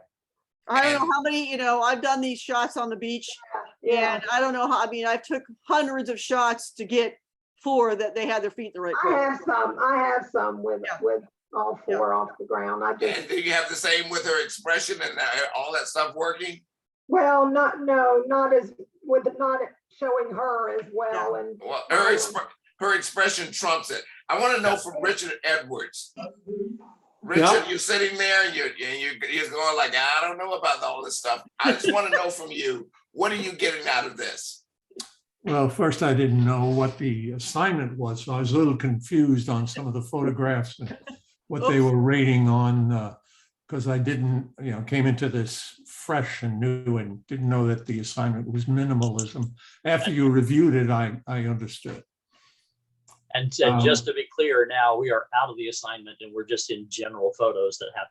I don't know how many, I've done these shots on the beach, and I don't know how, I mean, I took hundreds of shots to get 4 that they had their feet in the right place. I have some with all 4 off the ground. And do you have the same with her expression and all that stuff working? Well, not showing her as well. And well, her expression trumps it. I want to know from Richard Edwards. Richard, you're sitting there and you're going like, I don't know about all this stuff. I just want to know from you, what are you getting out of this? Well, first I didn't know what the assignment was, so I was a little confused on some of the photographs and what they were rating on, because I didn't, came into this fresh and new and didn't know that the assignment was minimalism. After you reviewed it, I understood. And just to be clear, now we are out of the assignment and we're just in general photos that have.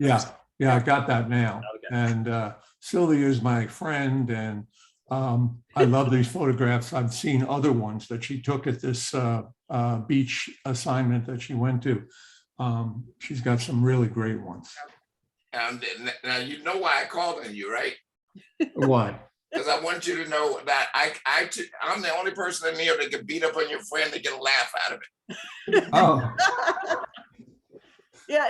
Yeah, I got that now. Okay. And Sylvia is my friend, and I love these photographs. I've seen other ones that she took at this beach assignment that she went to. She's got some really great ones. Now you know why I called on you, right? Why? Because I want you to know that I'm the only person in here that can beat up on your friend to get a laugh out of it. Oh. Yeah,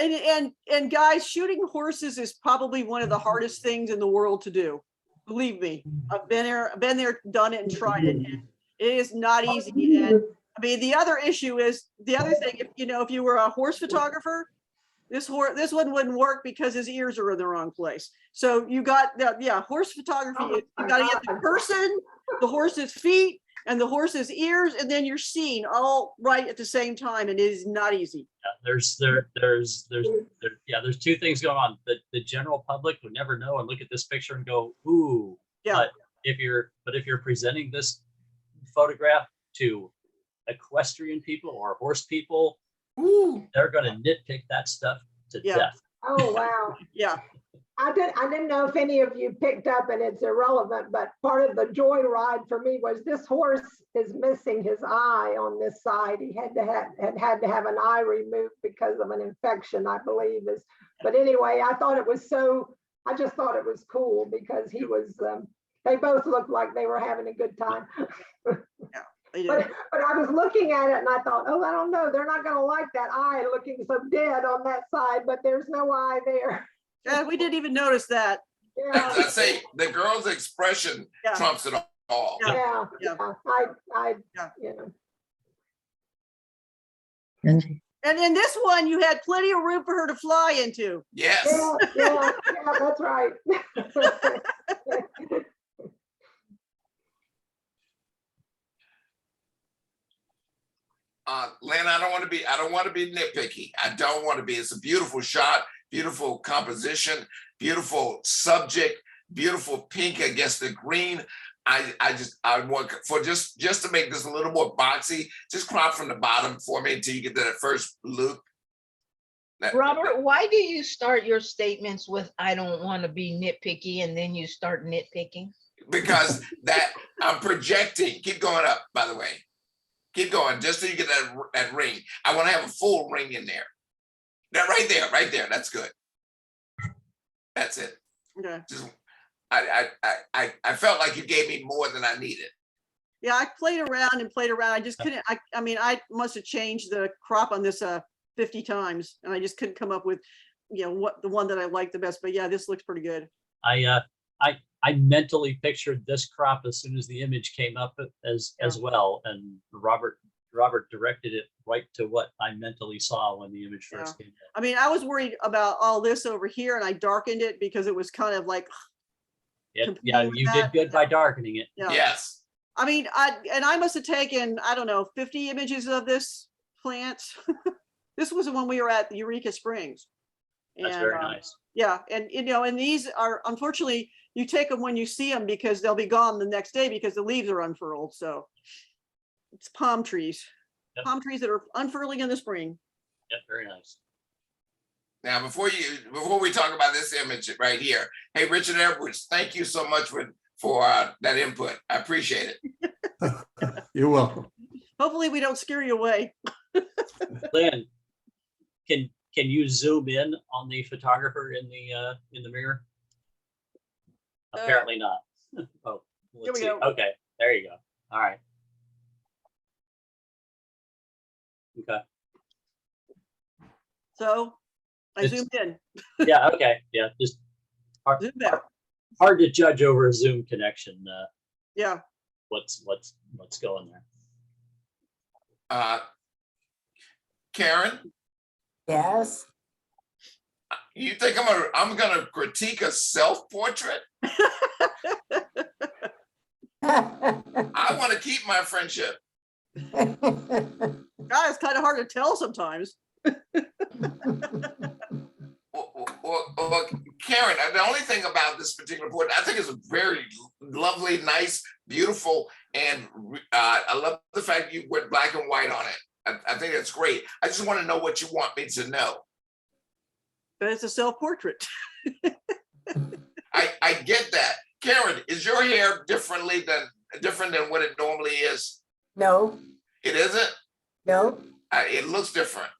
and guys, shooting horses is probably one of the hardest things in the world to do. Believe me, I've been there, done it, and tried it. And it is not easy. And I mean, the other issue is the other thing. If you were a horse photographer, this one wouldn't work because his ears are in the wrong place. So you got horse photography. You got to get the person, the horse's feet, and the horse's ears, and then you're seeing all right at the same time, and it is not easy. There's two things going on. The general public would never know and look at this picture and go, ooh. Yeah. But if you're presenting this photograph to equestrian people or horse people, ooh, they're going to nitpick that stuff to Yeah. death. Oh, wow. Yeah. I didn't know if any of you picked up, and it's irrelevant, but part of the joy ride for me was this horse is missing his eye on this side. He had to have an eye removed because of an infection, I believe. But anyway, I just thought it was cool because he was, they both looked like they were having a good time. But I was looking at it and I thought, oh, I don't know, they're not going to like that eye looking so dead on that side, but there's no eye there. Yeah, we didn't even notice that. Yeah. I say the girl's expression trumps it all. Yeah. I you know. And in this one, you had plenty of room for her to fly into. Yes. Yeah, that's right. Lynn, I don't want to be nitpicky. I don't want to be. It's a beautiful shot, beautiful composition, beautiful subject, beautiful pink against the green. I want for just to make this a little more boxy, just crop from the bottom for me until you get to that first loop. Robert, why do you start your statements with "I don't want to be nitpicky" and then you start nitpicking? Because that I'm projecting. Keep going up, by the way. Keep going, just so you get that ring. I want to have a full ring in there. That right there. That's good. That's it. Okay. Just, I felt like you gave me more than I needed. Yeah, I played around. I just couldn't. I mean, I must have changed the crop on this 50 times, and I just couldn't come up with, what the one that I liked the best. But yeah, this looks pretty good. I mentally pictured this crop as soon as the image came up as well, and Robert directed it right to what I mentally saw when the image first came in. I mean, I was worried about all this over here, and I darkened it because it was kind of like. Yeah, you did good by darkening it. Yeah. Yes. I mean, I must have taken, I don't know, 50 images of this plant. This was when we were at the Eureka Springs. That's very nice. Yeah, and and these are, unfortunately, you take them when you see them because they'll be gone the next day because the leaves are unfurled. So it's palm trees, palm trees that are unfurling in the spring. Yeah, very nice. Now, before we talk about this image right here, hey, Richard Edwards, thank you so much for that input. I appreciate it. You're welcome. Hopefully we don't scare you away. Lynn, can you zoom in on the photographer in the mirror? Apparently not. Oh, let's see. Go. Okay, there you go. All right. Okay. So I zoomed in. Yeah. Okay. Yeah. Just hard to judge over a Zoom connection. Yeah. What's going there? Karen? Yes. You think I'm gonna critique a self-portrait? I want to keep my friendship. God, it's kind of hard to tell sometimes. Well, Karen, the only thing about this particular portrait, I think it's a very lovely, nice, beautiful, and I love the fact you went black and white on it. I think that's great. I just want to know what you want me to know. But it's a self-portrait. I get that. Karen, is your hair different than what it normally is? No. It isn't? No. It looks different.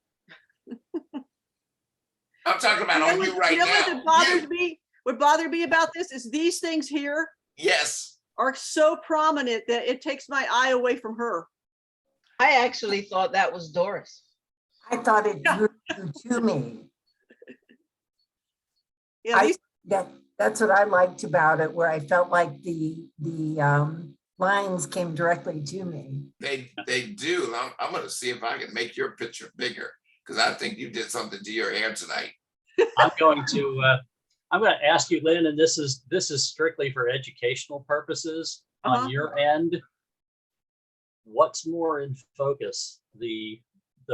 I'm talking about on you right now. What bothered me about this is these things here. Yes. Are so prominent that it takes my eye away from her. I actually thought that was Doris. I thought it drew you to me. Yeah, that's what I liked about it, where I felt like the lines came directly to me. They do. I'm going to see if I can make your picture bigger, because I think you did something to your hair tonight. I'm going to ask you, Lynn, and this is strictly for educational purposes on your end. what's more in focus, the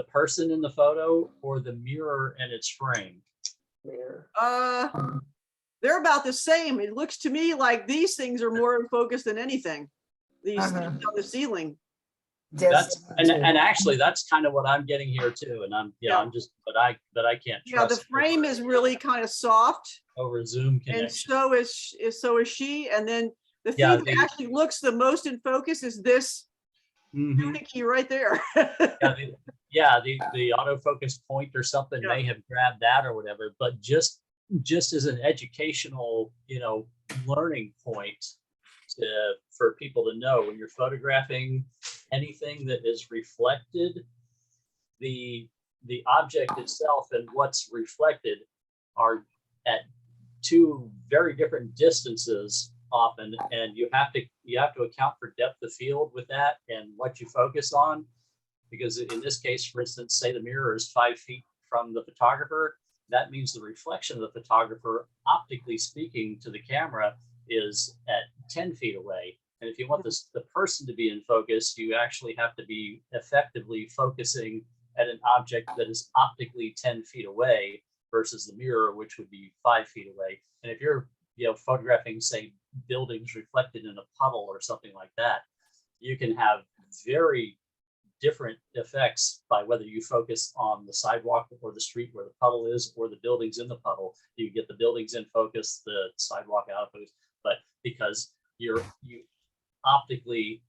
person in the photo or the mirror and its frame? They're about the same. It looks to me like these things are more in focus than anything. These things on the ceiling. That's and actually that's kind of what I'm getting here too. And I'm I'm just but I can't Yeah, trust the frame is really kind of soft. over Zoom And connection. so is she. And then the Yeah, thing that actually looks the most in focus is this doohickey right there. The autofocus point or something may have grabbed that or whatever, but just as an educational, learning point for people to know, when you're photographing anything that is reflected, the object itself and what's reflected are at two very different distances often, and you have to account for depth of field with that and what you focus on. Because in this case, for instance, say the mirror is 5 feet from the photographer, that means the reflection of the photographer, optically speaking to the camera, is at 10 feet away. And if you want the person to be in focus, you actually have to be effectively focusing at an object that is optically 10 feet away versus the mirror, which would be 5 feet away. And if you're photographing, say, buildings reflected in a puddle or something like that, you can have very different effects by whether you focus on the sidewalk or the street where the puddle is, or the buildings in the puddle. You get the buildings in focus, the sidewalk out of focus, but because you optically,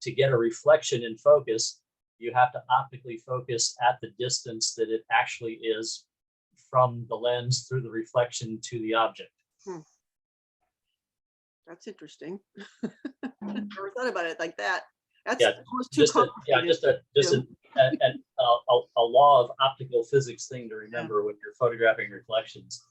to get a reflection in focus, you have to optically focus at the distance that it actually is from the lens through the reflection to the object. That's interesting. Never thought about it like that. That's almost too just a law of optical physics thing to remember when you're photographing reflections.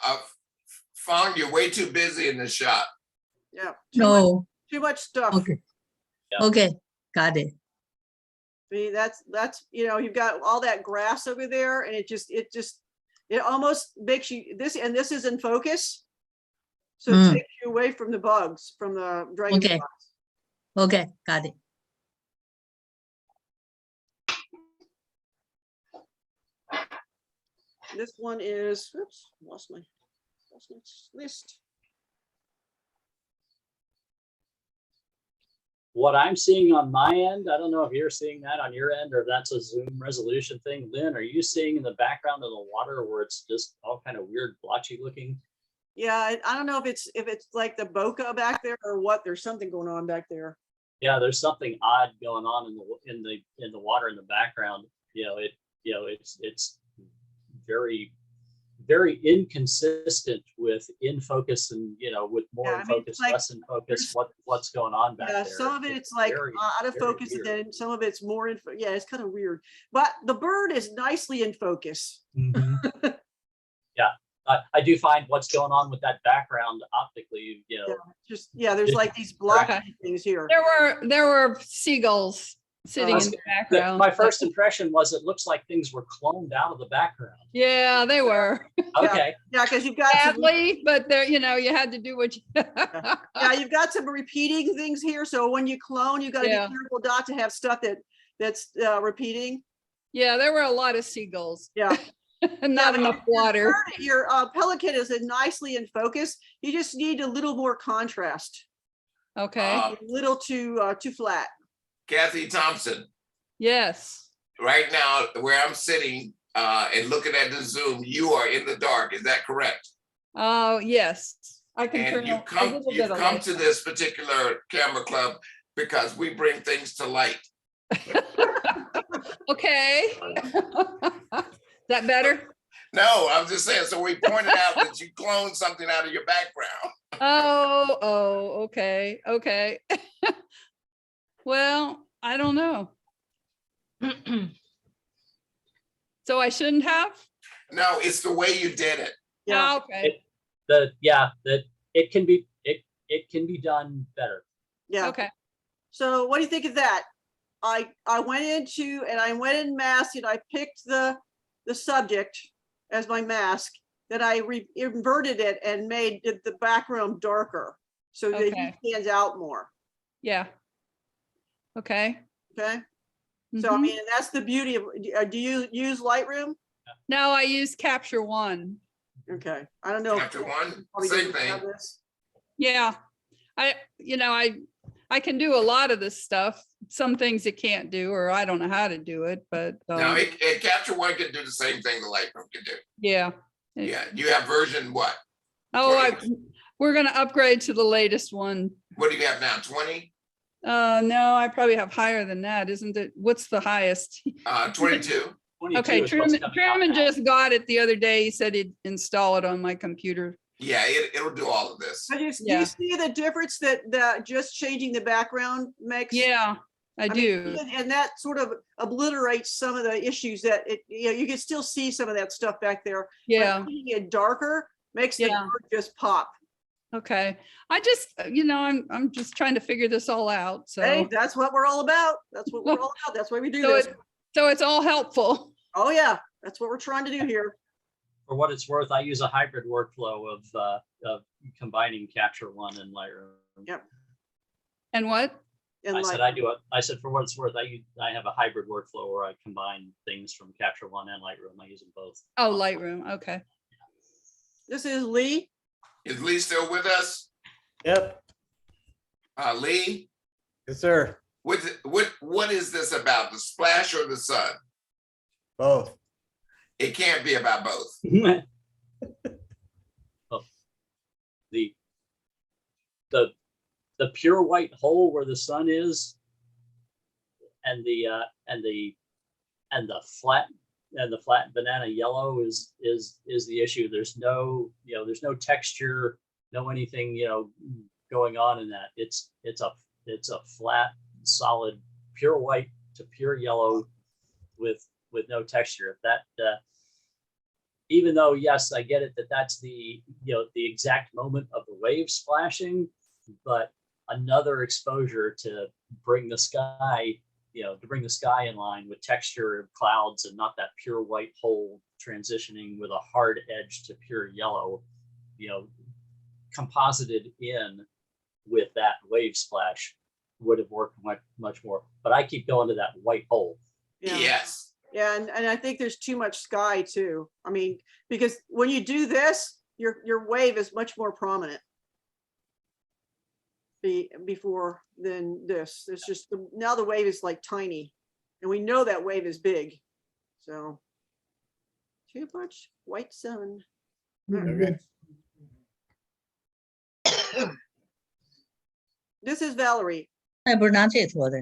I've found you're way too busy in the shot. Yeah. Too much stuff. Okay. Okay, got it. See, that's you've got all that grass over there, and it almost makes you this is in focus, so it takes you away from the bugs, from the dragonflies. Okay, got it. This one is, oops, lost my list. What I'm seeing on my end, I don't know if you're seeing that on your end or if that's a Zoom resolution thing. Lynn, are you seeing in the background of the water where it's just all kind of weird blotchy looking? Yeah, I don't know if it's like the bokeh back there or what. There's something going on back there. Yeah, there's something odd going on in the water in the background. It's very, very inconsistent with in focus and with more in focus, like, less in focus. What's going on back there? Some of it's like out of focus, and then some of it's more in. Yeah, it's kind of weird. But the bird is nicely in focus. Mm-hmm. Yeah. I do find what's going on with that background optically, there's like these blocky things here. There were seagulls sitting in the background. My first impression was it looks like things were cloned out of the background. Yeah, they were. Okay. Yeah, because you've got sadly, but there, you had to do what you. Yeah, you've got some repeating things here. So when you clone, you got to be careful not to have stuff that's repeating. Yeah, there were a lot of seagulls. Yeah. Not enough water. Your pelican is nicely in focus. You just need a little more contrast. Okay. A little too flat. Kathy Thompson. Yes. Right now, where I'm sitting and looking at the Zoom, you are in the dark. Is that correct? Oh, yes. I can turn you've come to this particular camera club because we bring things to light. Okay. Is that better? No, I'm just saying. So we pointed out that you cloned something out of your background. Oh, okay. Okay. Well, I don't know. So I shouldn't have? No, it's the way you did it. Yeah. Oh, okay. It can be done better. Yeah. Okay. So what do you think of that? I went into, and I went in mask, and I picked the subject as my mask, then I inverted it and made the background darker so that Okay. he stands out more. Yeah. Okay. Okay. So I Mhm. mean, that's the beauty of, do you use Lightroom? No, I use Capture One. Okay. I don't know. Chapter one, Probably same doesn't have thing. this. Yeah. I can do a lot of this stuff. Some things it can't do, or I don't know how to do it, but Now, it Capture One can do the same thing the Lightroom can do. yeah. Yeah, you have version what? Oh, 20? we're gonna upgrade to the latest one. What do you have now, 20? No, I probably have higher than that, isn't it? What's the highest? 22. 22 Okay, is what's coming out Truman now. just got it the other day. He said he'd install it on my computer. Yeah, it'll do all of this. Do Yeah. you see the difference that just changing the background makes? Yeah, I do. mean, and that sort of obliterates some of the issues that you can still see some of that stuff back there. but Yeah. making it darker makes the Yeah. dark just pop. Okay. I just, I'm just trying to figure this all out. So, Hey, that's what we're all about. That's what we're all about. That's why we do so, this. so it's all helpful. Oh yeah, that's what we're trying to do here. For what it's worth, I use a hybrid workflow of combining Capture One and Lightroom. Yep. And what? And I said for what it's worth, I have a hybrid workflow where I combine things from Capture One and Lightroom. I use them both. Oh, Lightroom. Okay. This is Lee. Is Lee still with us? Yep. Lee, Yes, sir. what is this about? The splash or the sun? Both. It can't be about both. Oh, the pure white hole where the sun is, and the flat banana yellow is the issue. There's no texture, no anything going on in that. It's a flat, solid, pure white to pure yellow with no texture. That even though, yes, I get it that the exact moment of the wave splashing, but another exposure to bring the sky in line with texture of clouds and not that pure white hole transitioning with a hard edge to pure yellow, composited in with that wave splash would have worked much more. But I keep going to that white hole. Yeah. Yes. Yeah, and I think there's too much sky too. I mean, because when you do this, your wave is much more prominent before than this. It's just now the wave is like tiny, and we know that wave is big. So too much white sun. Okay. This is Valerie. 那不是拿这撮的，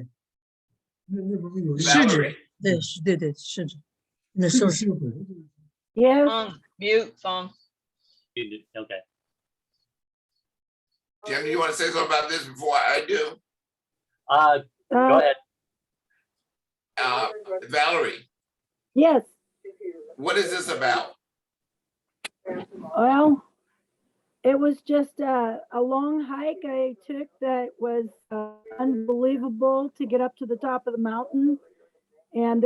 Valerie, 对，对，是，那是不是？ Yes. Mute phone. Okay. Jim, you want to say something about this before I do? Go ahead. Valerie, Yes. what is this about? Well, it was just a long hike I took that was unbelievable to get up to the top of the mountain. And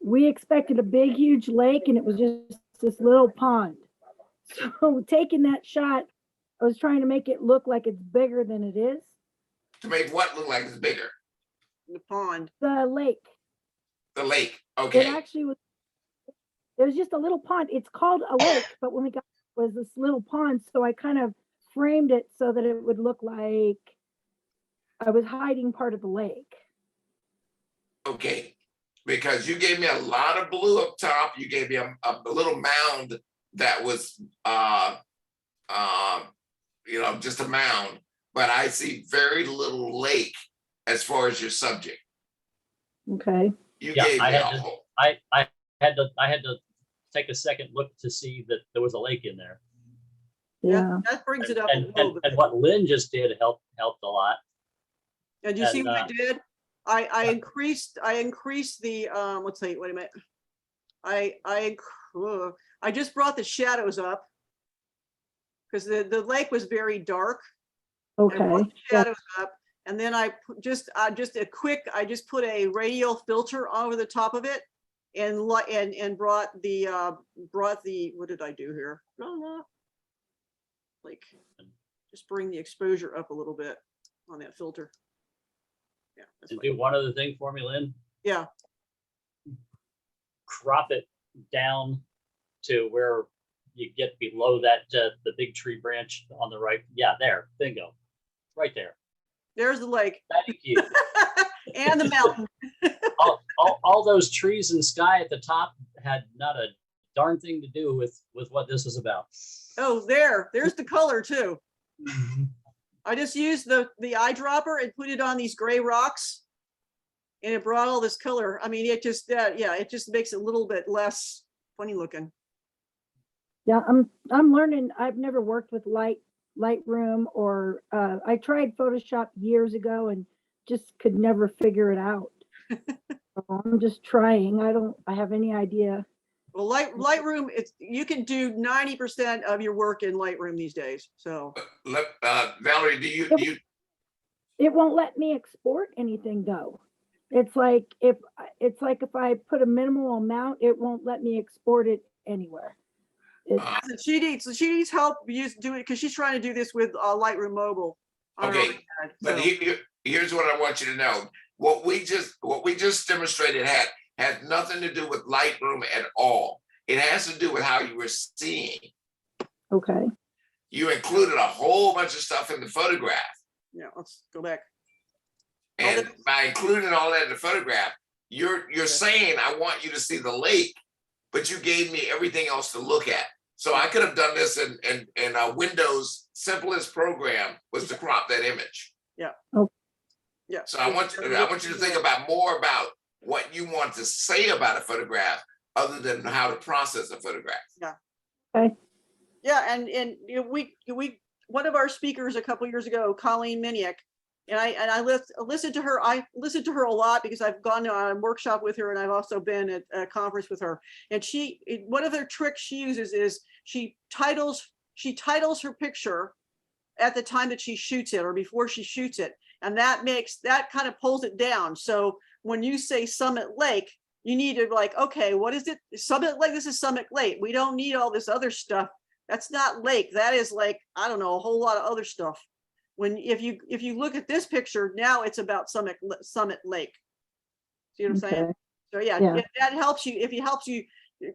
we expected a big, huge lake, and it was just this little pond. So taking that shot, I was trying to make it look like it's bigger than it is. To make what look like it's bigger? The pond. The lake. The lake. It Okay. actually was. It was just a little pond. It's called a lake, but when we got it was this little pond, so I kind of framed it so that it would look like I was hiding part of the lake. Okay. Because you gave me a lot of blue up top. You gave me a little mound that was just a mound, but I see very little lake as far as your subject. Okay. You Yeah, gave me a whole. I had to take a second look to see that there was a lake in there. Yeah. That brings it up a little bit. And what Lynn just did helped a lot. And you see and, what I did? I increased the let's see, wait a minute. I just brought the shadows up because the lake was very dark. I brought Okay. the shadows up, And then I just put a radial filter over the top of it and brought the, what did I do here? Like, just bring the exposure up a little bit on that filter. Yeah. And do one other thing for me, Lynn. Yeah. Crop it down to where you get below that, the big tree branch on the right. Yeah, there, bingo, right there. There's the lake. Thank you. And the mountain. all those trees and sky at the top had not a darn thing to do with what this is about. Oh, there's the color too. I just used the eyedropper and put it on these gray rocks, and it brought all this color. I mean, it just it just makes it a little bit less funny looking. Yeah, I'm learning. I've never worked with Lightroom or I tried Photoshop years ago and just could never figure it out. So I'm just trying. I have any idea. Well, Lightroom, you can do 90% of your work in Lightroom these days. So Valerie, do you it won't let me export anything though. It's like if I put a minimal amount, it won't let me export it anywhere. She needs help doing it because she's trying to do this with Lightroom Mobile. Okay, but here's what I want you to know. What we just demonstrated had nothing to do with Lightroom at all. It has to do with how you were seeing. Okay. You included a whole bunch of stuff in the photograph. Yeah, let's go back. And by including all that in the photograph, you're saying I want you to see the lake, but you gave me everything else to look at. So I could have done this in Windows' simplest program was to crop that image. Yeah. Oh. Yeah. So I want you to think about more about what you want to say about a photograph other than how to process a photograph. Yeah. Okay. Yeah, and we one of our speakers a couple years ago, Colleen Miniak, and I listened to her. I listened to her a lot because I've gone to a workshop with her and I've also been at a conference with her. And one of the tricks she uses is she titles her picture at the time that she shoots it or before she shoots it. And that kind of pulls it down. So when you say Summit Lake, you need to like, okay, what is it? Summit Lake, this is Summit Lake. We don't need all this other stuff. That's not lake. That is like, I don't know, a whole lot of other stuff. If you look at this picture, now it's about Summit Lake. See what I'm saying? So yeah, if that helps you, if it helps you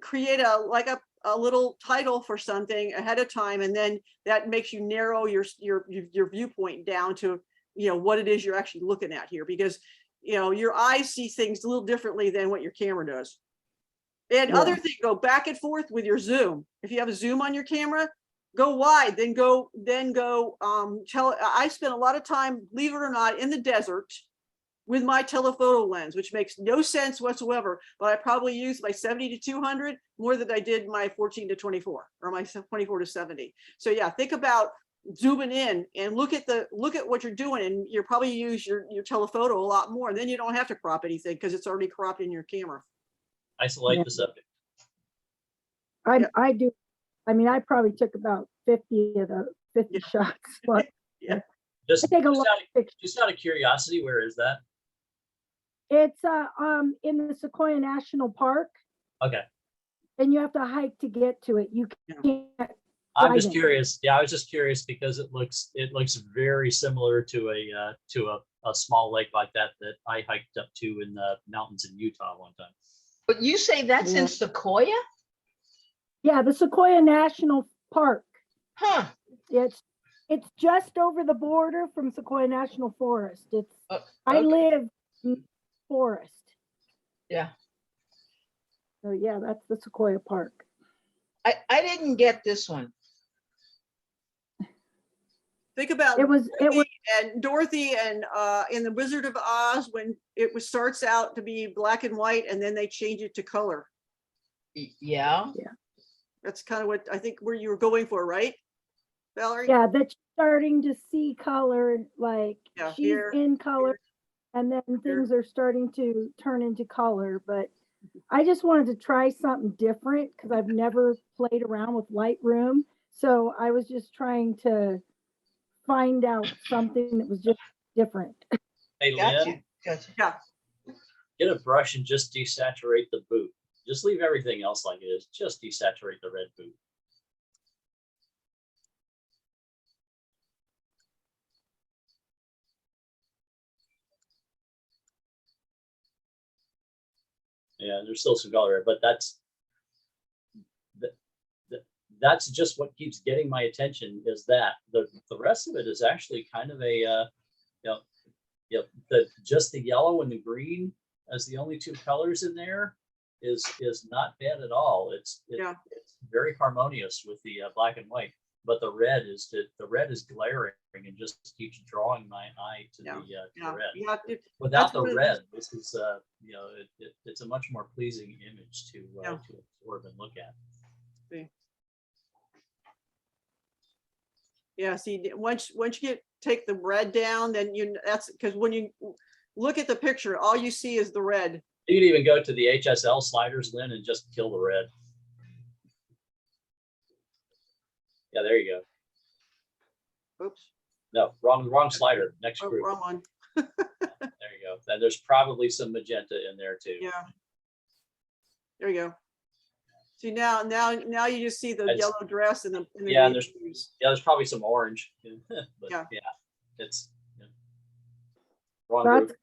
create a little title for something ahead of time, and then that makes you narrow your viewpoint down to, what it is you're actually looking at here, because, your eyes see things a little differently than what your camera does. And other thing, go back and forth with your zoom. If you have a zoom on your camera, go wide, then go I spent a lot of time, believe it or not, in the desert with my telephoto lens, which makes no sense whatsoever, but I probably used my 70 to 200 more than I did my 14 to 24 or my 24 to 70. So yeah, think about zooming in and look at what you're doing, and you'll probably use your telephoto a lot more. And then you don't have to crop anything because it's already cropped in your camera. Isolate the subject. I do. I mean, I probably took about 50 of the 50 shots, but Just, I take a lot of pictures. Just out of curiosity, where is that? It's in the Sequoia National Park, Okay. and you have to hike to get to it. You can't. I'm ride just it. curious. Yeah, I was just curious because it looks very similar to a small lake like that I hiked up to in the mountains in Utah one time. But you say that's in Sequoia? Yeah, the Sequoia National Park. Huh. It's just over the border from Sequoia National Forest. It's I okay. live in forest. Yeah. So yeah, that's the Sequoia Park. I didn't get this one. Think about Dorothy and in the Wizard of Oz, when it starts out to be black and white and then they change it to color. Yeah. That's kind of what I think where you were going for, right, Valerie? Yeah, that's starting to see color, like she's here, in color, and then things are starting to turn into color. But I just wanted to try something different because I've never played around with Lightroom. So I was just trying to find out something that was just different. Hey, Gotcha, Lynn, gotcha. Yeah. get a brush and just desaturate the boot. Just leave everything else like it is. Just desaturate the red boot. Yeah, there's still some color, but that's just what keeps getting my attention. Is that the rest of it is actually kind of a just the yellow and the green as the only two colors in there is not bad at all. It's very harmonious with the black and white, but the red is glaring and just keeps drawing my eye to the red. Without the red, this is it's a much more pleasing image to absorb and look at. Yeah, see, once you take the red down, then that's because when you look at the picture, all you see is the red. You can even go to the HSL sliders, Lynn, and just kill the red. Yeah, there you go. Oops. No, wrong slider. Next group. Wrong one. There you go. Then there's probably some magenta in there too. Yeah. There you go. See, now you just see the yellow dress and the yeah. There's probably some orange. But yeah, it's wrong group.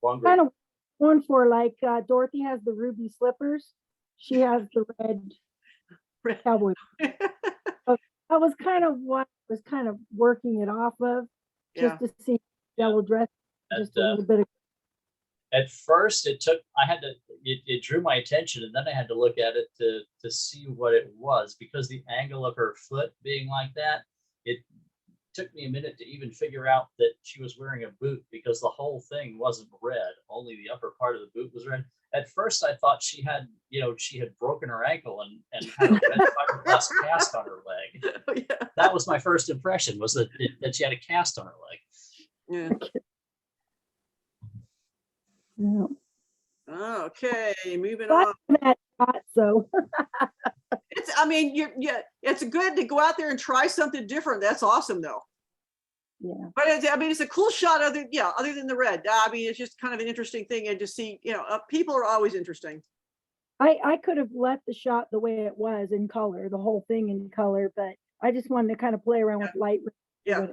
Wrong group. Kind of one for like Dorothy has the ruby slippers. She has the red cowboy. So that was kind of what I was kind of working it off of, just to see yellow dress, just a little bit of. At first, it drew my attention, and then I had to look at it to see what it was, because the angle of her foot being like that, it took me a minute to even figure out that she was wearing a boot, because the whole thing wasn't red, only the upper part of the boot was red. At first, I thought she had broken her ankle and had a red fiberglass cast on her leg. Oh, yeah. That was my first impression, was that she had a cast on her leg. Yeah. Okay, moving on. That shot, so it's good to go out there and try something different. That's awesome, though. Yeah. But it's a cool shot. Other than the red, it's just kind of an interesting thing, and to see, people are always interesting. I could have left the shot the way it was in color, the whole thing in color, but I just wanted to kind of play around with light. Yeah.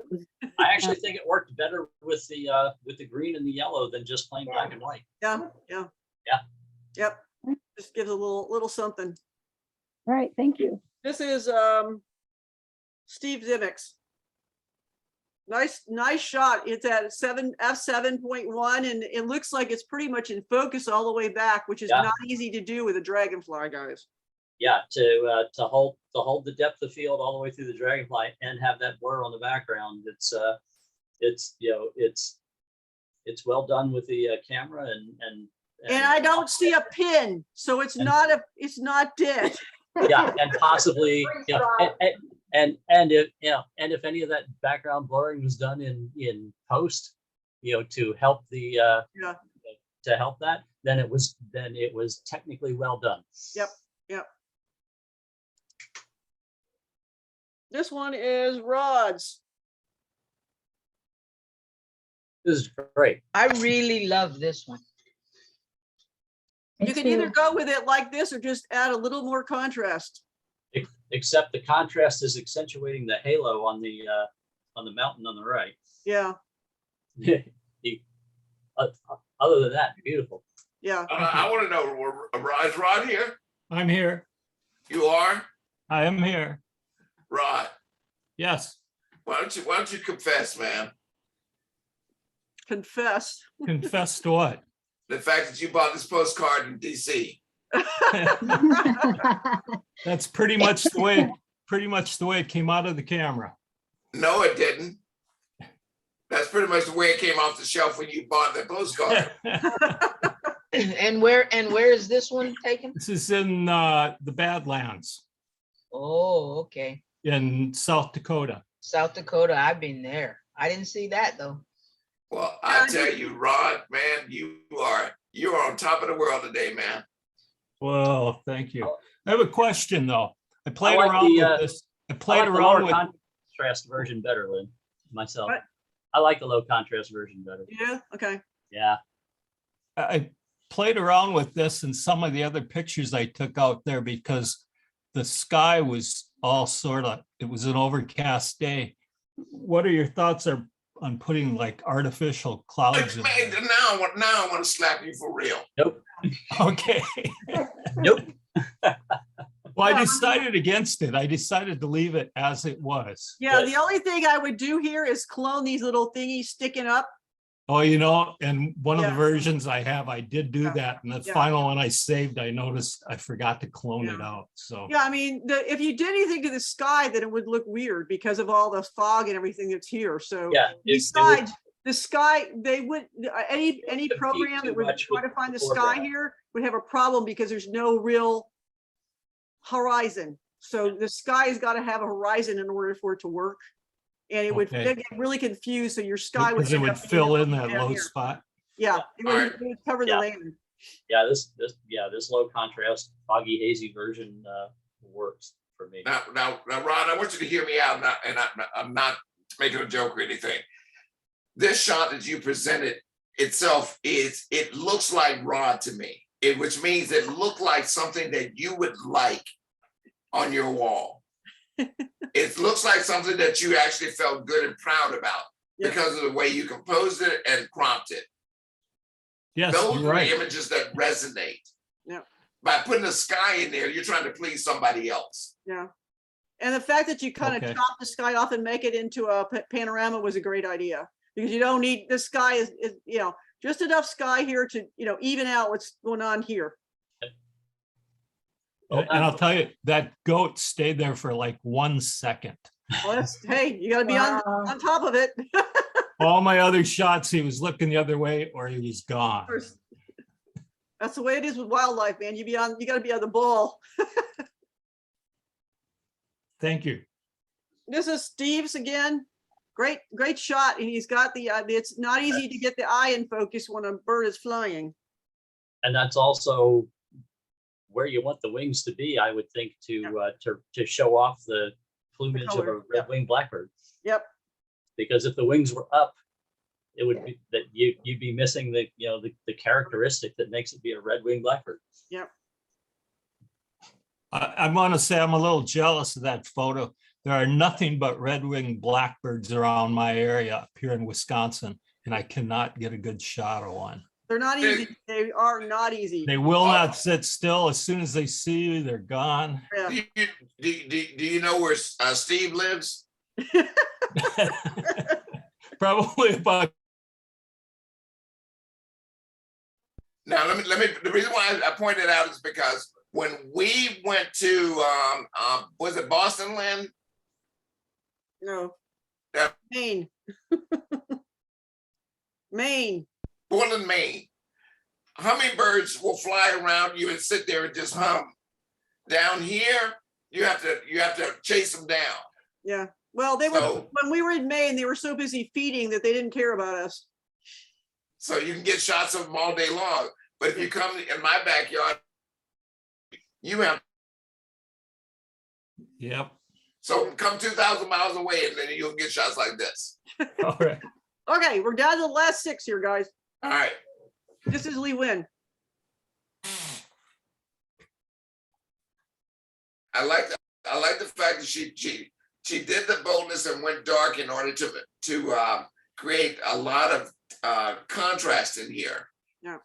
I actually think it worked better with the green and the yellow than just plain black and white. Yeah. Yep. Just gives a little something. All right, thank you. This is Steve Zimix. Nice shot. It's at f7.1, and it looks like it's pretty much in focus all the way back, which is not easy to do with a dragonfly, guys. Yeah, to hold the depth of field all the way through the dragonfly and have that blur on the background. It's well done with the camera and I don't see a pin, so it's not dead. Yeah, and possibly and if any of that background blurring was done in post, to help to help that, then it was technically well done. Yep. This one is Rod's. This is great. I really love this one. You can either go with it like this or just add a little more contrast. Except the contrast is accentuating the halo on the mountain on the right. Yeah. Other than that, beautiful. Yeah. I want to know, is Rod here? I'm here. You are? I am here. Rod. Yes. Why don't you confess, man? Confess. Confess to what? The fact that you bought this postcard in DC. That's pretty much the way it came out of the camera. No, it didn't. That's pretty much the way it came off the shelf when you bought the postcard. And where is this one taken? This is in the Badlands. Oh, okay. In South Dakota. South Dakota, I've been there. I didn't see that though. Well, I tell you, Rod, man, you are on top of the world today, man. Well, thank you. I have a question though. I played like around with this. I played around with contrast version better, Lynn, myself. I like the low contrast version better. Yeah, okay. Yeah. I played around with this and some of the other pictures I took out there because the sky was all sort of, it was an overcast day. What are your thoughts on putting like artificial clouds in Man, there? now I want to slap you for real. Nope. Okay. Nope. Well, I decided against it. I decided to leave it as it was. Yeah, the only thing I would do here is clone these little thingies sticking up. Oh, you know, and one of the Yeah. versions I have, I did do Yeah. that. And the Yeah. final one I saved, I noticed I forgot to clone it out. So Yeah, I mean, if you did anything to the sky, then it would look weird because of all the fog and everything that's here. So Yeah. besides the sky, they would any be program too that would much try with to find the the sky foreground. here would have a problem because there's no real horizon. So the sky's got to have a horizon in order for it to work. And it would Okay. get really confused. So your sky would because it end would up being fill in down that low here. spot. Yeah, it would cover the Yeah. land. Yeah, this low contrast, foggy, hazy version works for me. Now, Ron, I want you to hear me out, I'm not making a joke or anything. This shot that you presented itself it looks like Rod to me, which means it looked like something that you would like on your wall. It looks like something that you actually felt good and proud about because of the way you composed it and cropped it. Yes, Those you're are right. the images that resonate. Yeah. By putting the sky in there, you're trying to please somebody else. Yeah. And the fact that you kind of Okay. chop the sky off and make it into a panorama was a great idea because you don't need the sky is just enough sky here to even out what's going on here. And I'll tell you, that goat stayed there for like 1 second. Well, hey, you got to be on top of it. All my other shots, he was looking the other way or he was gone. That's the way it is with wildlife, man. You got to be on the ball. Thank you. This is Steve's again. Great shot, and he's got the. It's not easy to get the eye in focus when a bird is flying. And that's also where you want the wings to be, I would think, to show off the plumage of a color, red-winged blackbird. Yep. Because if the wings were up, it would be that you'd be missing the characteristic that makes it be a red-winged blackbird. Yep. I want to say I'm a little jealous of that photo. There are nothing but red-winged blackbirds around my area up here in Wisconsin, and I cannot get a good shot of one. They're not easy. They are not easy. They will not sit still. As soon as they see you, they're gone. Yeah. Do you know where Steve lives? Probably about. Now let me. The reason why I pointed out is because when we went to was it Boston, Lynn? No. Yeah. Maine. Maine. Portland, Maine. Hummingbirds will fly around you and sit there and just hum. Down here, you have to chase them down. Yeah. Well, they were when we were in Maine, they were so busy feeding that they didn't care about us. So you can get shots of them all day long. But if you come in my backyard, you have. Yep. So come 2,000 miles away and then you'll get shots like this. All right. Okay, we're down to the last 6 here, guys. All right. This is Lee Win. I like the fact that she did the boldness and went dark in order to create a lot of contrast in here. Yeah.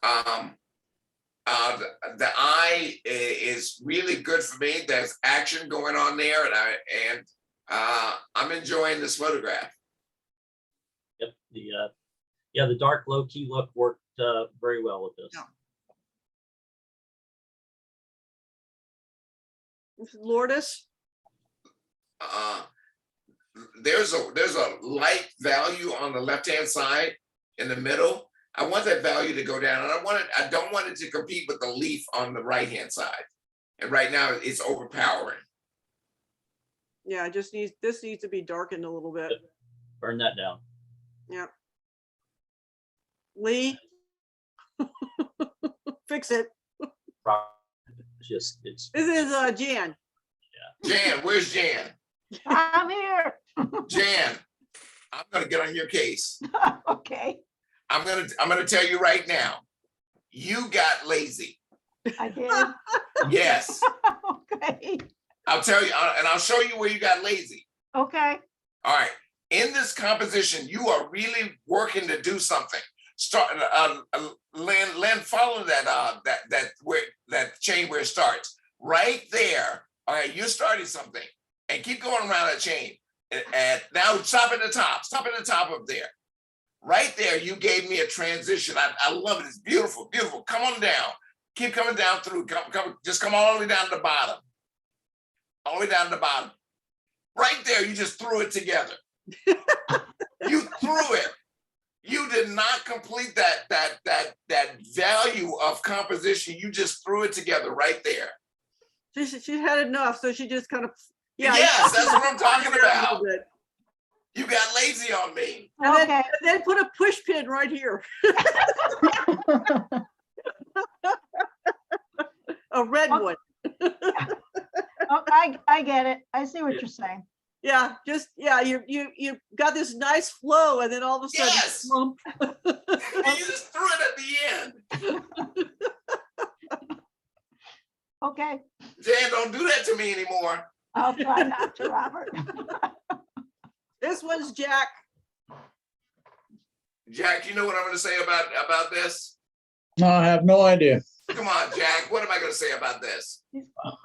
The eye is really good for me. There's action going on there, and I'm enjoying this photograph. Yep. The dark low key look worked very well with this. Yeah. This is Lourdes. There's a light value on the left-hand side in the middle. I want that value to go down, and I don't want it to compete with the leaf on the right-hand side. And right now it's overpowering. Yeah, this needs to be darkened a little bit. Burn that down. Yeah. Lee, fix it. It's This is Jan. Jan, where's Jan? I'm here. Jan, I'm gonna get on your case. Okay, I'm gonna tell you right now, you got lazy. I did. Yes, Okay, I'll tell you, and I'll show you where you got lazy. okay. All right. In this composition, you are really working to do something. Start, Lynn, follow that chain where it starts. Right there. All right, you're starting something, and keep going around that chain. And now stop at the top. Stop at the top up there. Right there, you gave me a transition. I love it. It's beautiful, beautiful. Come on down. Keep coming down through. Just come all the way down to the bottom. All the way down to the bottom. Right there, you just threw it together. You threw it. You did not complete that value of composition. You just threw it together right there. She had enough, so she just kind of, yeah. Yes, that's what I'm talking about. You got lazy on me. And then put a push pin right here. A red one. Oh, I get it. I see what you're saying. Yeah, you got this nice flow, and then all of a sudden, yes, slump. you just threw it at the end. Okay, Jan, don't do that to me anymore. I'll try not to, Robert. This one's Jack. Jack, you know what I'm going to say about this? No, I have no idea. Come on, Jack. What am I going to say about this?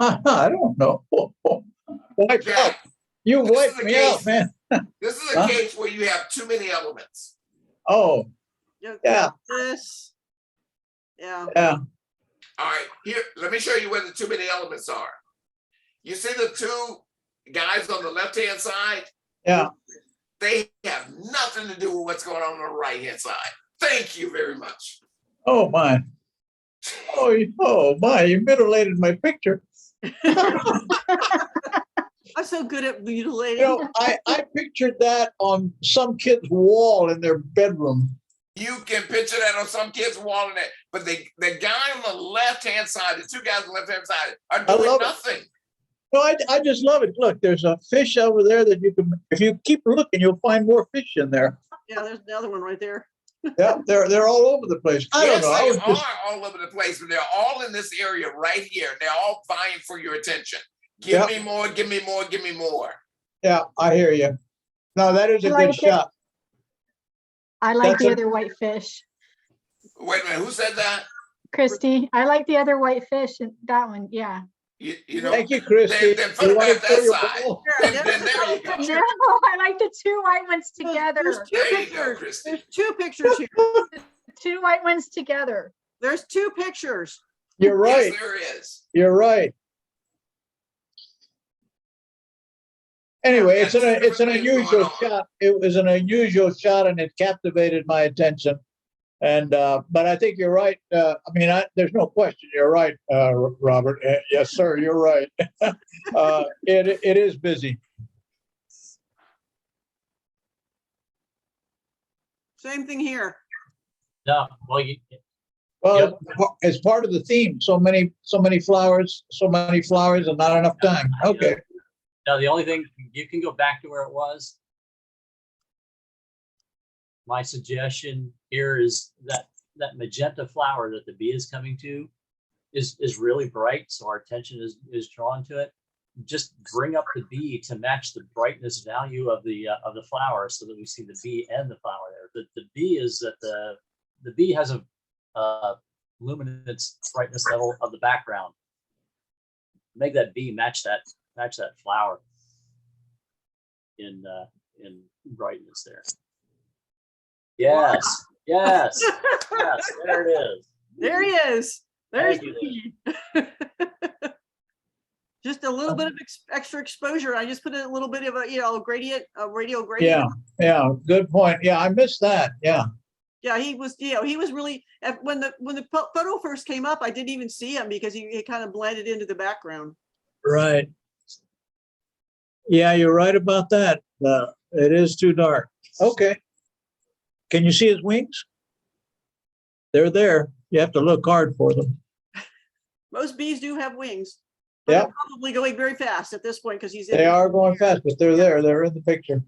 I don't know. Wipe Jack, out. You wiped me out, man. This is a case where you have too many elements. Oh, yeah. This. Yeah. Yeah. All right, here, let me show you where the too many elements are. You see the two guys on the left-hand side? Yeah. They have nothing to do with what's going on the right-hand side. Thank you very much. Oh, my. Oh, my. You mutilated my picture. I'm so good at mutilating. You know, I pictured that on some kid's wall in their bedroom. You can picture that on some kid's wall in there, but the guy on the left-hand side, the two guys on the left-hand side are doing nothing. No, I just love it. Look, there's a fish over there that you can, if you keep looking, you'll find more fish in there. Yeah, there's another one right there. Yeah, they're all over the place. I don't know. Yes, they are all over the place, but they're all in this area right here. They're all vying for your attention. Give me more, give me more, give me more. Yeah, I hear you. No, that is a good shot. I like the other white fish. Wait a minute, who said that? Christy, I like the other white fish. That one, yeah. You know, thank you, Christy. Then put it back that side. Then there you go. No, I like the two white ones together. There you go, Christy. There's two pictures here. Two white ones together. There's two pictures. You're right. Yes, there is. You're right. Anyway, it's an unusual shot. It was an unusual shot, and it captivated my attention. And but I think you're right. I mean, there's no question. You're right, Robert. Yes, sir. You're right. It is busy. Same thing here. No, Well, it's part of the theme. So many flowers, and not enough time. Okay. Now, the only thing, you can go back to where it was. My suggestion here is that magenta flower that the bee is coming to is really bright, so our attention is drawn to it. Just bring up the bee to match the brightness value of the flower, so that we see the bee and the flower there. The bee is that the bee has a luminance brightness level of the background. Make that bee match that flower in brightness there. Yes, yes, yes, there it is. There he is. There's Thank the bee. Just a little bit of extra exposure. I just put in a little bit of a gradient, a radial gradient. Yeah, good point. Yeah, I missed that. Yeah. Yeah, he was really, when the photo first came up, I didn't even see him because he kind of blended into the background. Right. Yeah, you're right about that. It is too dark. Okay. Can you see his wings? They're there. You have to look hard for them. Most bees do have wings. Yeah. They're probably going very fast at this point because he's They are going fast, but they're there. They're in the picture.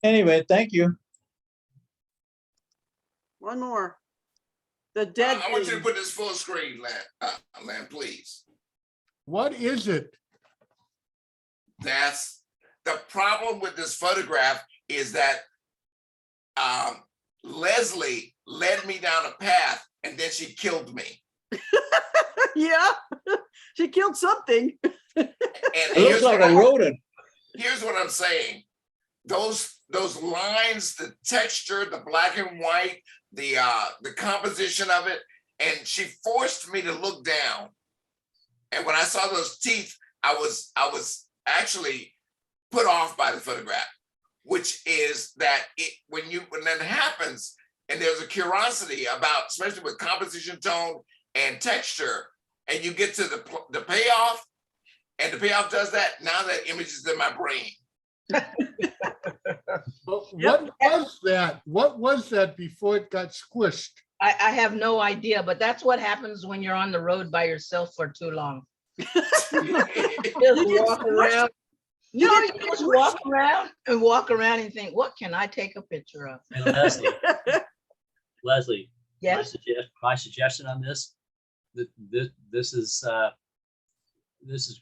Anyway, thank you. One more. The dead. I want you to thing. put this full screen, Len, please. What is it? That's the problem with this photograph is that Leslie led me down a path and then she killed me. Yeah, she killed something. And It looks like a rodent. Here's what I'm saying. Those lines, the texture, the black and white, the composition of it, and she forced me to look down. And when I saw those teeth, I was actually put off by the photograph, which is that when that happens, and there's a curiosity about, especially with composition, tone, and texture, and you get to the payoff, and the payoff does that. Now that image is in my brain. What was that? What was that before it got squished? I have no idea, but that's what happens when you're on the road by yourself for too long. Just walk around. You just walk around and think, what can I take a picture of? And Leslie, Yes. my suggestion on this, this is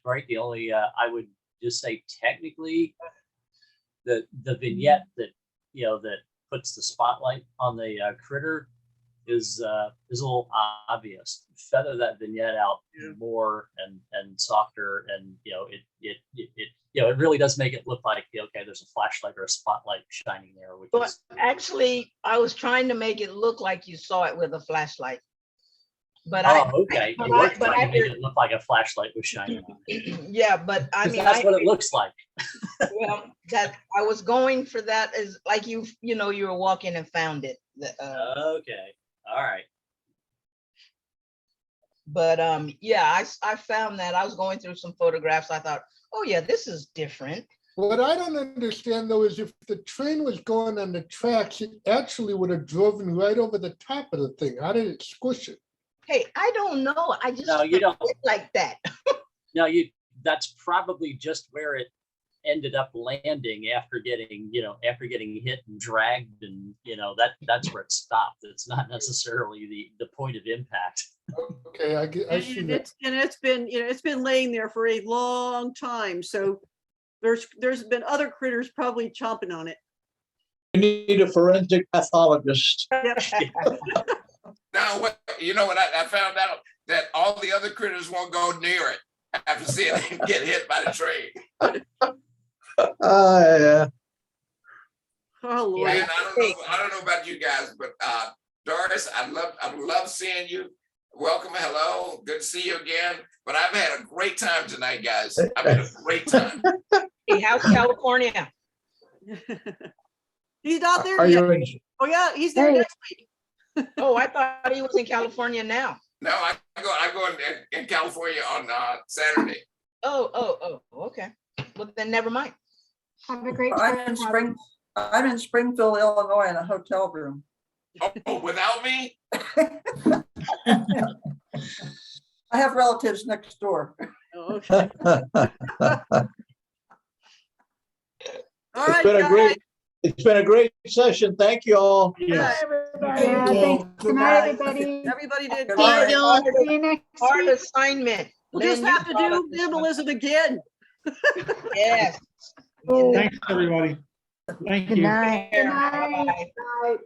great. The only I would just say technically, the vignette that that puts the spotlight on the critter is a little obvious. Feather that vignette out more and softer, and it really does make it look like okay, there's a flashlight or a spotlight shining there. But actually, I was trying to make it look like you saw it with a flashlight. But okay. You were trying to make it look like a flashlight was shining on it. Yeah, but I mean, that's what it looks like. Well, that I was going for that is like you were walking and found it. Okay, all right. But yeah, I found that I was going through some photographs. I thought, oh yeah, this is different. What I don't understand though is if the train was going on the tracks, it actually would have driven right over the top of the thing. How did it squish it? Hey, I don't know. I just you don't like that. No, that's probably just where it ended up landing after getting hit and dragged, and that's where it stopped. It's not necessarily the point of impact. Okay, I see that. It's been laying there for a long time. So there's been other critters probably chomping on it. You need a forensic pathologist. Now, what I found out that all the other critters won't go near it after seeing him get hit by the train. Yeah. Oh Lord. And I don't know about you guys, but Doris, I love seeing you. Welcome, hello, good to see you again. But I've had a great time tonight, guys. I've had a great time. Hey, how's California? He's not there Are yet. you in? Oh yeah, he's there next week. Oh, I thought he was in California now. No, I go in California on Saturday. Oh, okay. Well, then never mind. Have a great I'm time. in Springfield, Illinois, in a hotel room. Oh, without me? I have relatives next door. Oh, okay. All right, guys. It's been a great session. Thank you all. Yes. Yeah, thanks. Good night, everybody. Everybody did. Good night. See you next Hard week. assignment. We'll just Lynn, have to you brought up do this one. minimalism again. Yes. Thanks, everybody. Thank Good you. night. Good night. Bye-bye. Right.